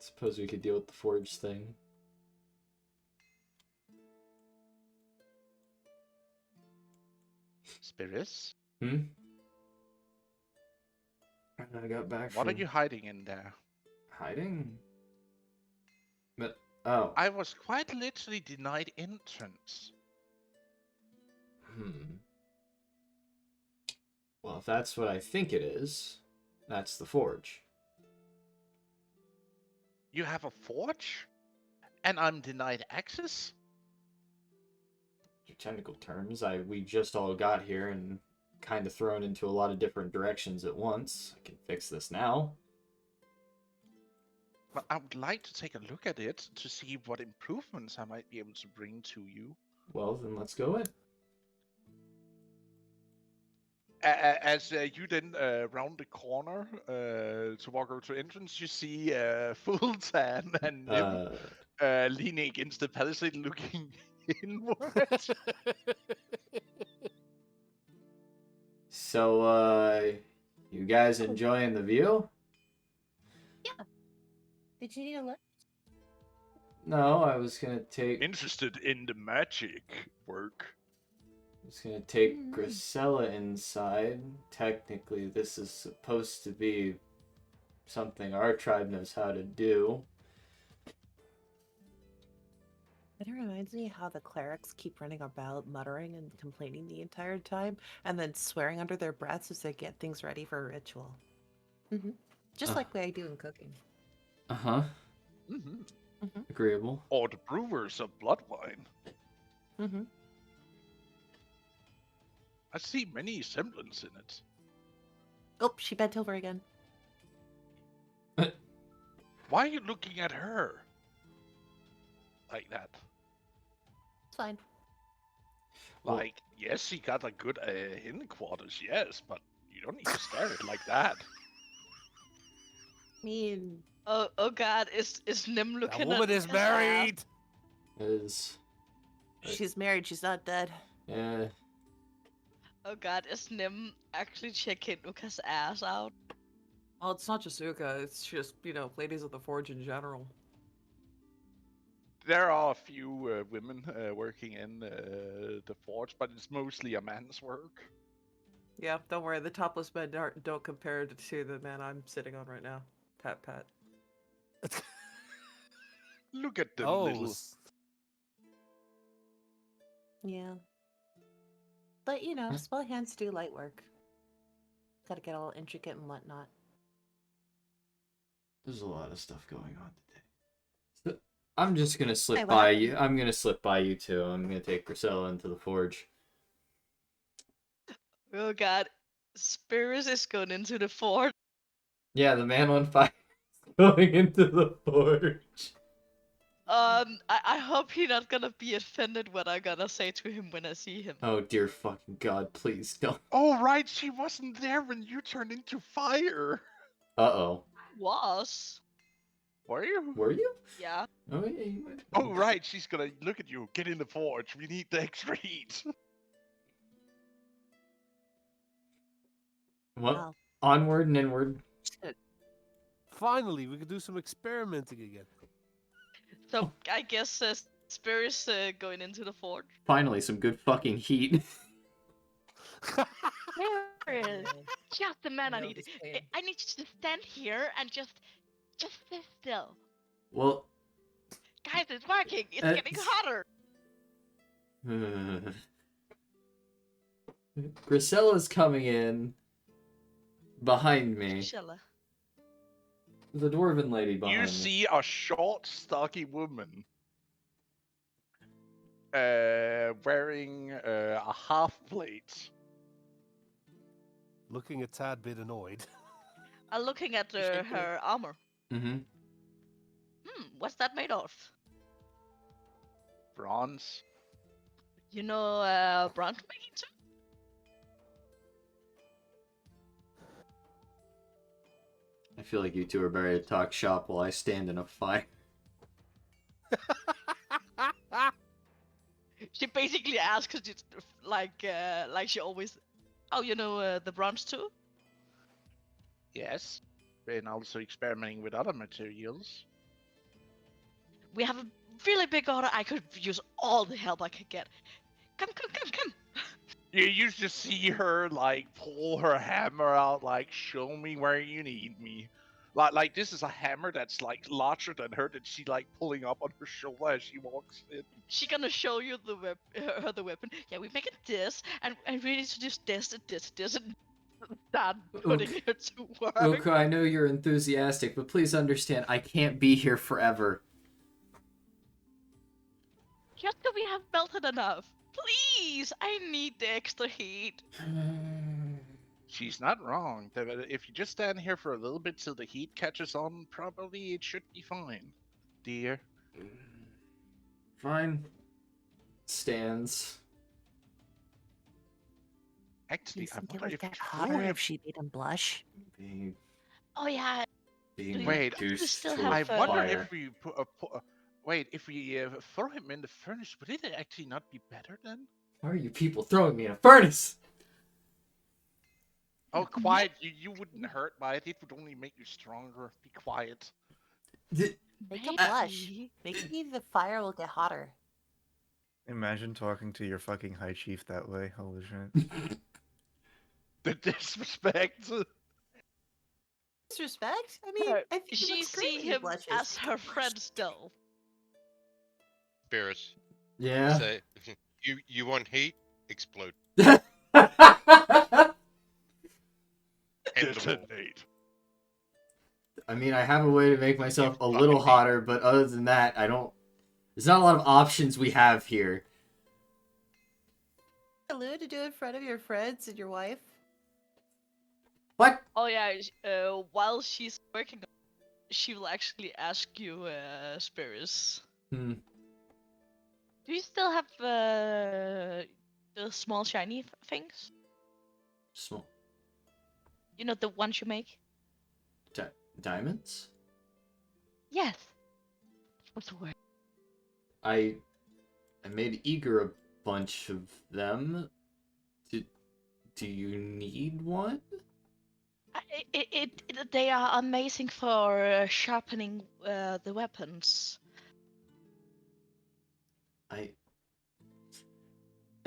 Suppose we could deal with the forge thing. Spirits, Hmm? I got back what are from you hiding in there? hiding? But, oh. I was quite literally denied entrance. Well, if that's what I think it is, that's the forge. You have a forge, and I'm denied access. In technical terms, we just all got here and kind of thrown into a lot of different directions at once. I can fix this now. But I would like to take a look at it to see what improvements I might be able to bring to you. Well, then let's go in. As you then round the corner to walk over to entrance, you see Fulltan and Nim leaning against the palisade, looking inward. So, you guys enjoying the view? Yeah. Did you need a lift? No, I was gonna take. Interested in the magic work. I was gonna take Grisella inside. Technically, this is supposed to be something our tribe knows how to do. It reminds me how the clerics keep running about muttering and complaining the entire time, and then swearing under their breaths as they get things ready for a ritual. Just like what I do in cooking. Uh-huh. Agreeable. Or the brewers of blood wine. I see many semblance in it. Oh, she bent over again. Why are you looking at her like that? It's fine. Like, yes, she got a good hindquarters, yes, but you don't need to stare at it like that. I mean, Oh god, is Nim looking That woman at is his married! Is. she's married, she's not dead. Yeah. Oh god, is Nim actually checking Uka's ass out? Well, it's not just Uka, it's just, ladies of the Forge in general. There are a few women working in the forge, but it's mostly a man's work. Yeah, don't worry, the topless men don't compare to the man I'm sitting on right now. Pat pat. Look at them little... Yeah. But, small hands do light work. Gotta get all intricate and whatnot. There's a lot of stuff going on today. I'm just gonna slip Hey, what by happened? you. I'm gonna slip by you too. I'm gonna take Priscilla into the forge. Oh god. Spirits is going into the fort. Yeah, the man on fire is going into the forge. I hope he's not gonna be offended what I'm gonna say to him when I see him. Oh dear fucking god, please don't. Oh, right, she wasn't there when you turned into fire. Uh-oh. Was. Were you? Were you? Yeah. Oh yeah, you might. Oh, right, she's gonna look at you. Get in the forge. We need the extra heat. Well, Well, onward and inward. Shit. Finally, we can do some experimenting again. So I guess Spirits going into the fort. Finally, some good fucking heat. Spirits, just the man I No, need. this plan. I need you to stand here and just sit still. Well, Guys, it's working. It's getting It's- hotter. Grisella's coming in behind me. Priscilla. The dwarven lady behind You me. see a short, stocky woman wearing a half plate. Looking a tad bit annoyed. I'm looking at You should do it. her armor. Mm-hmm. What's that made of? Bronze. You know, bronze making too? I feel like you two are better to talk shop while I stand in a fire. She basically asks, cause it's like she always. Oh, you know the bronze too? Yes. And also experimenting with other materials. We have a really big order. I could use all the help I could get. Come. You just see her like pull her hammer out, like show me where you need me. Like this is a hammer that's like larger than her that she like pulling up on her shoulder as she walks in. She gonna show you the weapon. Yeah, we make it this, and we need to do this, and start putting Okay. her to work. Uka, I know you're enthusiastic, but please understand, I can't be here forever. Just so we have melted enough. Please, I need the extra heat. She's not wrong. If you just stand here for a little bit till the heat catches on, probably it should be fine, dear. Fine. Stands. do Actually, you I think it wonder would if get throw hotter him. if she made him blush? Being, Oh yeah. being Wait, you reduced still to have, a I wonder fire. if we wait, if we throw him in the furnace, would it actually not be better then? Why are you people throwing me in a furnace? Oh, quiet! You wouldn't hurt by it. It would only make you stronger. Be quiet. Make him blush. Maybe. Maybe the fire will get hotter. Imagine talking to your fucking high chief that way. Holy shit. The disrespect. Disrespect? I mean, I think he She looks great see when he him blushes. as Make him her blush. friend still. Spirits. Yeah. Say, you want heat? Explode. End them all. Detonate. I mean, I have a way to make myself a fucking little hate- hotter, but other than that, I don't... There's not a lot of options we have here. Allowed to do it in front of your friends and your wife? What? Oh yeah. While she's working, she will actually ask you, Spirits. Hmm. Do you still have the small shiny things? Small. You know the ones you make? Diamonds? Yes. What's the word? I made Eager a bunch of them. Do you need one? They are amazing for sharpening the weapons. I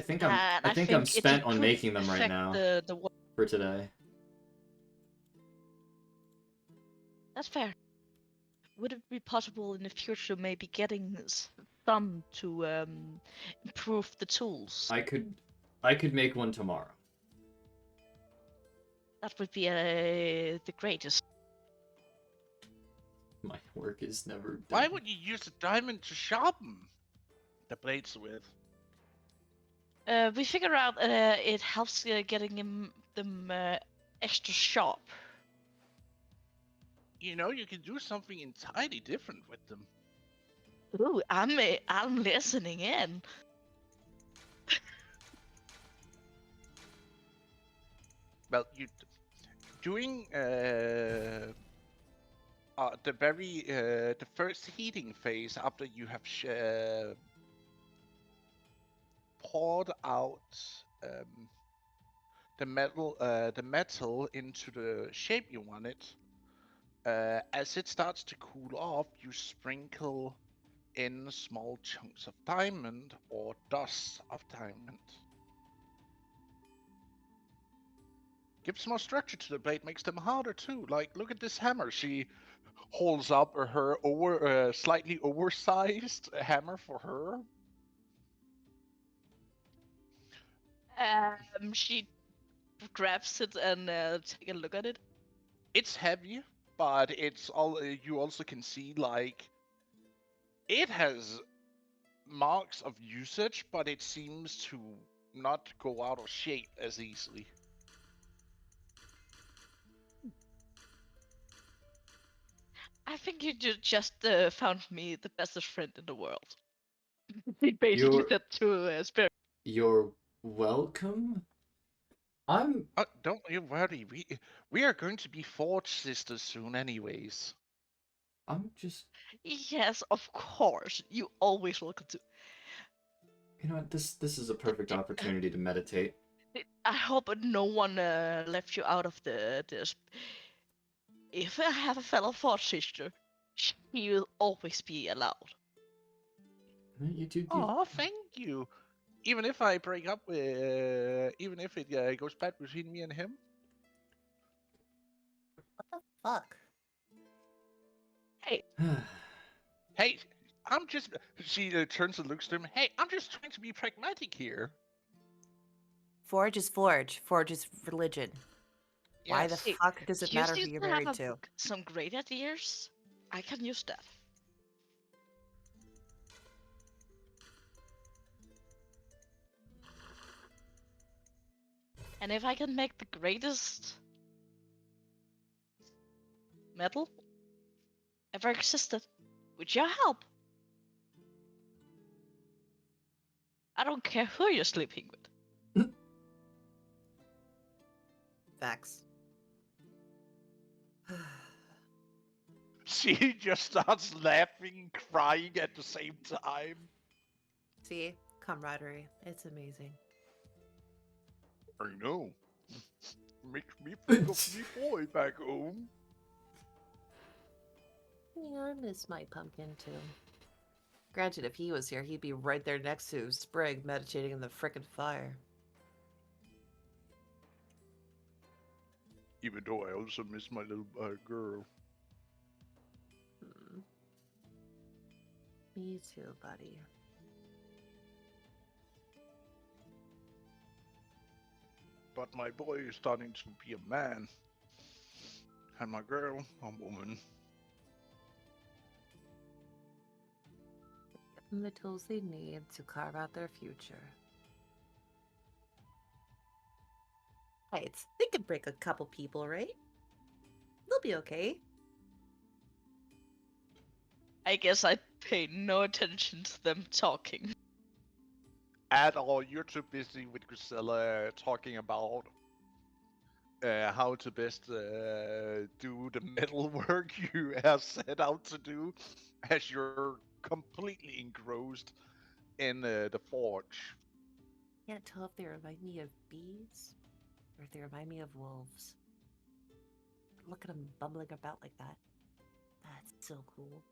think And I think I'm it spent on could making them right affect now The wo- for today. That's fair. Would it be possible in the future maybe getting some to improve the tools? I could make one tomorrow. That would be the greatest. My work is never done. Why would you use a diamond to sharpen the blades with? We figure out it helps getting them extra sharp. You know, you can do something entirely different with them. Ooh, I'm listening in. Well, you doing the first heating phase after you have poured out the metal into the shape you want it. As it starts to cool off, you sprinkle in small chunks of diamond or dust of diamond. Gives more structure to the blade, makes them harder too. Like, look at this hammer. She holds up her slightly oversized hammer for her. She grabs it and take a look at it. It's heavy, but it's all you also can see like it has marks of usage, but it seems to not go out of shape as easily. I think you just found me the bestest friend in the world. He basically You're- said to Spirit. You're welcome. I'm Don't you worry. We are going to be Forge sisters soon, anyways. just, Yes, of course. You always welcome to. you know what, this is a perfect opportunity to meditate. I hope no one left you out of this. If I have a fellow Forge sister, she will always be allowed. You do Oh, thank you. Even if I break up with, even if it goes bad between me and him. What the fuck? Hey, Hey, I'm just. She turns and looks to him. Hey, I'm just trying to be pragmatic here. Forge is Forge. Forge is religion. Why the Yes. Hey, fuck does it you matter who seem you're to have married to? some great ideas. I can use that. And if I can make the greatest metal ever existed with your help, I don't care who you're sleeping with. Facts. She just starts laughing, crying at the same time. See? Camaraderie. It's amazing. I know. Makes me think of me boy back home. Yeah, I miss my pumpkin too. Granted, if he was here, he'd be right there next to Sprig, meditating in the frickin' fire. Even though I also miss my little girl. Hmm. Me too, buddy. But my boy is starting to be a man. And my girl, a woman. Give them the tools they need to carve out their future. Hey, they could break a couple people, right? They'll be okay. I guess I pay no attention to them talking. At all, you're too busy with Grisella talking about how to best do the metal work you have set out to do, as you're completely engrossed in the forge. Can't tell if they remind me of bees or if they remind me of wolves. Look at them bumbling about like that. That's so cool.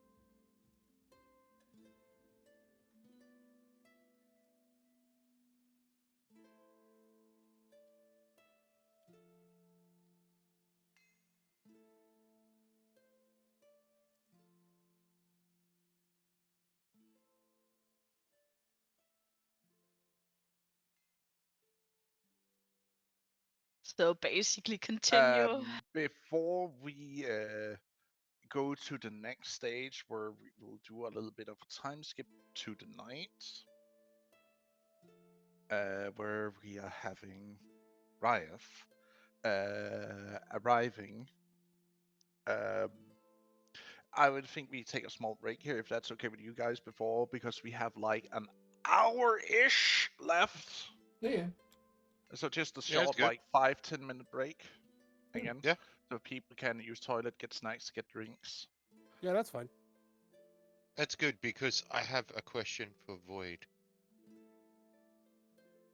So basically, continue. Before we go to the next stage where we will do a little bit of a time skip to the night, where we are having Ryeth arriving. Um, I would think we take a small break here if that's okay with you guys before, because we have like an hour-ish left. Yeah. So just a Yeah, that's short, good. like 5-10 minute break again. Yeah. So people can use toilet, get snacks, get drinks. Yeah, that's fine. That's good because I have a question for Void.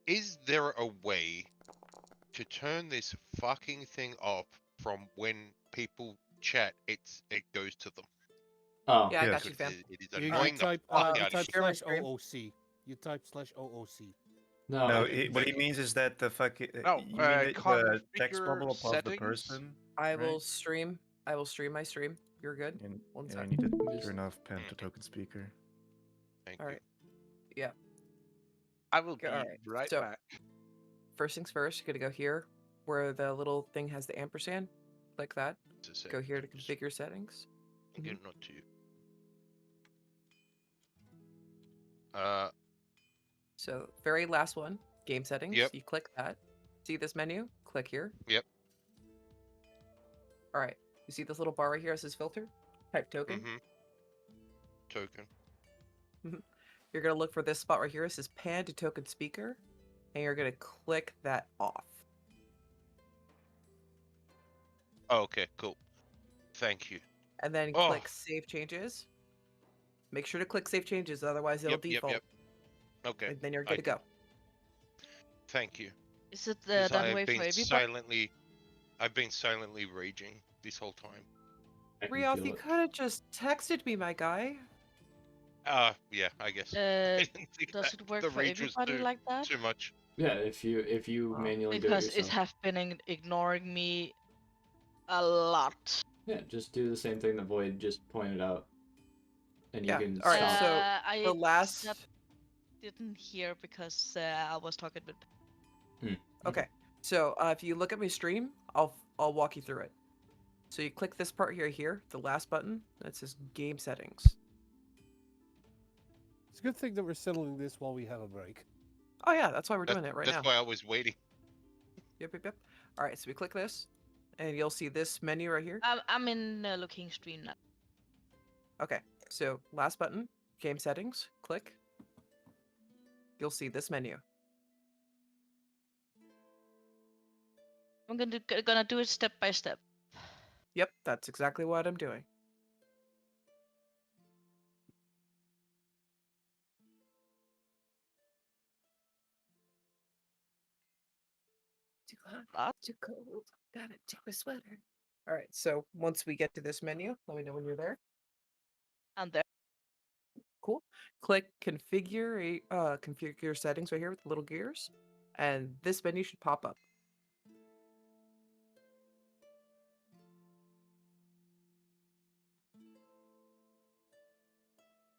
Is there a way to turn this fucking thing off from when people chat? It goes to them. Oh. Yeah, I Yes. got you, fam. It is You annoying the type fuck you out of type me. Share my slash screen. OOC. You type slash OOC. No. No, Okay, what he thank you. means is that the fucking. No, You mean the text configure bubble above the settings. person? I will Right. stream. I will stream my stream. You're good. And, One and sec. I need to Just- turn off pen to token speaker. Thank All you. right. Yeah. I will be Alright, right so- back. First things first, you're gonna go here where the little thing has the ampersand. Click that. Just a Go sec, here to just configure settings. Again, not to. So very last one, game settings. Yep. You click that. See this menu? Click here. Yep. All right. You see this little bar right here? It says filter. Type token. Mm-hmm. Token. You're gonna look for this spot right here. It says pan to token speaker, and you're gonna click that off. Oh, okay, cool. Thank you. And then Oh. click save changes. Make sure to click save changes, otherwise it'll Yep, yep, default. yep. Okay. And then you're good to go. Thank you. Is it 'Cause that I way have for been everybody? I've been silently raging this whole time. I can Rioth, feel you it. could have just texted me, my guy. Yeah, I guess. Uh, I didn't think Does that it work the for rage was everybody like that? too much. Yeah, if you Wow. manually do it Because it yourself. have been ignoring me a lot. Yeah, just do the same thing the Void just pointed out. And you Yeah, can alright, stop. so I the last. didn't hear because I was talking with. Okay, so if you look at my stream, I'll walk you through it. So you click this part here, the last button that says game settings. It's a good thing that we're settling this while we have a break. Oh yeah, that's why we're doing it right That's now. why I was waiting. Yep. All right, so we click this, and you'll see this menu right here. I'm in looking stream now. Okay, so last button, game settings. Click. You'll see this menu. I'm gonna do it step by step. Yep, that's exactly what I'm doing. Too hot, too cold. Gotta take my sweater. All right, so once we get to this menu, let me know when you're there. And there. Cool. Click configure settings right here with the little gears, and this menu should pop up.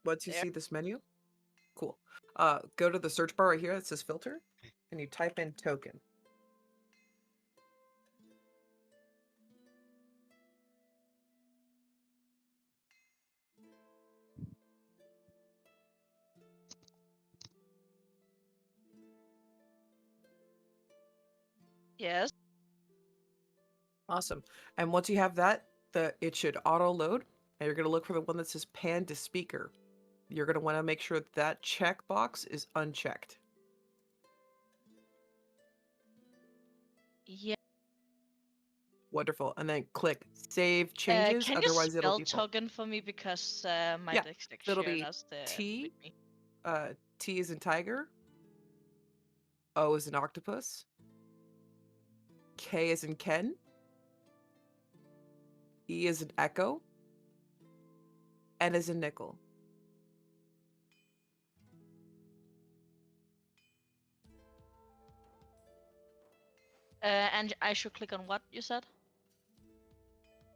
Once you There. see this menu, cool. Go to the search bar right here that says filter, and you type in token. Yes. Awesome. And once you have that, it should auto load, and you're gonna look for the one that says pan to speaker. You're gonna want to make sure that checkbox is unchecked. Yeah. Wonderful. And then click save changes, Can you otherwise it'll spell default. token for me because my Yeah, dyslexic it'll be has the T. with me. T is in tiger. O is in octopus. K is in Ken. E is in echo. N is in nickel. And I should click on what you said?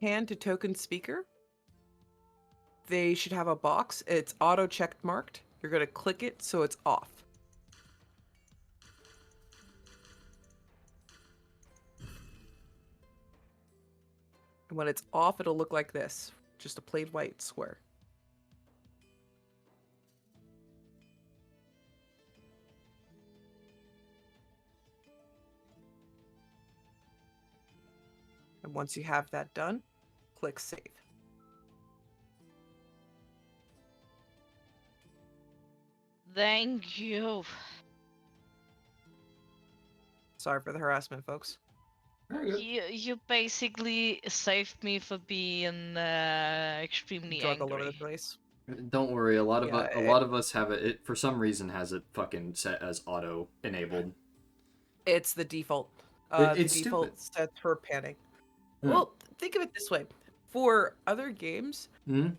Hand to token speaker. They should have a box. It's auto checked marked. You're going to click it so it's off. And when it's off, it'll look like this. just a plain white square. And once you have that done, click save. Thank you. Sorry for the harassment, folks. Very good. You basically saved me for being extremely Drunk all over the angry. place. Don't worry, a lot of Yeah, a lot of us have it for some reason has it fucking set as auto enabled. It's the default. The It's stupid. default sets for panning. Hmm. Well, think of it this way. For other games Hmm?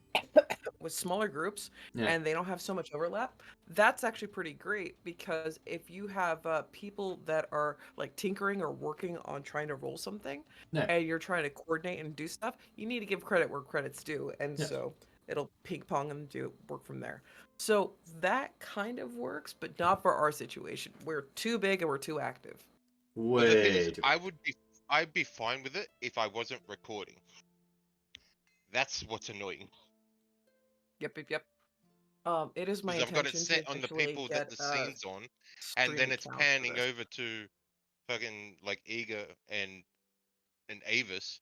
with smaller groups Yeah. and they don't have so much overlap, that's actually pretty great because if you have people that are like tinkering or working on trying to roll something Yeah. and you're trying to coordinate and do stuff, you need to give credit where credit's due. And Yes. so it'll ping pong and do work from there. So that kind of works, but not for our situation. We're too big and we're too active. Well, the thing is, Way too. I'd be fine with it if I wasn't recording. That's what's annoying. Yep. It is my Because I've got it intention to set on the eventually people get that the a scene's on, and stream then it's account for panning this. over to fucking like Eager and Avis,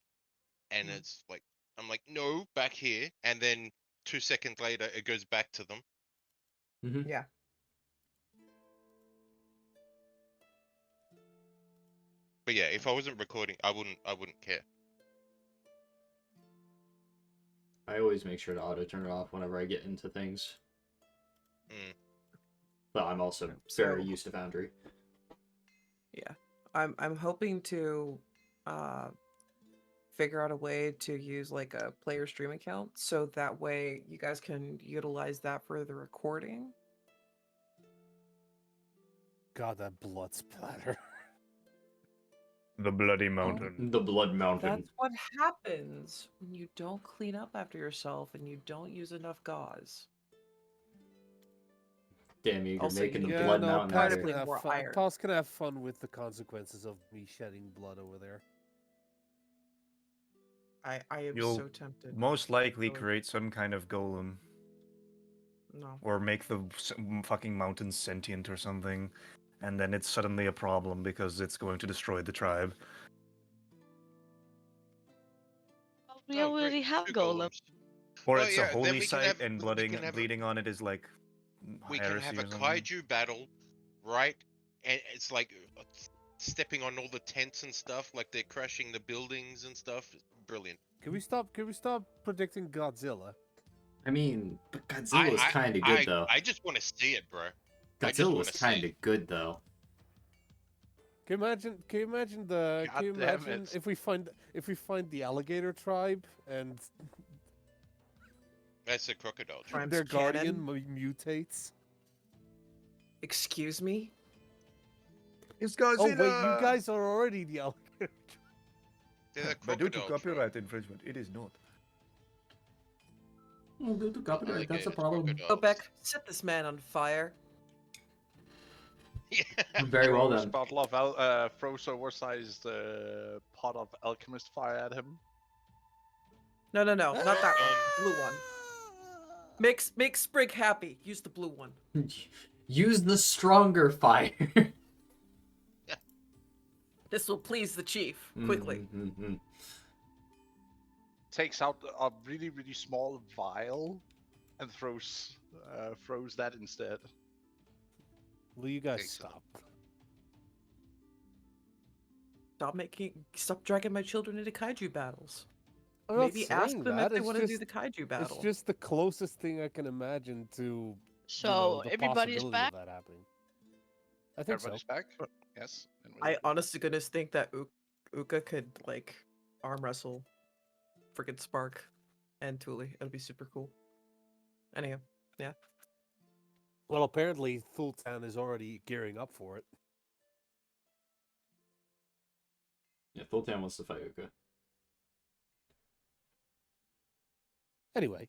and Mhm. it's like I'm like, no, back here, and then 2 seconds later it goes back to them. Mm-hmm. Yeah. But yeah, if I wasn't recording, I wouldn't care. I always make sure to auto turn it off whenever I get into things. Mm. But I'm also So- very used to Foundry. Yeah. I'm hoping to figure out a way to use like a player stream account so that way you guys can utilize that for the recording. God, that blood splatter. The Bloody Mountain. The Blood Mountain. That's what happens when you don't clean up after yourself and you don't use enough gauze. Damn, you're Also, making you the need Yeah, Blood no, Mountain Paul's out Incredibly gonna have more fun. iron. Paul's gonna have fun with the consequences of me shedding blood over there. I am You'll so tempted. most likely Really. create some kind of golem, No. or make the fucking mountain sentient or something, and then it's suddenly a problem because it's going to destroy the tribe. We Oh, great, already have 2 Golem. golems. Or Well, it's yeah, a then holy we can site have- and we can have a- bleeding on it is like We can heresy have a or something. kaiju battle, right? And it's like stepping on all the tents and stuff, like they're crashing the buildings and stuff. Brilliant. Can we stop predicting Godzilla? I mean, but Godzilla's kind of good though. I just want to see it, bro. I just Godzilla's want to see kind it. of good though. Can you imagine God can you damn imagine it. if we find the alligator tribe and That's a crocodile. Tree. Tribe's their guardian cannon? mutates? Excuse me? It's Oh wait, you guys are already the alligator. They're the But due to crocodile tribe. copyright infringement, it is not. Well, due to copyright, that's a Alligator problem. crocodiles. Go back, set this man on fire. Yeah. Very well Throws done. bottle of throws oversized pot of alchemist fire at him. No, not that one. Blue one. Make Sprig happy. Use the blue one. Use the stronger fire. This will please the chief. Quickly. Mm-hmm. Takes out a really, really small vial and throws that instead. Will you guys Excellent. stop? Stop dragging my children into kaiju battles. I'm not Maybe ask saying them that. if they It's want to do just- the kaiju battle. It's just the closest thing I can imagine to So the everybody's possibility back. of that happening. I think so. Everybody's back? Yes. and I we're- honest to goodness think that Uka could like arm wrestle freaking Spark and Thule. It'd be super cool. Anyhow, yeah. Well, apparently Thultan is already gearing up for it. Yeah, Thultan wants to fight Uka. Anyway,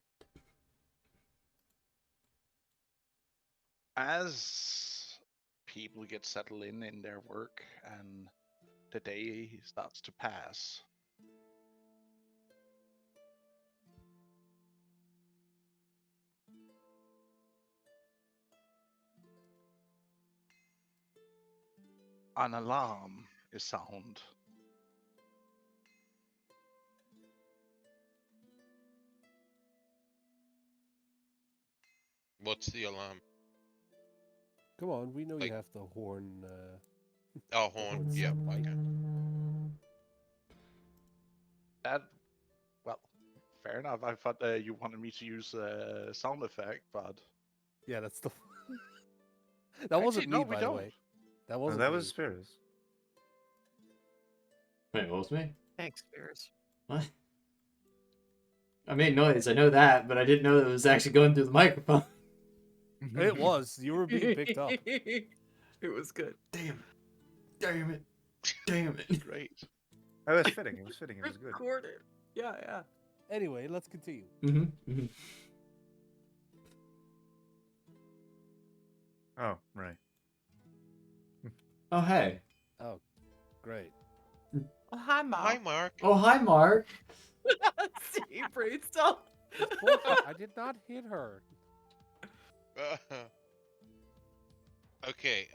As people get settled in their work and the day starts to pass, an alarm is sound. What's the alarm? Come on, we know Like- you have the horn. Oh, horn. Horn Yeah. sound, right? Okay. That, well, fair enough. I thought you wanted me to use a sound effect, but Yeah, that's the. That wasn't actually, no, me, we by the don't. way. That Oh, wasn't that me. was Spiros. Wait, what was me? Thanks, Spears. What? I made noise. I know that, but I didn't know that it was actually going through the microphone. It was. You were being picked up. It was good. Damn it! Damn it! Damn it! Great. That was fitting. It was fitting. It was good. Recorded. Yeah, yeah. Anyway, let's continue. Oh, right. Oh hey. Oh, great. Oh, hi, Mom. Hi, Mark. Oh hi, Mark. See, brainstorm. It's bullshit. I did not hit her. Okay.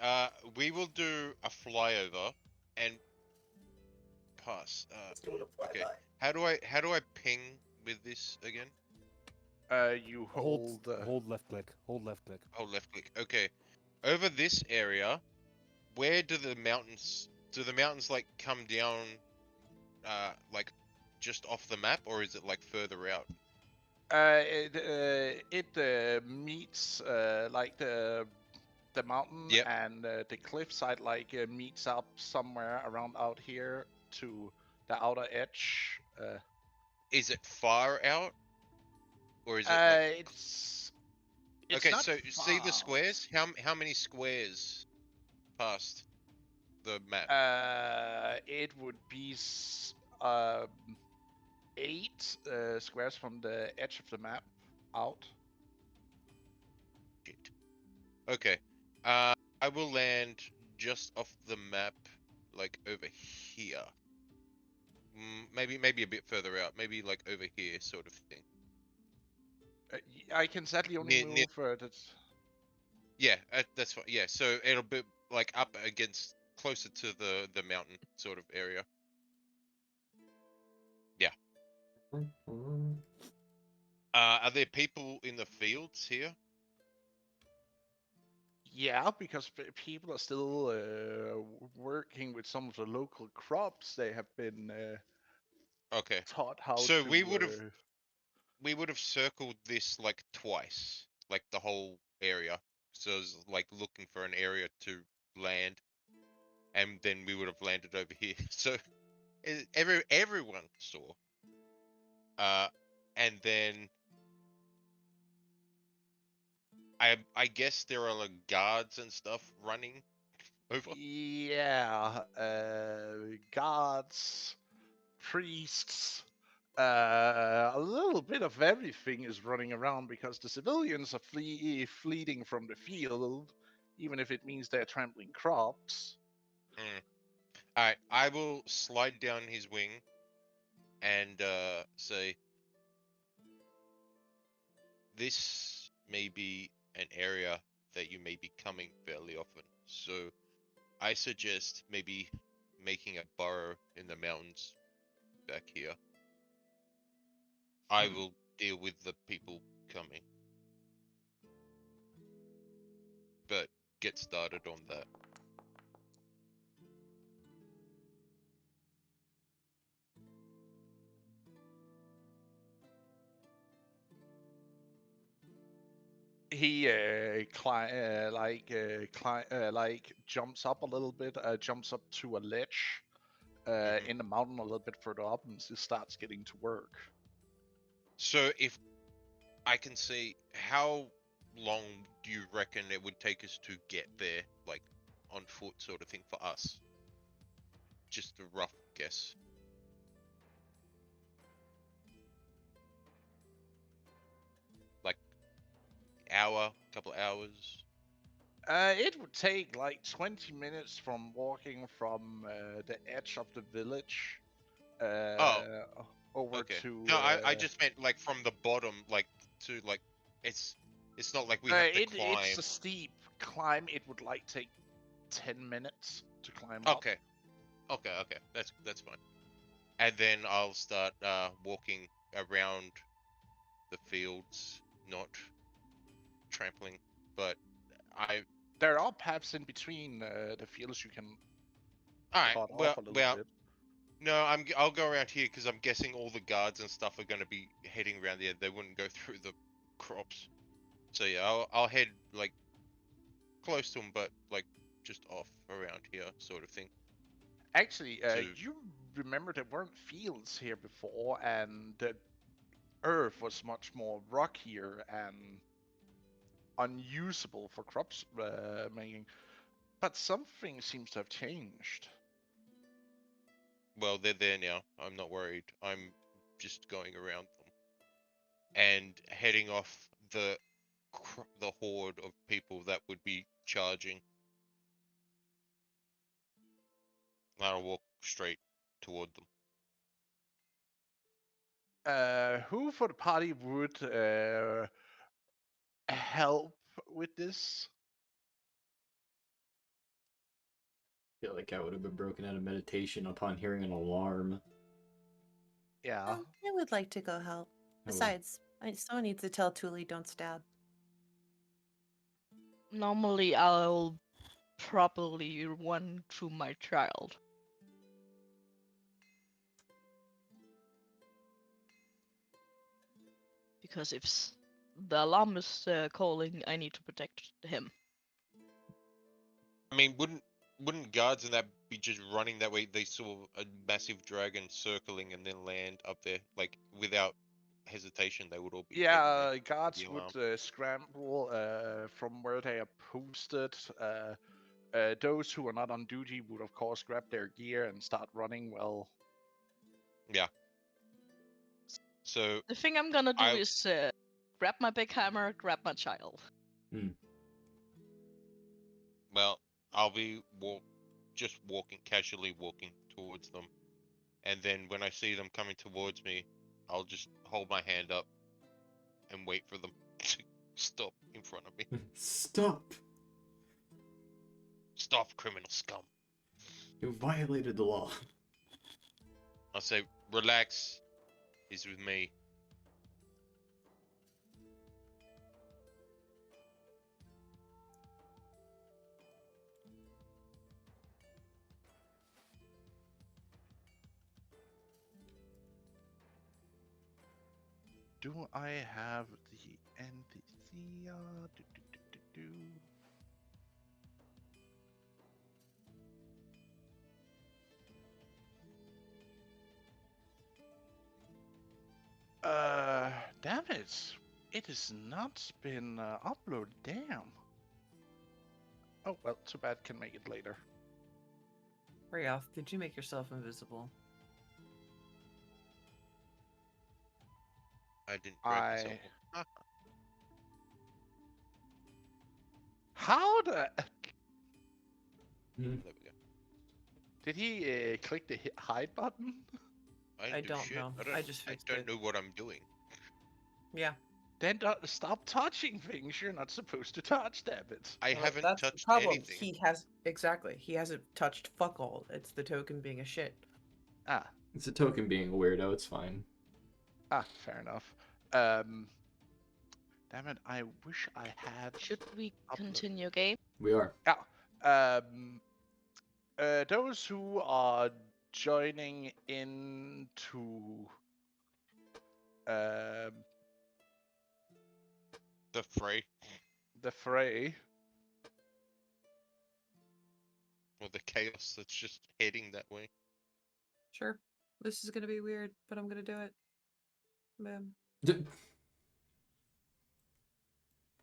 We will do a flyover and pass. Okay. How do I ping with this again? You Hold, hold. hold left click. Hold left click. Oh, left click. Okay. Over this area, where do the mountains? Do the mountains like come down, like just off the map, or is it like further out? It meets like the mountain Yep. and the cliffside like meets up somewhere around out here to the outer edge. Is it far out, or is it? Like... It's Okay, not so see the far. squares? How many squares past the map? It would be 8 squares from the edge of the map out. Shit. Okay. I will land just off the map, like over here. Maybe a bit further out. Maybe like over here, sort of thing. I can sadly only Near- move Yeah, that's fine. Yeah, so it'll be like up against closer to the mountain sort of area. Yeah. Are there people in the fields here? Yeah, because people are still working with some of the local crops. They have been Okay. taught how So to. we would have circled this like twice, like the whole area. So it's like looking for an area to land, and then we would have landed over here. So everyone saw. And then I guess there are like guards and stuff running over. Yeah, guards, priests, a little bit of everything is running around because the civilians are fleeing from the field, even if it means they're trampling crops. Alright, I will slide down his wing and say this may be an area that you may be coming fairly often. So I suggest maybe making a burrow in the mountains back here. I will deal with the people coming. But get started on that. He like jumps up a little bit, jumps up to a ledge in the mountain a little bit further up, and just starts getting to work. So if I can see, how long do you reckon it would take us to get there, like on foot sort of thing for us? Just a rough guess. Like hour, couple hours. It would take like 20 minutes from walking from the edge of the village over Okay. to. No, I just meant like from the bottom, like to like it's not like we have to climb. It's a steep climb. It would like take 10 minutes to climb up. Okay. Okay. That's fine. And then I'll start walking around the fields, not trampling, but There are paths in between the fields you can all right. cut off a little bit. No, I'll go around here because I'm guessing all the guards and stuff are going to be heading around there. They wouldn't go through the crops. So yeah, I'll head like close to them, but like just off around here, sort of thing. Actually, To you remember there weren't fields here before, and the earth was much more rockier and unusable for crops making. But something seems to have changed. well, they're there now. I'm not worried. I'm just going around them and heading off the horde of people that would be charging. I'll walk straight toward them. Who for the party would help with this? I feel like I would have been broken out of meditation upon hearing an alarm. Yeah. I would like to go help. Besides, someone needs to tell Thule don't stab. Normally, I'll probably run to my child. Because if the alarm is calling, I need to protect him. I mean, wouldn't guards and that be just running that way? They saw a massive dragon circling and then land up there, like without hesitation. They would all be heading there. Yeah, guards The would alarm. scramble from where they are posted. Those who are not on duty would, of course, grab their gear and start running. Well, Yeah. So The thing I'm gonna do is grab my big hammer, grab my child. well, I'll be just casually walking towards them, and then when I see them coming towards me, I'll just hold my hand up and wait for them to stop in front of me. Stop! Stop, criminal scum! You violated the law. I'll say, relax. He's with me. do I have the NPC? Damn it. It has not been uploaded. Damn. Oh, well, too bad. Can make it later. Rayaf, did you make yourself invisible? I didn't grab myself. How the... There we go. Did he click the hide button? I don't know. I just fixed don't it. know what I'm doing. Yeah. Then stop touching things you're not supposed to touch, damn it. I haven't That's touched the problem. anything. He hasn't touched fuck all. It's the token being a shit. Ah, It's a token being a weirdo, it's fine. fair enough. Damn it, I wish I had... Should we continue game? We are. Yeah. Those who are joining into... The fray the fray... or the chaos that's just heading that way. Sure. This is gonna be weird, but I'm gonna do it.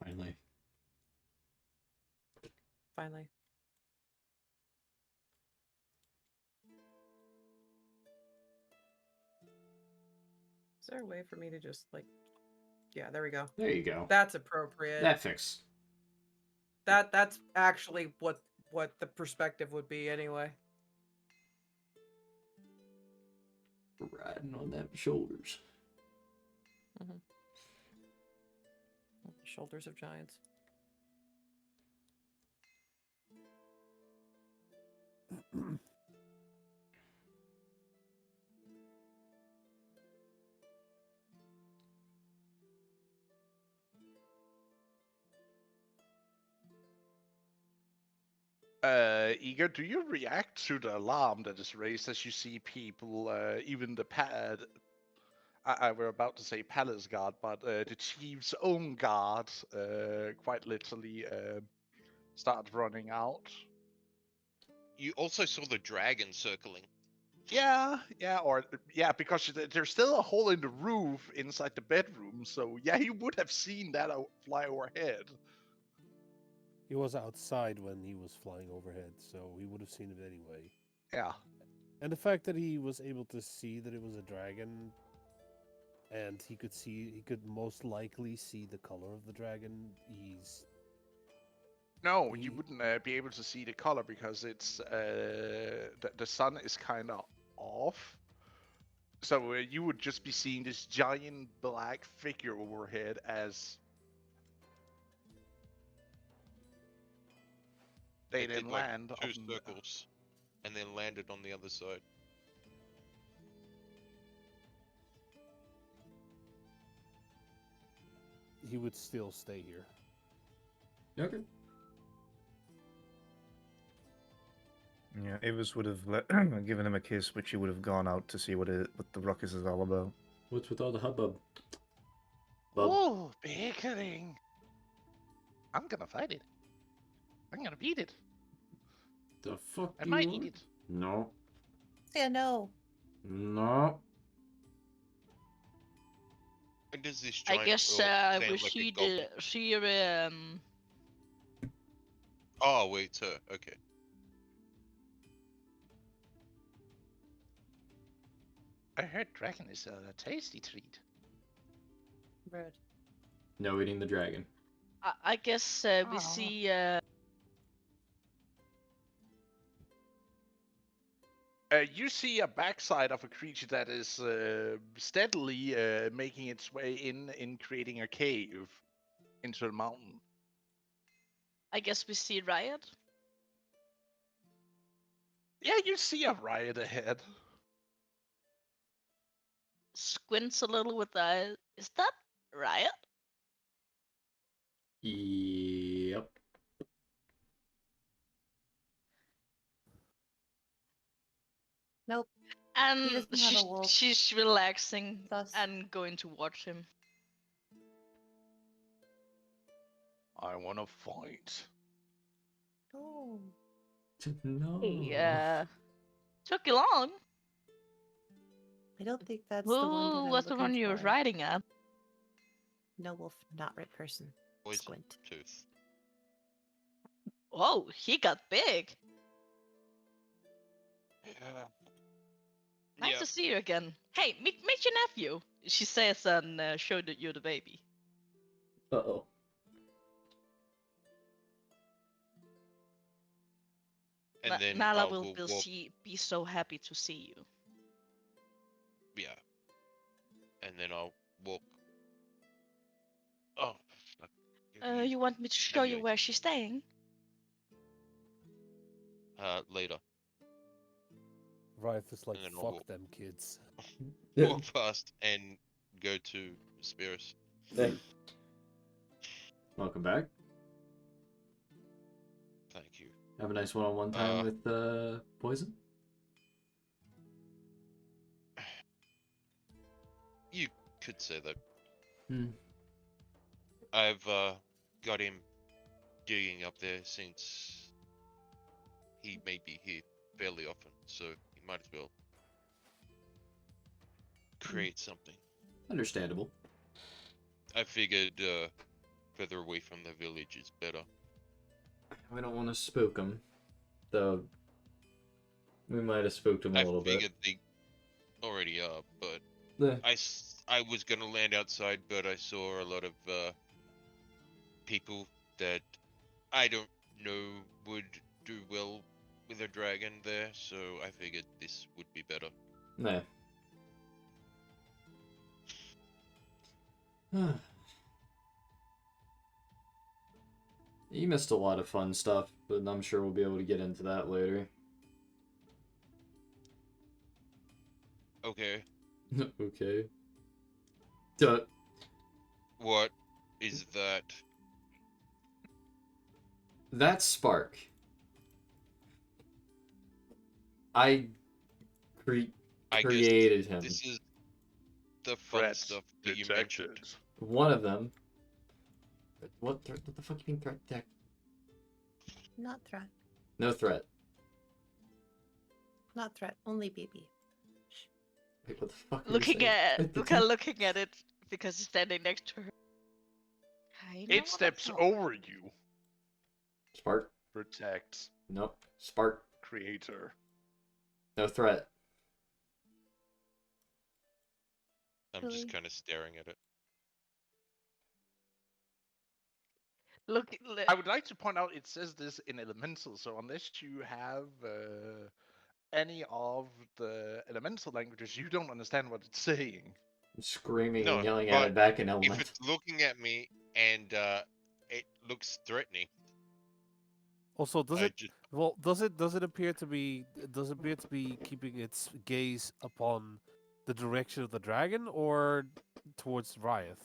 Finally. Finally. Is there a way for me to just like... Yeah, there we go. There you go. That's appropriate. That fixed. That's actually what the perspective would be anyway. Riding on them shoulders. Shoulders of giants. Eager, do you react to the alarm that is raised as you see people, even the I were about to say palace guard, but the chief's own guard, quite literally, start running out? You also saw the dragon circling. Yeah, because there's still a hole in the roof inside the bedroom, so yeah, you would have seen that fly overhead. He was outside when he was flying overhead, so he would have seen it anyway. Yeah. And the fact that he was able to see that it was a dragon, and he could most likely see the color of the dragon. No, He- you wouldn't be able to see the color because it's the sun is kind of off. So you would just be seeing this giant black figure overhead as they It then did like land 2 on. circles, and then landed on the other side. he would still stay here. Okay. Yeah, Avis would have given him a kiss, but she would have gone out to see what the ruckus is all about. What's with all the hubbub? Bub. Oh, bickering! I'm gonna fight it. I'm gonna beat it. The fuck I do might you eat want? it. No. Yeah, no. No. And does this I giant guess orc sound we like a see goblin? Oh, wait, sir. Okay. I heard dragon is a tasty treat. Rude. No eating the dragon. I guess we Aw. see You see a backside of a creature that is steadily making its way in creating a cave into the mountain. Riot. Yeah, you see a riot ahead. Squints a little with the eyes. Is that Riot? Yep. Nope. And doesn't have a wolf. she's relaxing Thus. and going to watch him. I wanna fight. Oh. No. Hey, took you long. I don't think that's Who the one that I'm was the one looking you were for. riding at? No wolf, not right person. Poison Squint. tooth. Oh, he got big. Yeah. Nice Yeah. to see you again. Hey, meet your nephew. She says and showed you the baby. Uh-oh. And then Nala I will will walk. be so happy to see you. Yeah. And then I'll walk. Oh, fuck. You want me to show you where she's staying? Later. Rife is like, And then I'll fuck walk. them kids. Walk past and go to Spears. Hey. Welcome back. Thank you. Have a nice one-on-one time with Poison. You could say that. Hmm. I've got him digging up there since he may be here fairly often, so he might as well create something. Understandable. I figured further away from the village is better. We don't want to spook him, though. We might have spooked him a I little figured bit. they already are, but Yeah. I was gonna land outside, but I saw a lot of people that I don't know would do well with a dragon there, so I figured this would be better. Nah. You missed a lot of fun stuff, but I'm sure we'll be able to get into that later. Okay. Okay. Duh. What is that? That spark I I created guess him. this is the fun Threat stuff that you detected. mentioned. One of them. What the fuck you mean threat detect? Not threat. No threat. Not threat. Only baby. Wait, what the fuck are you Looking saying? at Threat Luca detect? looking at it because he's standing next to her. I know It what I steps thought. over you. Spark? Protect. Nope. Spark. Creator. No threat. I'm Really? just kind of staring at it. Look, I would like to point out it says this in elemental, so unless you have any of the elemental languages, you don't understand what it's saying. Screaming No, and yelling at but it back in if element. it's looking at me and it looks threatening, Also, does I it? just Well, does it appear to be? Does it appear to be keeping its gaze upon the direction of the dragon or towards Riot?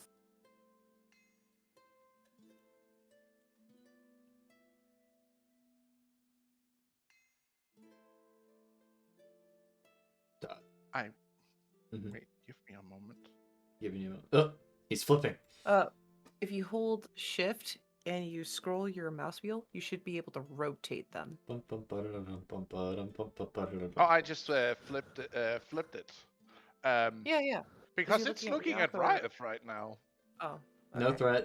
I Mhm. wait. Give me a moment. Giving you. Oh, he's flipping. If you hold shift and you scroll your mouse wheel, you should be able to rotate them. Oh, I just flipped it. Yeah, yeah. Because you're it's looking looking at at Riot Riot right now. Oh. No okay. threat.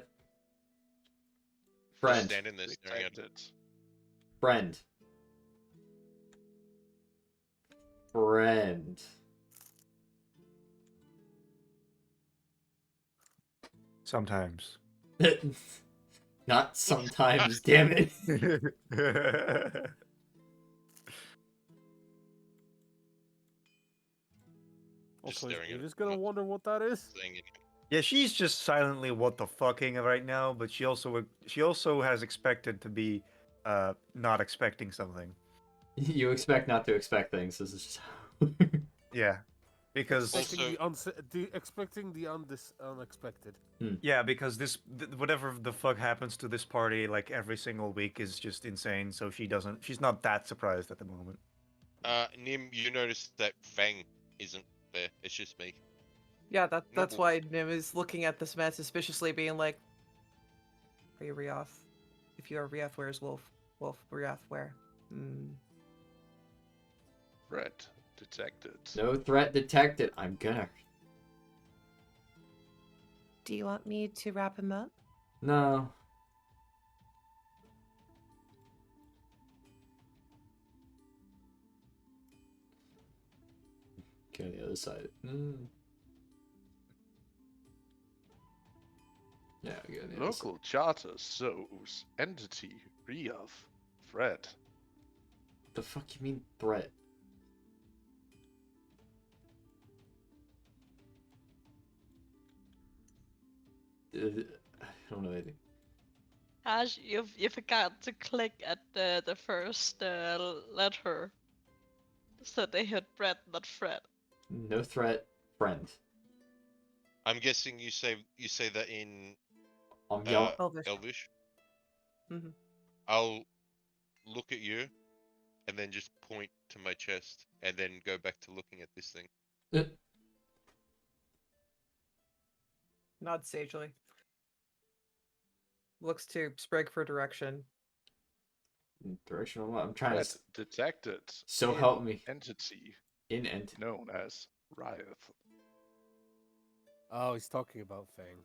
just Friend. standing there staring at it. Detected. Friend. Friend. Sometimes. Not sometimes, damn it. Also, staring at Eve it, is gonna not wonder what that is. saying anything. Yeah, she's just silently what the fucking right now, but she also has expected to be not expecting something. You expect not to expect things. This is just how. Yeah. Because Expecting Also- expecting the unexpected. yeah, because whatever the fuck happens to this party like every single week is just insane, so she's not that surprised at the moment. Nim, you noticed that Fang isn't there. It's just me. Yeah, that's Noble. why Nim is looking at this man suspiciously, being like, "Are you Rioth? If you are Rioth, where's Wolf? Wolf, Rioth, where? Hmm." threat detected. No threat detected. I'm gonna. Do you want me to wrap him up? No. Go on the other side. Yeah, go on the other side. Local charter shows entity Rioth threat. The fuck you mean threat? I don't know anything. Ash, you forgot to click at the first letter, so they hit Brett, not Fred. No threat, friend. I'm guessing you say that in Yelling. Elvish. Elvish. Mhm. I'll look at you, and then just point to my chest, and then go back to looking at this thing. Nod sagely. Looks to Sprig for direction. Directional. I'm trying Threat to. detected. So in help me. Entity In end. known as Riot. Oh, he's talking about Fang.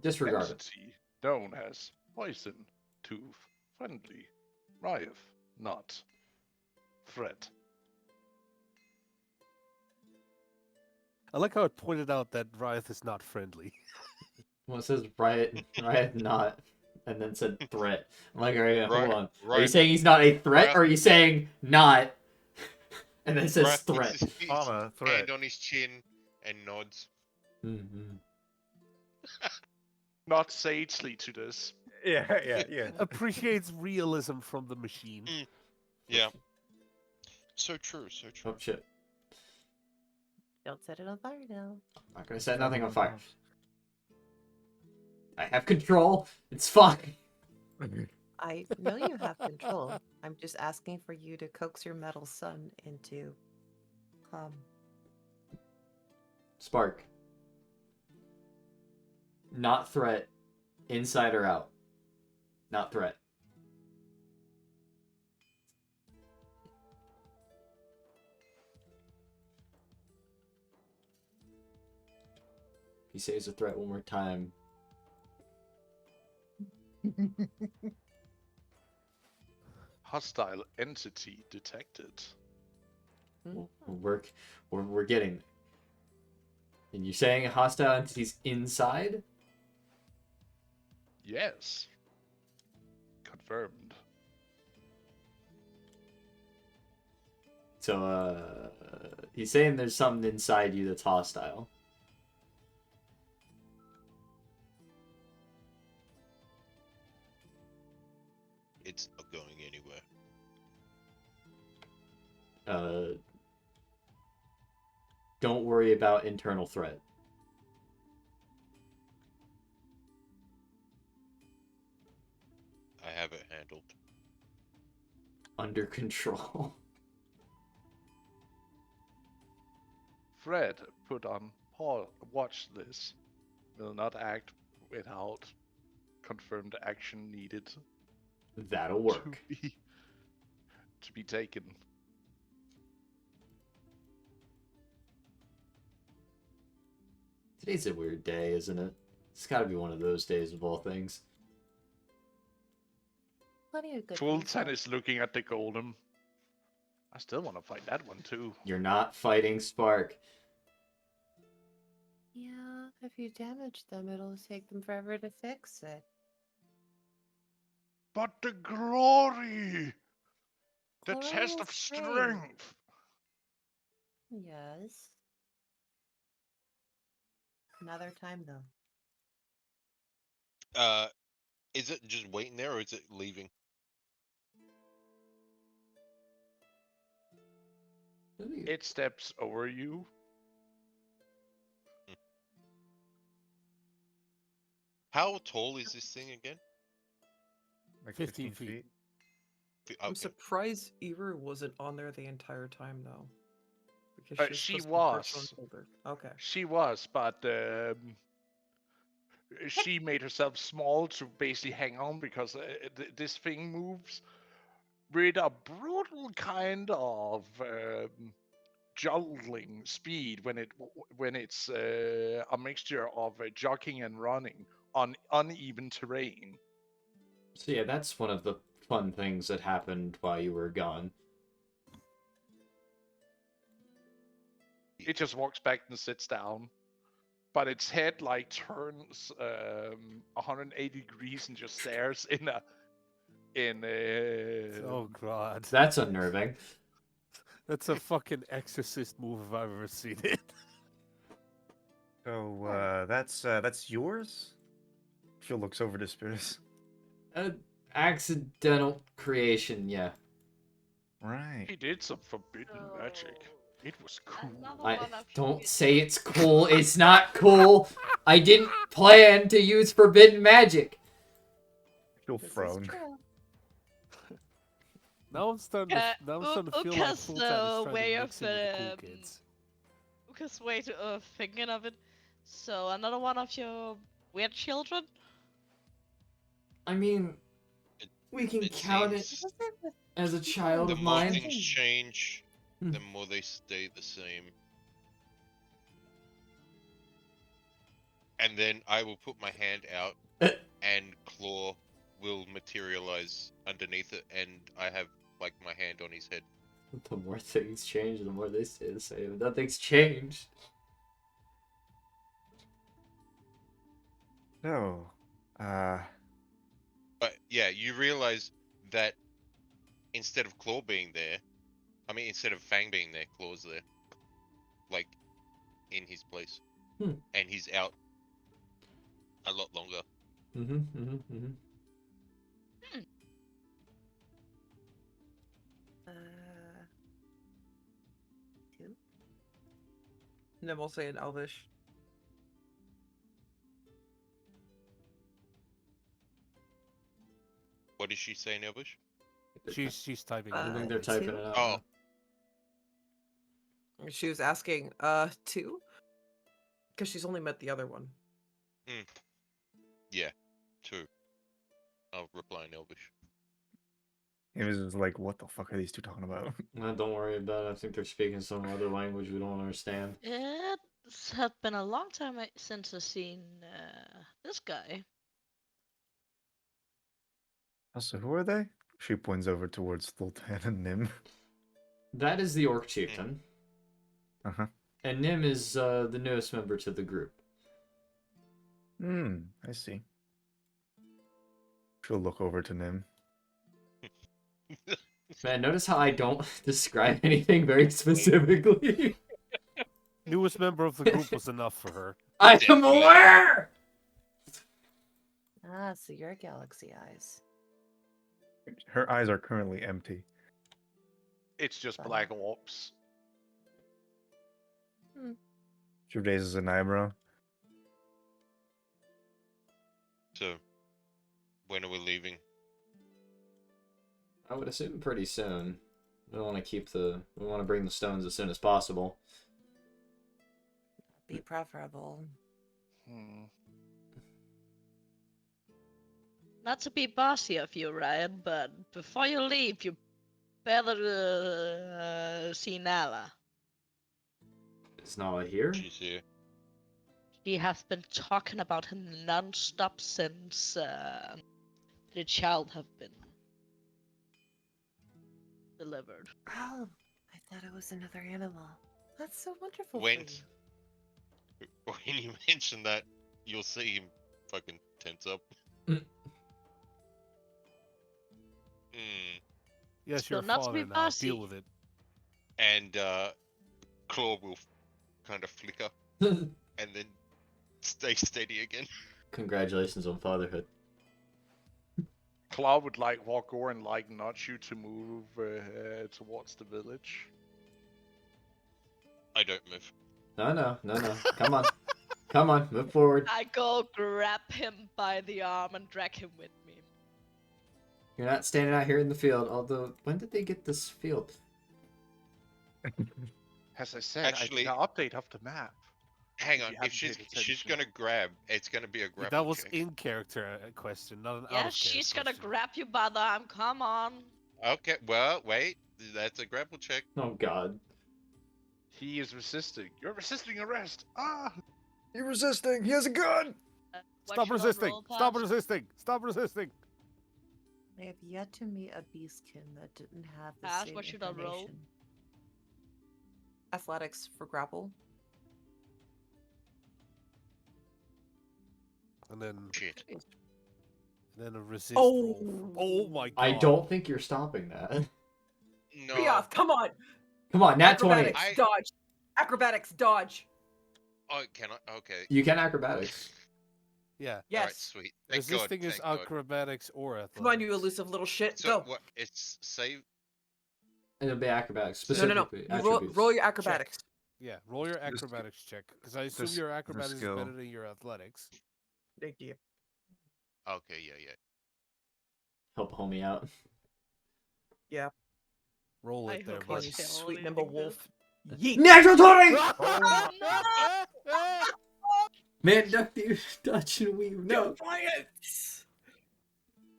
Disregard it. Entity known as Poison Tooth Friendly. Riot not threat. I like how it pointed out that Riot is not friendly. Well, it says riot not, and then said threat. I'm like, alright, hold Right, on. Are you right. saying he's not a threat, Riot- or are you saying not? And then it says Raph puts threat. his Comma, threat. hand on his chin and nods. Mm-hmm. Not sagely to this. Yeah. Appreciates realism from the machine. Yeah. So true, so true. Oh shit! Don't set it on fire now. I'm not gonna set nothing on fire. I have control. It's fine. I know you have control. I'm just asking for you to coax your metal son into Spark. Not threat. Inside or out? Not threat. If he says a threat one more time. Hostile entity detected. We're getting. And you're saying a hostile entity's inside? Yes. Confirmed. So, he's saying there's something inside you that's hostile. It's not going anywhere. Don't worry about internal threat. I have it handled. Under control. Fred put on pause. Watch this. Will not act without confirmed action needed That'll work. to be taken. Today's a weird day, isn't it? It's gotta be one of those days of all things. plenty of good things. Fulton is looking at the golem. I still want to fight that one too. You're not fighting Spark. Yeah, if you damage them, it'll take them forever to fix it. But the glory! The Glory test will of stay. strength! Yes. Another time, though. Is it just waiting there or is it leaving? It steps over you. How tall is this thing again? Like 15 feet. I'm Okay. surprised Eru wasn't on there the entire time, though. Because She supposed to be perched on was. shoulder. Okay. She was, but she made herself small to basically hang on because this thing moves with a brutal kind of jolting speed when it's a mixture of jogging and running on uneven terrain. So yeah, that's one of the fun things that happened while you were gone. It just walks back and sits down, but its head like turns 180 degrees and just stares in Oh god. That's unnerving. That's a fucking exorcist move if I've ever seen it. So that's yours. Phil looks over to Spirits. Accidental creation, yeah. Right. He did some forbidden magic. It was cool. Another one of Don't you- say it's cool. It's not cool. I didn't plan to use forbidden magic. Phil This is frowned. true. Now I'm starting to feel like Uka's Fulton is trying to way mix of in with the cool kids. Uka's way to thinking of it. So another one of your weird children. I mean, we can It count it seems as a child the of more mine. things change, Hmm. the more they stay the same. And then I will put my hand out, and claw will materialize underneath it, and I have like my hand on his head. The more things change, the more they stay the same. Nothing's changed. So, But yeah, you realize that instead of claw being there, I mean instead of Fang being there, claw's there, like in his place, and he's out a lot longer. Two. And then we'll say in Elvish. What did she say in Elvish? She's typing. I it think out. they're typing it out. Oh. She was asking, 2? Because she's only met the other one. Yeah, 2. I'll reply in Elvish. It was just like, what the fuck are these two talking about? Don't worry about it. I think they're speaking some other language we don't understand. It's had been a long time since I've seen this guy. Also, who are they? She points over towards Sultan and Nim. That is the Orc Chieftain. Uh-huh. And Nim is the newest member to the group. I see. She'll look over to Nim. Man, notice how I don't describe anything very specifically. Newest member of the group was enough for her. I am aware! Ah, so you're galaxy eyes. Her eyes are currently empty. It's just black orbs. She raises an eyebrow. So, when are we leaving? I would assume pretty soon. We want to bring the stones as soon as possible. Be preferable. Not to be bossy of you, Ryan, but before you leave, you better see Nala. Is Nala here? She's here. She has been talking about him non-stop since the child have been delivered. Oh, I thought it was another animal. That's so wonderful. When For you. you mention that, you'll see him fucking tense up. Yes, Still your not to father be now. bossy. Deal with it. And Claw will kind of flicker and then stay steady again. Congratulations on fatherhood. Claw would like walk over and like nudge you to move towards the village. I don't move. No. Come on. Come on, move forward. I go grab him by the arm and drag him with me. You're not standing out here in the field, although, when did they get this field? As I said, Actually- I did an update of the map. Hang If on, you if haven't paid she's attention. gonna grab, it's gonna be a grapple That was check. in character question, not an out Yes, of character she's gonna question. grab you by the arm. Come on. Okay, well, wait. That's a grapple check. Oh god. He is resisting. You're resisting arrest. Ah! You're resisting! He has a gun! What Stop should I resisting! roll, Stop Paz? resisting! Stop resisting! I have yet to meet a beastkin that didn't have the Ask same what should I roll? information. Athletics for grapple. And then Shit. a resist Oh. roll. Oh my god. I don't think you're stopping that. No. Rioth, come on! Come on, nat 20. Acrobatics, I- dodge. Acrobatics, dodge. Oh, can I? Okay. You can acrobatics. Yeah. Yes. Alright, sweet. Thank God, Resisting is thank God. acrobatics or athletics. Come on, you elusive little shit. So, Go. what? It's save. It'll be acrobatics, No. specifically. You roll your acrobatics. Yeah, roll your acrobatics check. Because I assume your acrobatics is skill. better than your athletics. Thank you. Okay, yeah. Help homie out. Roll I it there, hope Come on, buddy. you He's sweet only nimble doing wolf. Yeet. Natural 20! Oh, no! Man, duck, dodge and weave. No. Defiance!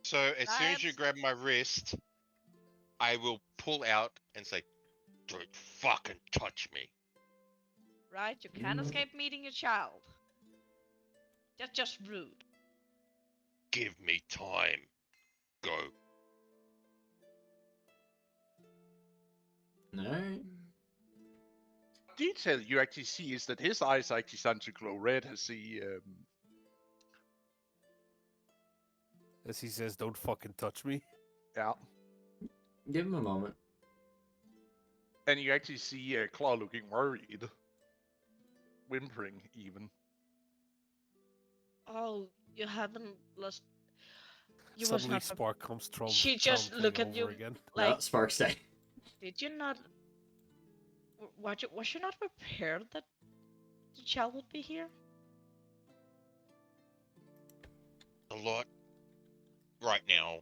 So, as soon as you That's- grab my wrist, I will pull out and say, "Don't fucking touch me." Right, you can't escape meeting your child. That's just rude. Give me time. Go. Alright. Detail you actually see is that his eyes actually start to glow red as he As he says, don't fucking touch me. yeah. Give him a moment. And you actually see Claw looking worried. Whimpering even. Oh, you haven't lost. You was Suddenly not. Spark comes She just trampling look at over you again. like. No, Sparks stay. Did you not? Was you not prepared that the child would be here? A lot. Right now.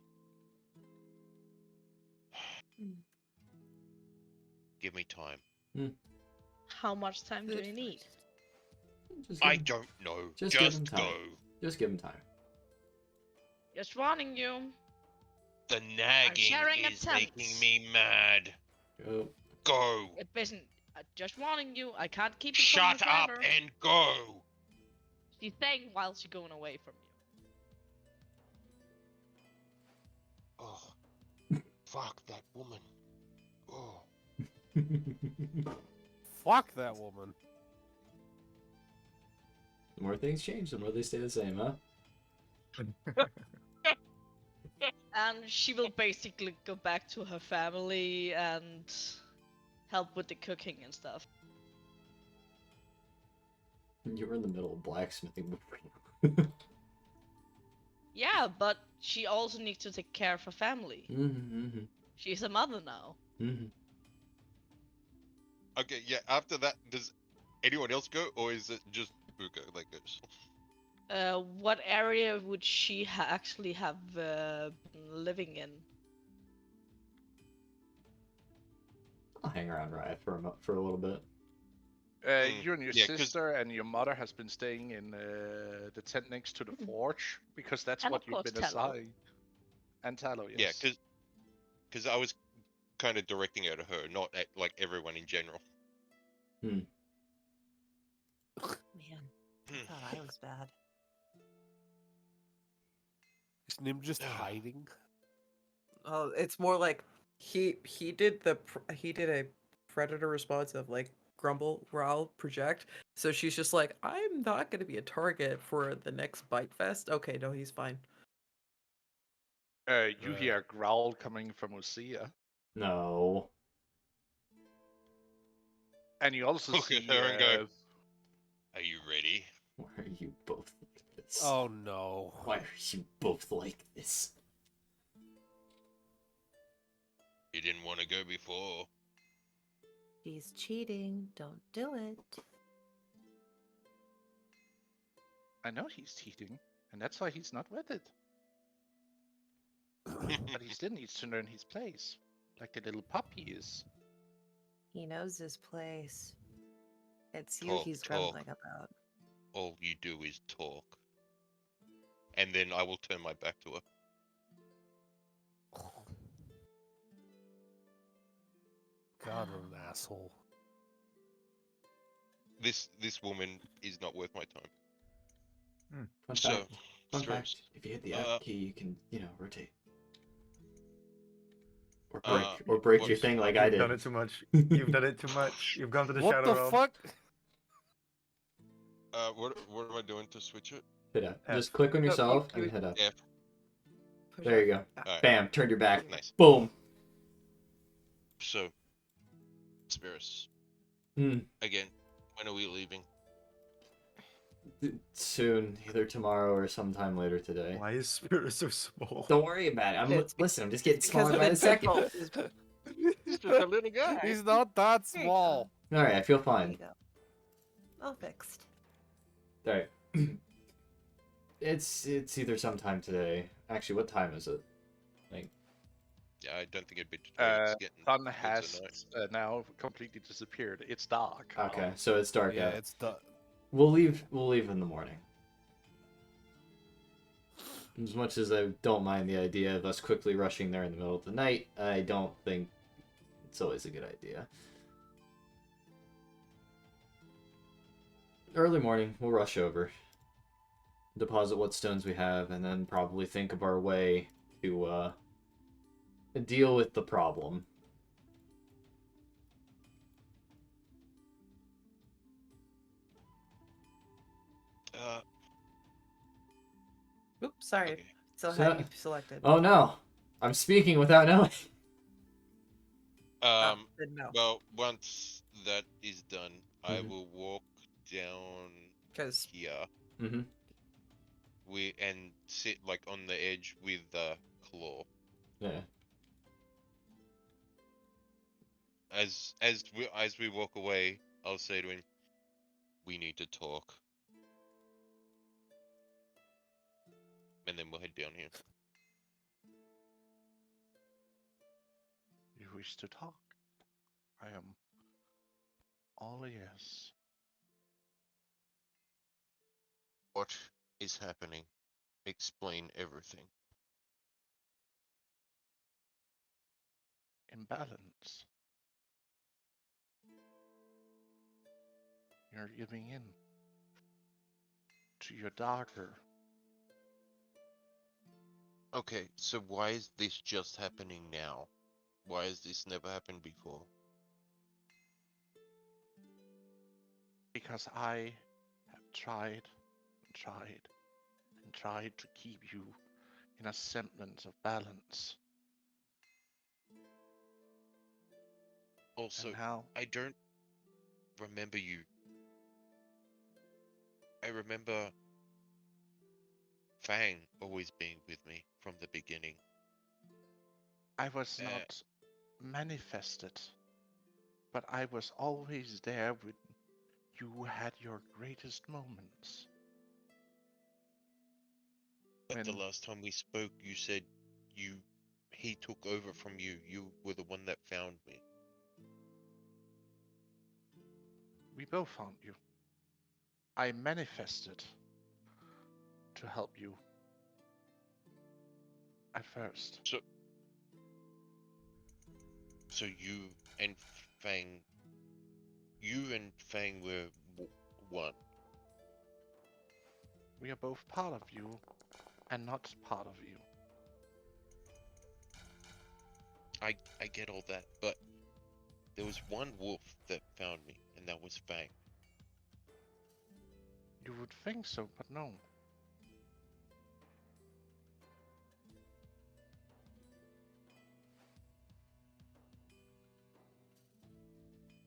Give me time. How much time do you need? Just give I him, don't know. just give him Just time. go. Just give him time. Just warning you. The nagging sharing a is making tent. me mad. Go. Go. It isn't. Just warning you. I can't keep it Shut from you up forever. and go. She's saying while she's going away from you. Oh, fuck that woman. Oh. Fuck that woman. The more things change, the more they stay the same, huh? And she will basically go back to her family and help with the cooking and stuff. You were in the middle of blacksmithing. Yeah, but she also needs to take care of her family. Mm-hmm. She's a mother now. Mm-hmm. Okay, yeah, after that, does anyone else go, or is it just Uka that goes? What area would she actually have been living in? I'll hang around Riot for a little bit. You and your Yeah, 'cause- sister and your mother has been staying in the tent next to the forge because that's And what of you've course been Tallow. assigned. And Tallow, Yeah, yes. because I was kind of directing it at her, not at like everyone in general. Man, I Hmm. thought I was bad. Is Nim just hiding? Oh, it's more like he did a predator response of like grumble, growl, project. So she's just like, I'm not gonna be a target for the next bite fest. Okay, no, he's fine. You hear a growl coming from Usia. No. And you also Look at see her and go, "Are you ready?" Why are you both like this? Oh no. Why are you both like this? You didn't want to go before. He's cheating. Don't do it. I know he's cheating, and that's why he's not with it. But he still needs to learn his place, like the little pup he is. He knows his place. It's you Talk, he's talk. grumbling about. All you do is talk. And then I will turn my back to her. God, what an asshole. This woman is not worth my time. Fun So, fact. Fun Spiros, fact. If you hit the F key, you can, rotate. Or Uh, break your what's- thing like I You've did. done it too much. You've done it too much. You've gone to the What shadow the realm. fuck? what am I doing to switch it? Hit F. F. Just click on No, yourself you- and hit F. F. Push There up. you go. Alright, Bam. Turned your back. nice. Boom. So, Spiros, Hmm. again, when are we leaving? Soon, either tomorrow or sometime later today. Why is Spirit so small? Don't worry about it. It's Listen, I'm just getting because smaller of by the second. intentional- He's just a little guy. He's not that There you small. All right, I feel There you fine. go. All fixed. All right. It's either sometime today. Actually, what time is it? Yeah, I don't think it'd be today. It's getting Sun towards has the night. now completely disappeared. It's dark. now. Okay, so it's dark Yeah, out. it's done. We'll leave in the morning. As much as I don't mind the idea of us quickly rushing there in the middle of the night, I don't think it's always a good idea. Early morning, we'll rush over, deposit what stones we have, and then probably think of our way to deal with the problem. Oops, sorry. Okay. Still So- had you selected. Oh no! I'm speaking without knowing. Then no. Well, once that is done, I Mhm. will walk down Because here Mm-hmm. and sit like on the edge with the claw. Yeah. As we walk away, I'll say to him, "We need to talk," and then we'll head down here. You wish to talk, I am all ears. What is happening? Explain everything. Imbalance. You're giving in to your darker. Okay, so why is this just happening now? Why has this never happened before? Because I have tried and tried and tried to keep you in a semblance of balance. Also, And now I don't remember you. I remember Fang always being with me from the beginning. I was Uh, not manifested, but I was always there when you had your greatest moments. But the When last time we spoke, you said he took over from you. You were the one that found me. we both found you, I manifested to help you at first. So and Fang, you and Fang were one. We are both part of you and not part of you. I get all that, but there was one wolf that found me, and that was Fang. You would think so, but no.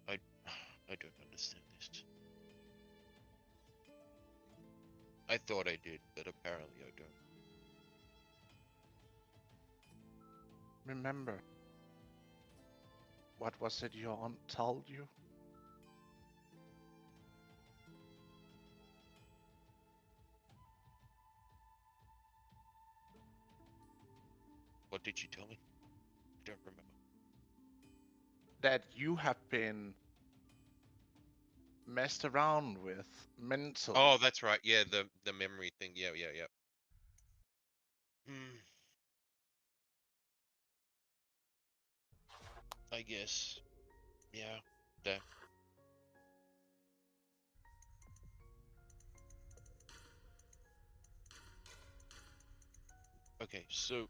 I don't understand this. I thought I did, but apparently I don't. Remember, what was it your aunt told you? What did you tell me? I don't remember. That you have been messed around with mentally. Oh, that's right. Yeah, the memory thing. Yeah. Hmm. I guess. Yeah. That. Okay, so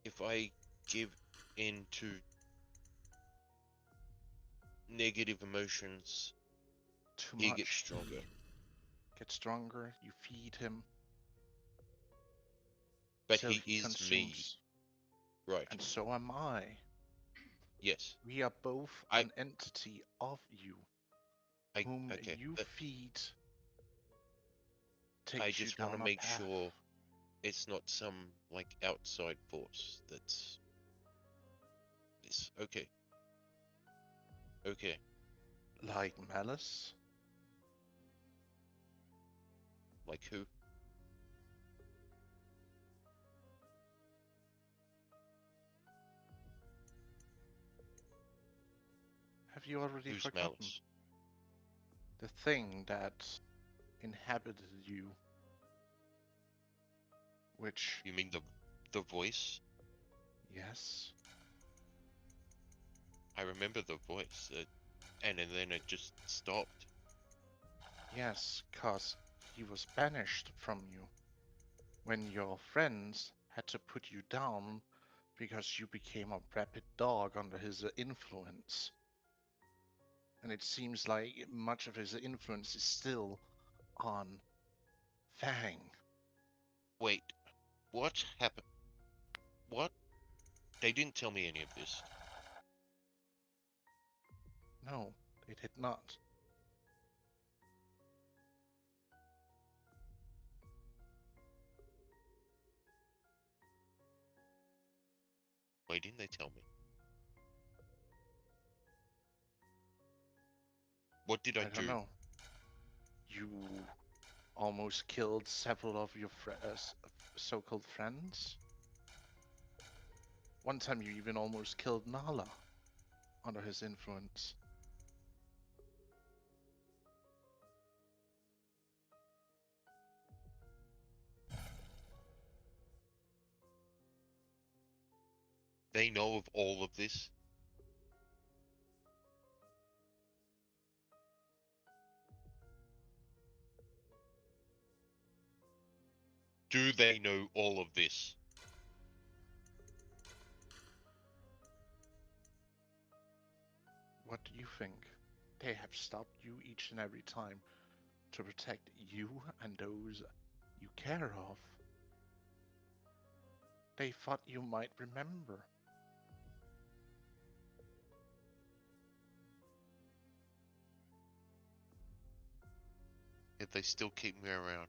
if I give in to negative emotions, Too he much. gets stronger. He gets stronger. You feed him. But Till he is me, consumes. right? And so am I. Yes. We are both I- an entity of you, whom Okay. you But feed. I Takes you just want to down a make path. sure it's not some like outside force that's this. Okay. Okay. Like malice. Like who? Have you already Who's forgotten? Malice? The thing that inhabited you, which, You mean the voice? yes, I remember the voice, and then it just stopped. yes, 'cause he was banished from you when your friends had to put you down because you became a rabid dog under his influence. And it seems like much of his influence is still on Fang. Wait, what happened? What? They didn't tell me any of this. No, they did not. Why didn't they tell me? What did I I do? don't know. You almost killed several of your so-called friends. One time you even almost killed Nala under his influence. They know of all of this. Do they know all of this? What do you think? They have stopped you each and every time to protect you and those you care of. They thought you might remember. Yet they still keep me around.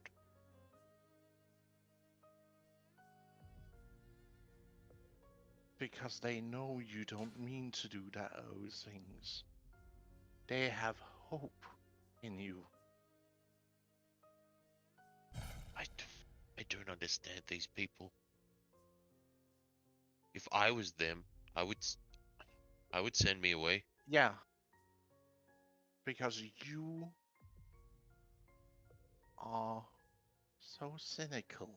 Because they know you don't mean to do those things. They have hope in you. I don't understand these people. If I was them, I would send me away. Yeah. Because you are so cynical,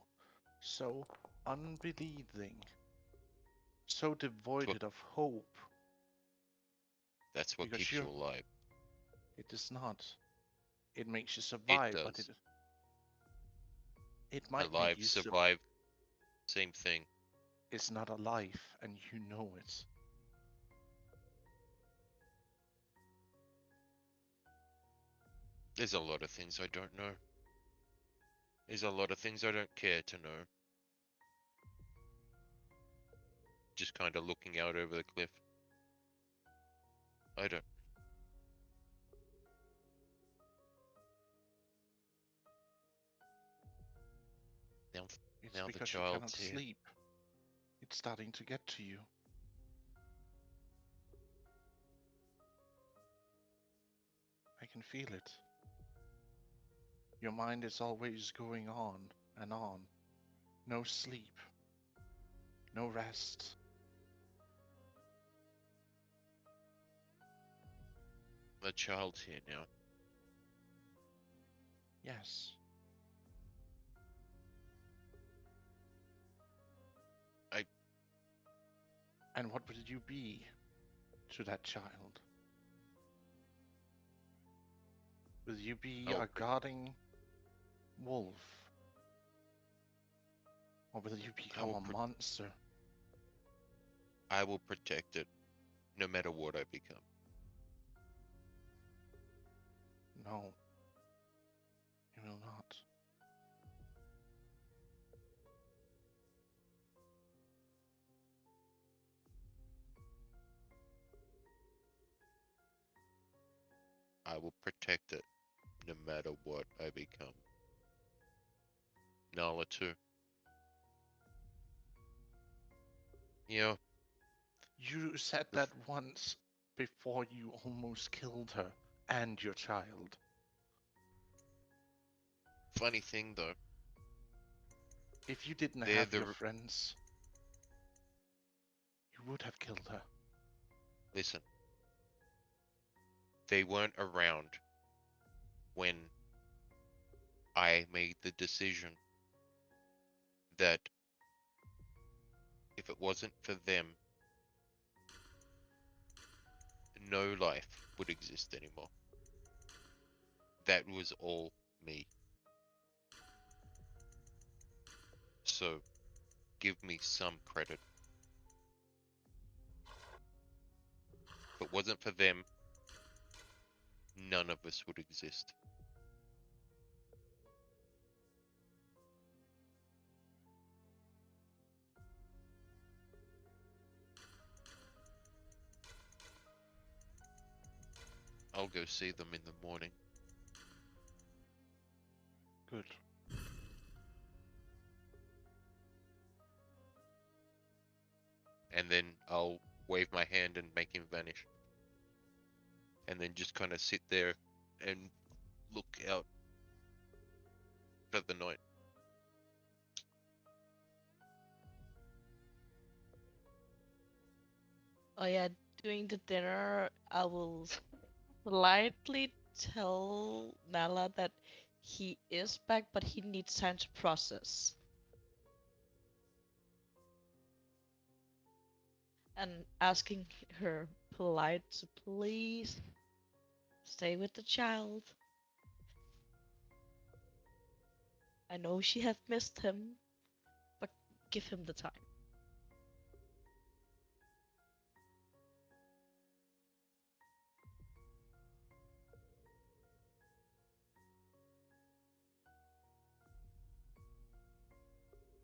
so unbelieving, so devoid of hope. That's what Because keeps you alive. It does not. It makes you survive, but does. it might make Alive, you survive, same thing. It's not a life, and you know it. There's a lot of things I don't know. There's a lot of things I don't care to know. Just kind of looking out over the cliff. I don't. It's Now the because you child's cannot here. sleep. It's starting to get to you. I can feel it. Your mind is always going on and on. No sleep. No rest. The child's here now. Yes. And what would you be to that child? Will you be a guarding wolf? Or will you become a monster? I will protect it, no matter what I become. No. You will not. I will protect it, no matter what I become. Nala too. Yeah. You said that once before you almost killed her and your child. Funny thing though. If you didn't They're have your friends, you would have killed her. Listen. They weren't around when I made the decision that if it wasn't for them, no life would exist anymore. That was all me. So, give me some credit. If it wasn't for them, none of us would exist. I'll go see them in the morning. Good. And then I'll wave my hand and make him vanish. And then just kind of sit there and look out for the night? Oh yeah, during the dinner, I will slightly tell Nala that he is back, but he needs time to process. And asking her polite to please stay with the child. I know she has missed him, but give him the time.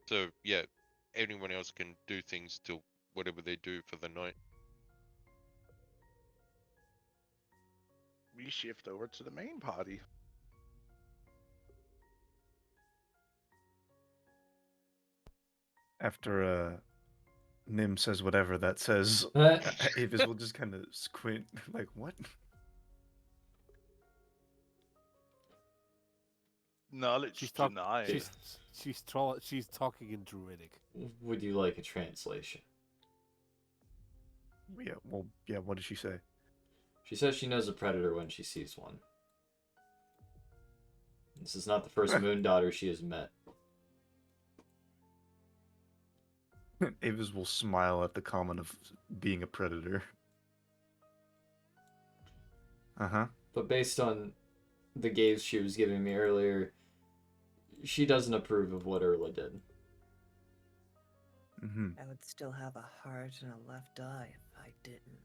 So yeah, anyone else can do things till whatever they do for the night. We shift over to the main party. After Nim says whatever that says, Avis will just kind of squint, like, what? Knowledge She's denied. she's talking in Druidic. Would you like a translation? Yeah, well, yeah, what did she say? She says she knows a predator when she sees one. This is not the first moon daughter she has met. Avis will smile at the comment of being a predator. Uh-huh. But based on the gaze she was giving me earlier, she doesn't approve of what Erla did. Mm-hmm. I would still have a heart and a left eye if I didn't.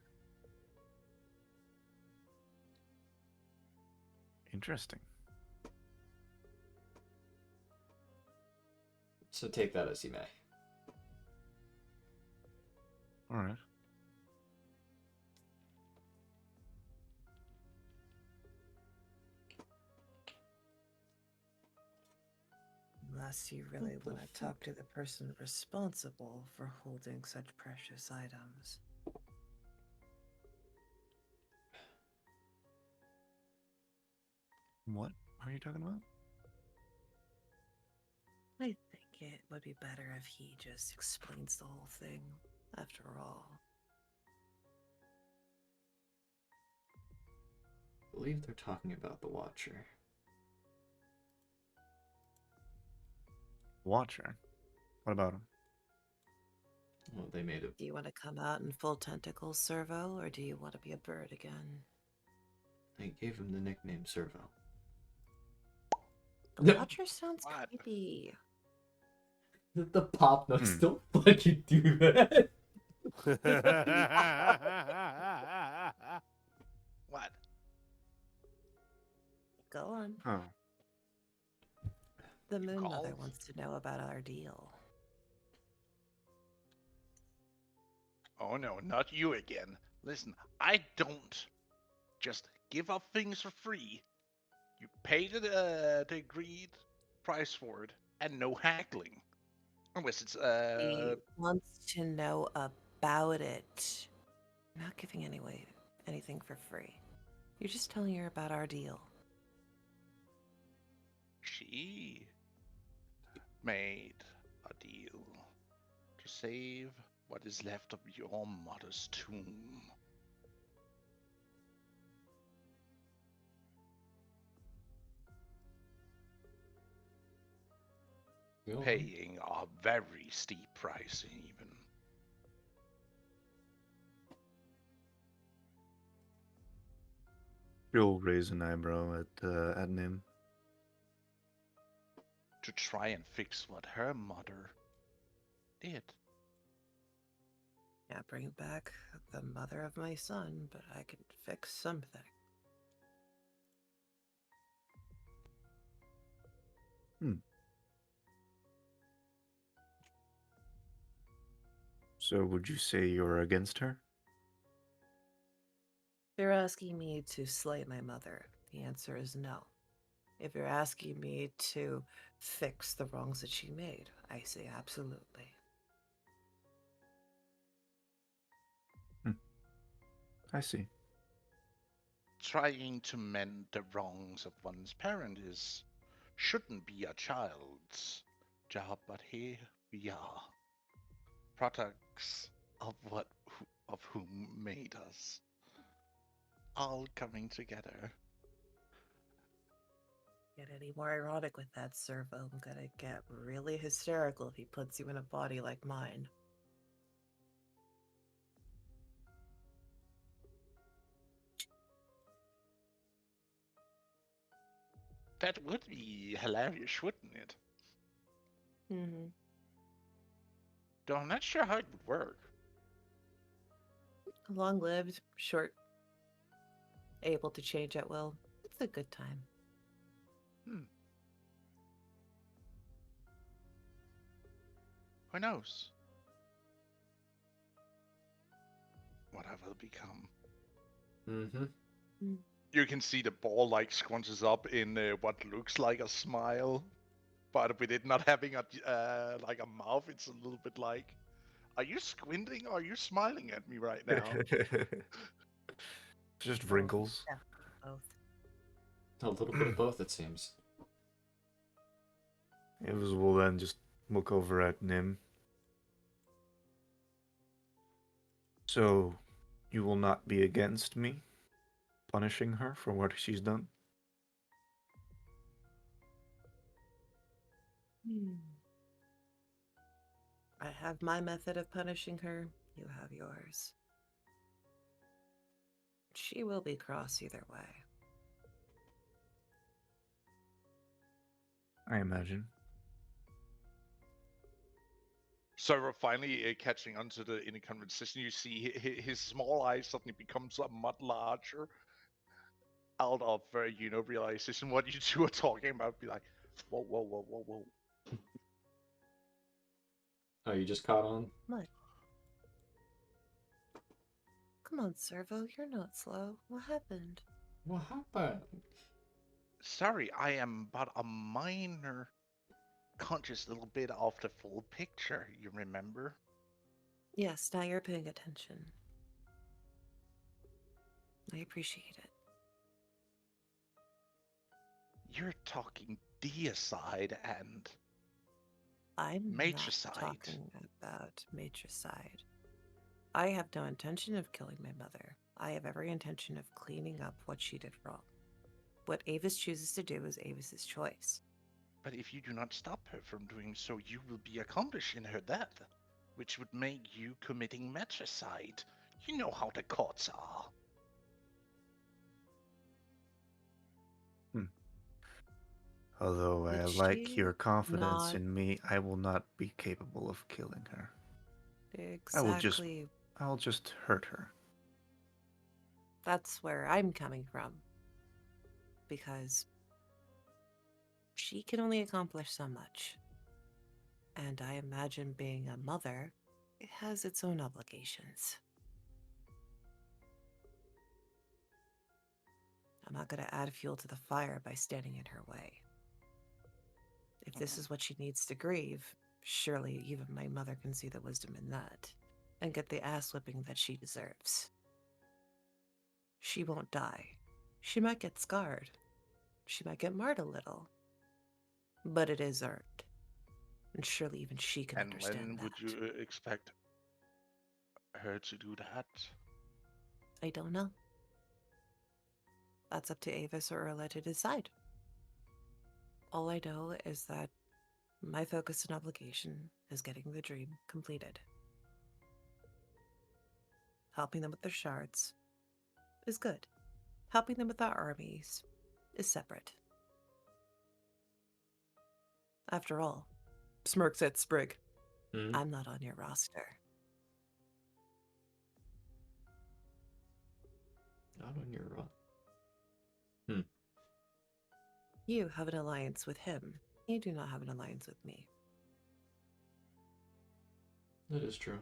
Interesting. So take that as you may. All right. Unless you really want to talk to the person responsible for holding such precious items. What are you talking about? I think it would be better if he just explains the whole thing, after all. I believe they're talking about the Watcher. Watcher. What about him? Well, they made it. Do you want to come out in full tentacles, Servo, or do you want to be a bird again? I gave him the nickname Servo. The Watcher sounds What? creepy. The pop notes don't fucking do that. What? Go on. Oh. The Moon Mother Calls? wants to know about our deal. Oh no, not you again. Listen, I don't just give up things for free. You pay the agreed price for it, and no haggling. Unless it's He wants to know about it. I'm not giving anything for free. You're just telling her about our deal. she made a deal to save what is left of your mother's tomb. Paying a very steep price, even. She'll raise an eyebrow at Nim. To try and fix what her mother did. Yeah, bring back the mother of my son, but I can fix something. So would you say you're against her? If you're asking me to slay my mother, the answer is no. If you're asking me to fix the wrongs that she made, I say absolutely. I see. Trying to mend the wrongs of one's parent is shouldn't be a child's job, but here we are, products of of whom made us, all coming together. Get any more ironic with that, Servo? I'm gonna get really hysterical if he puts you in a body like mine. That would be hilarious, wouldn't it? Mm-hmm. Though I'm not sure how it would work. Long-lived, short, able to change at will. It's a good time. Who knows what I will become? Mm-hmm. You can see the ball like scrunches up in what looks like a smile, but with it not having a like a mouth, it's a little bit like, are you squinting or are you smiling at me right now? Just Oh, wrinkles. yeah, both. A little bit of both, it seems. Avis will then just look over at Nim. So, you will not be against me punishing her for what she's done? I have my method of punishing her. You have yours. She will be cross either way. I imagine. So we're finally catching on to the in the conversation. You see his small eyes suddenly becomes a much larger out of realization what you two are talking about. Be like, whoa, whoa, whoa, whoa, whoa. Oh, you just caught on? What? Come on, Servo, you're not slow. What happened? What happened? Sorry, I am but a minor conscious little bit of the full picture, you remember? Yes, now you're paying attention. I appreciate it. You're talking deicide and I'm matricide. not talking about matricide. I have no intention of killing my mother. I have every intention of cleaning up what she did wrong. What Avis chooses to do is Avis's choice. But if you do not stop her from doing so, you will be accomplished in her death, which would make you committing matricide. You know how the courts are. Although I Did like she your confidence not in me, I will not be capable of killing her. exactly? I'll just hurt her. That's where I'm coming from. Because she can only accomplish so much. And I imagine being a mother, it has its own obligations. I'm not going to add fuel to the fire by standing in her way. If this is what she needs to grieve, surely even my mother can see the wisdom in that and get the ass whipping that she deserves. She won't die. She might get scarred. She might get marred a little. But it is earned. And surely even she can And understand when that. would you expect her to do that? I don't know. That's up to Avis or Erla to decide. All I know is that my focus and obligation is getting the dream completed. Helping them with their shards is good. Helping them with our armies is separate. After all, smirks at Sprig. Hmm? I'm not on your roster. Not on your run. You have an alliance with him. You do not have an alliance with me. That is true.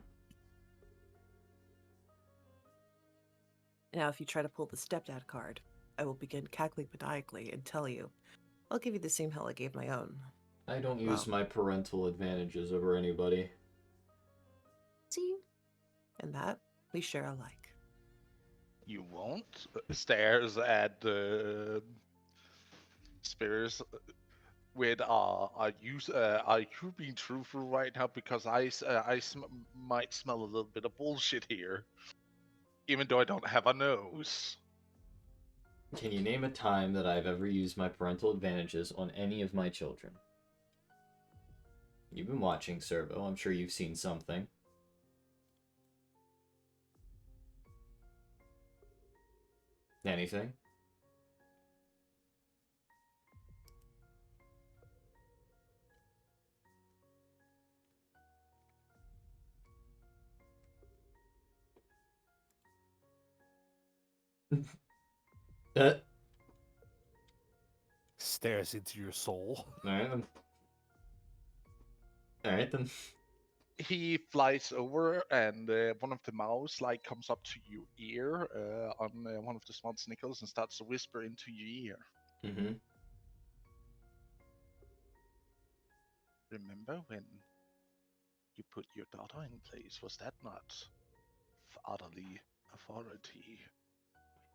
Now, if you try to pull the stepdad card, I will begin cackling maniacally and tell you, I'll give you the same hell I gave my own. I don't use my parental advantages over anybody. See? And that we share alike. You won't? Stares at the Spears with are you being truthful right now? Because might smell a little bit of bullshit here, even though I don't have a nose. Can you name a time that I've ever used my parental advantages on any of my children? You've been watching Servo. I'm sure you've seen something. Anything? uh, Stares into your soul. Alright then. Alright then. He flies over, and one of the mouse like comes up to your ear on one of the small snickles and starts to whisper into your ear. Mm-hmm. Remember when you put your daughter in place? Was that not fatherly authority?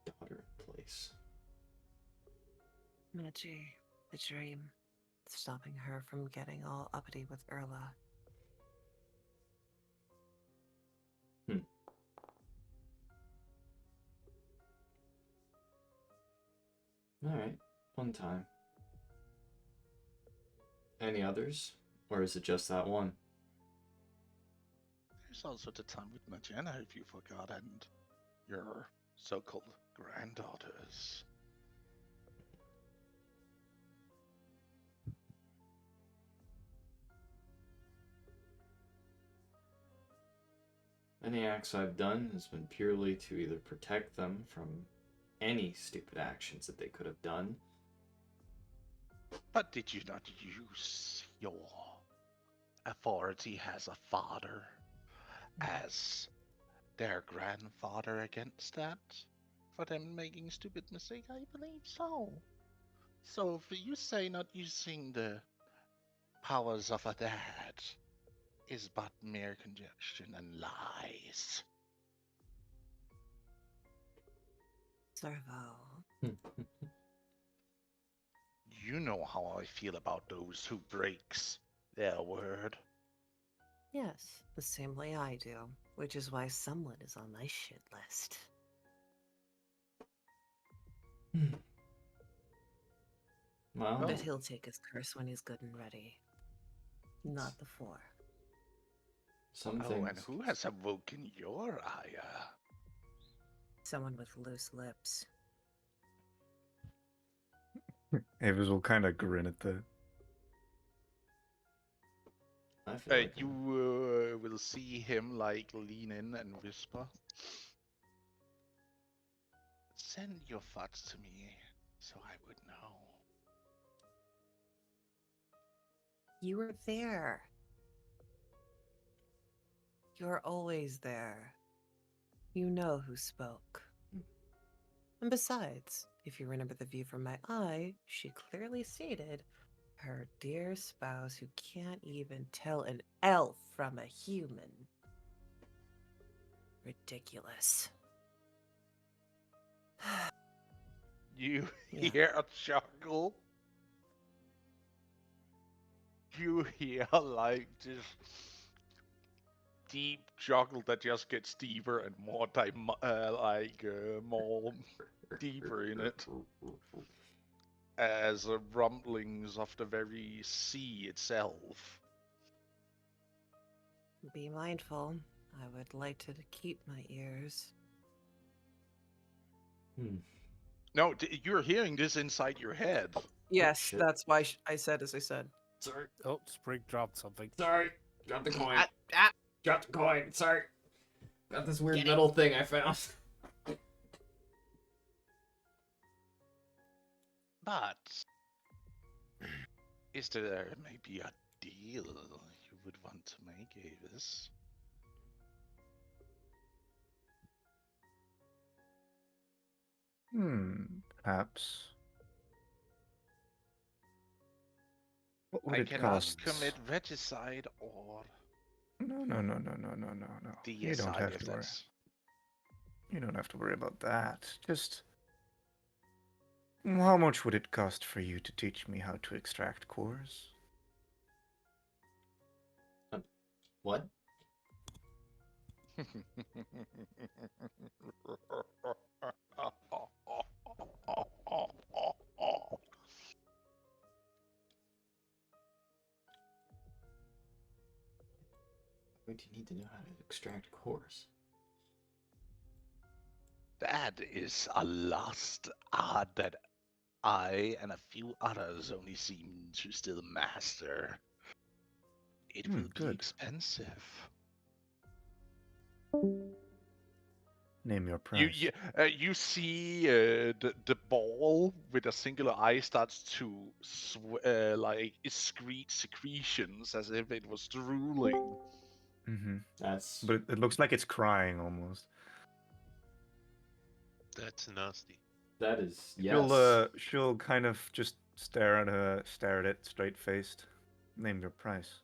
Daughter in place. Maggie, the dream. Stopping her from getting all uppity with Erla. Alright. One time. Any others? Or is it just that one? There's also the time with Magena, if you forgot, and your so-called granddaughters. Any acts I've done has been purely to either protect them from any stupid actions that they could have done. But did you not use your authority as a father, as their grandfather against that? For them making stupid mistake? I believe so. So for you say not using the powers of a dad is but mere conjecture and lies. Servo. You know how I feel about those who breaks their word. Yes, the same way I do, which is why someone is on my shit list. Well, But he'll take his curse when he's good and ready. Not before. some Oh, things. and who has awoken your ire? Someone with loose lips. Avis will kind of grin at the. I feel like You will see him like lean in and whisper. Send your thoughts to me so I would know. You were there. You're always there. You know who spoke. And besides, if you remember the view from my eye, she clearly stated her dear spouse who can't even tell an elf from a human. Ridiculous. You Yeah. hear a chuckle. You hear like this deep chuckle that just gets deeper and more more deeper in it, as rumblings of the very sea itself. Be mindful. I would like to keep my ears. No, you're hearing this inside your head. Yes, shit. that's why I said as I said. Sorry. Oh, Sprig dropped something. Sorry. Drop the coin. Ah, Drop the coin. Sorry. Got this weird Get it. metal thing I found. But is there maybe a deal you would want to make, Avis? Perhaps. What would I it cannot cost? commit regicide or No. You don't deicide have if to worry. that's... You don't have to worry about that. Just How much would it cost for you to teach me how to extract cores? What? Why do you need to know how to extract cores? That is a lost art that I and a few others only seem to still master. It will be Good. expensive. Name your You price. you, you see the ball with a singular eye starts to like excrete secretions as if it was drooling. Mm-hmm. That's But it looks like it's crying almost. That's nasty. that is She'll kind of just stare at it straight faced. Name your price.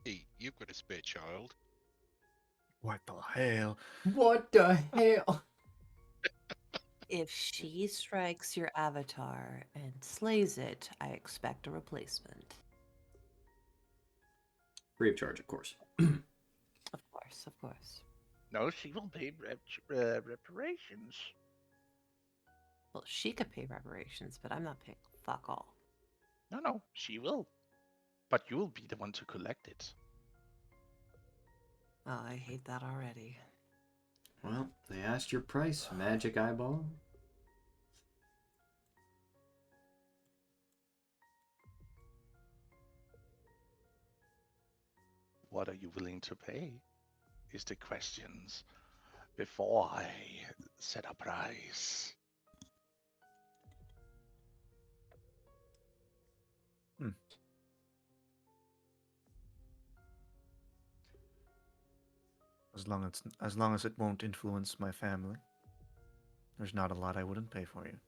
Hey, you've got a spare child. What the hell? What the hell? If she strikes your avatar and slays it, I expect a replacement. Free of charge, of course. Of course, of course. No, she will pay reparations. Well, she could pay reparations, but I'm not paying fuck all. No, she will. But you'll be the one to collect it. Oh, I hate that already. Well, they asked your price, magic eyeball. What are you willing to pay? Is the questions before I set a price. As long as it won't influence my family, there's not a lot I wouldn't pay for you.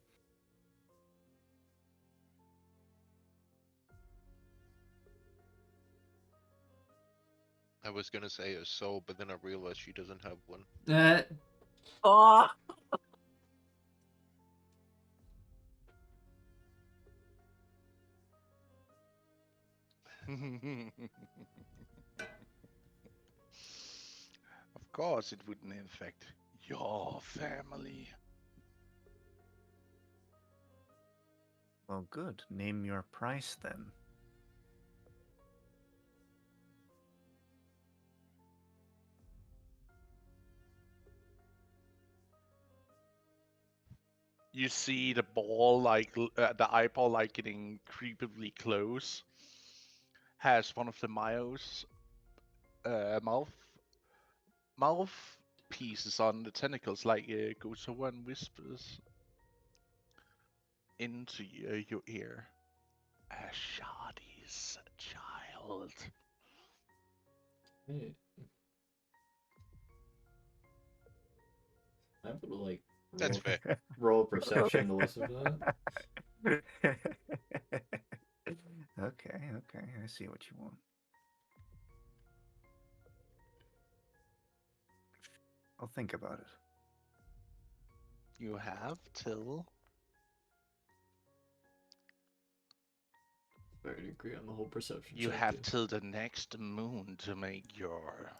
I was gonna say a soul, but then I realized she doesn't have one. Oh! Of course, it wouldn't infect your family. Well, good. Name your price then. You see the ball, like the eyeball, like getting creepily close. Has one of the Mayo's mouth pieces on the tentacles, like goes over and whispers into your ear. Ashadi's child. Hey. I would like That's fair. roll perception to listen to that. Okay, I see what you want. I'll think about it. You have till Very agree on the whole perception. you check, have dude. till the next moon to make your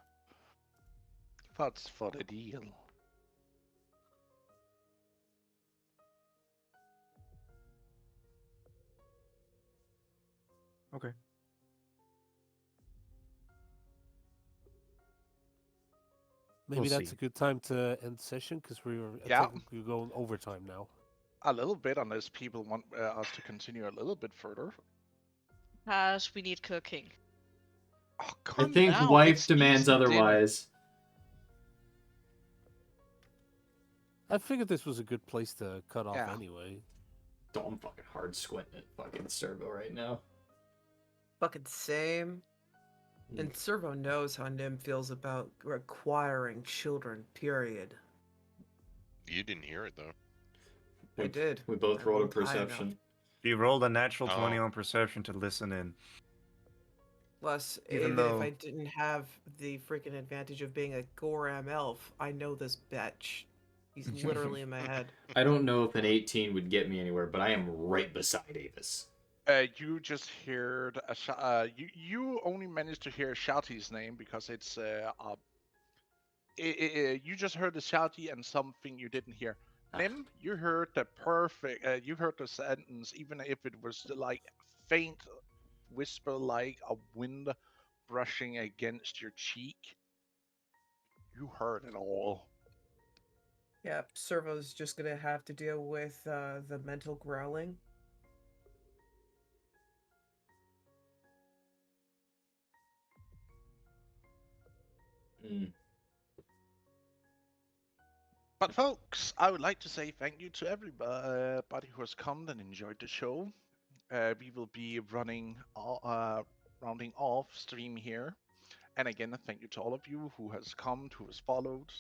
thoughts for the deal. Okay. Maybe We'll that's see. a good time to end session because we're Yeah. technically going overtime now. A little bit, unless people want us to continue a little bit further. As we need cooking. Oh, I come think now, wife it's demands easy dinner. otherwise. I figured this was a good place to cut off Yeah. anyway. Oh, I'm fucking hard squinting at fucking Servo right now. Fucking same. And Servo knows how Nim feels about requiring children, period. You didn't hear it though. I did. We both I rolled a rolled high enough. perception. You rolled a natural 20 Oh. on perception to listen in. Plus, Even even though- if I didn't have the freaking advantage of being a Goram elf, I know this bitch. He's literally in my head. I don't know if an 18 would get me anywhere, but I am right beside Avis. You just heard you only managed to hear Shouty's name because it's you just heard the Shouty and something you didn't hear. Nim, you heard the perfect. You heard the sentence, even if it was like faint whisper, like a wind brushing against your cheek. You heard it all. Yeah, Servo's just gonna have to deal with the mental growling. Mm. But folks, I would like to say thank you to everybody who has come and enjoyed the show. We will be rounding off stream here. And again, thank you to all of you who has come, who has followed.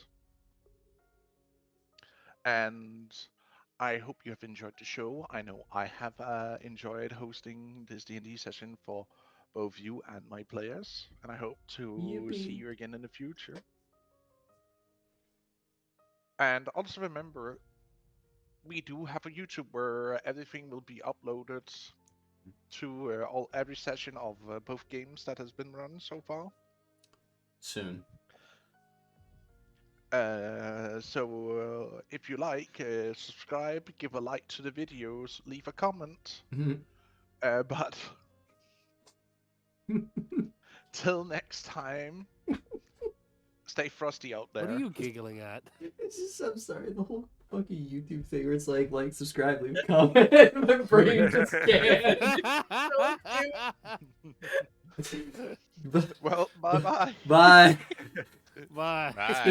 And I hope you have enjoyed the show. I know I have enjoyed hosting this D&D session for both you and my players. And I hope to see Yippee. you again in the future. And also remember, we do have a YouTube where everything will be uploaded to every session of both games that has been run so far. Soon. So if you like, subscribe, give a like to the videos, leave a comment. But till next time, stay frosty out there. What are you giggling at? It's just, I'm sorry, the whole fucking YouTube thing where it's like, subscribe, leave a comment. My brain just can't. Well, bye-bye. Bye. Bye. Bye.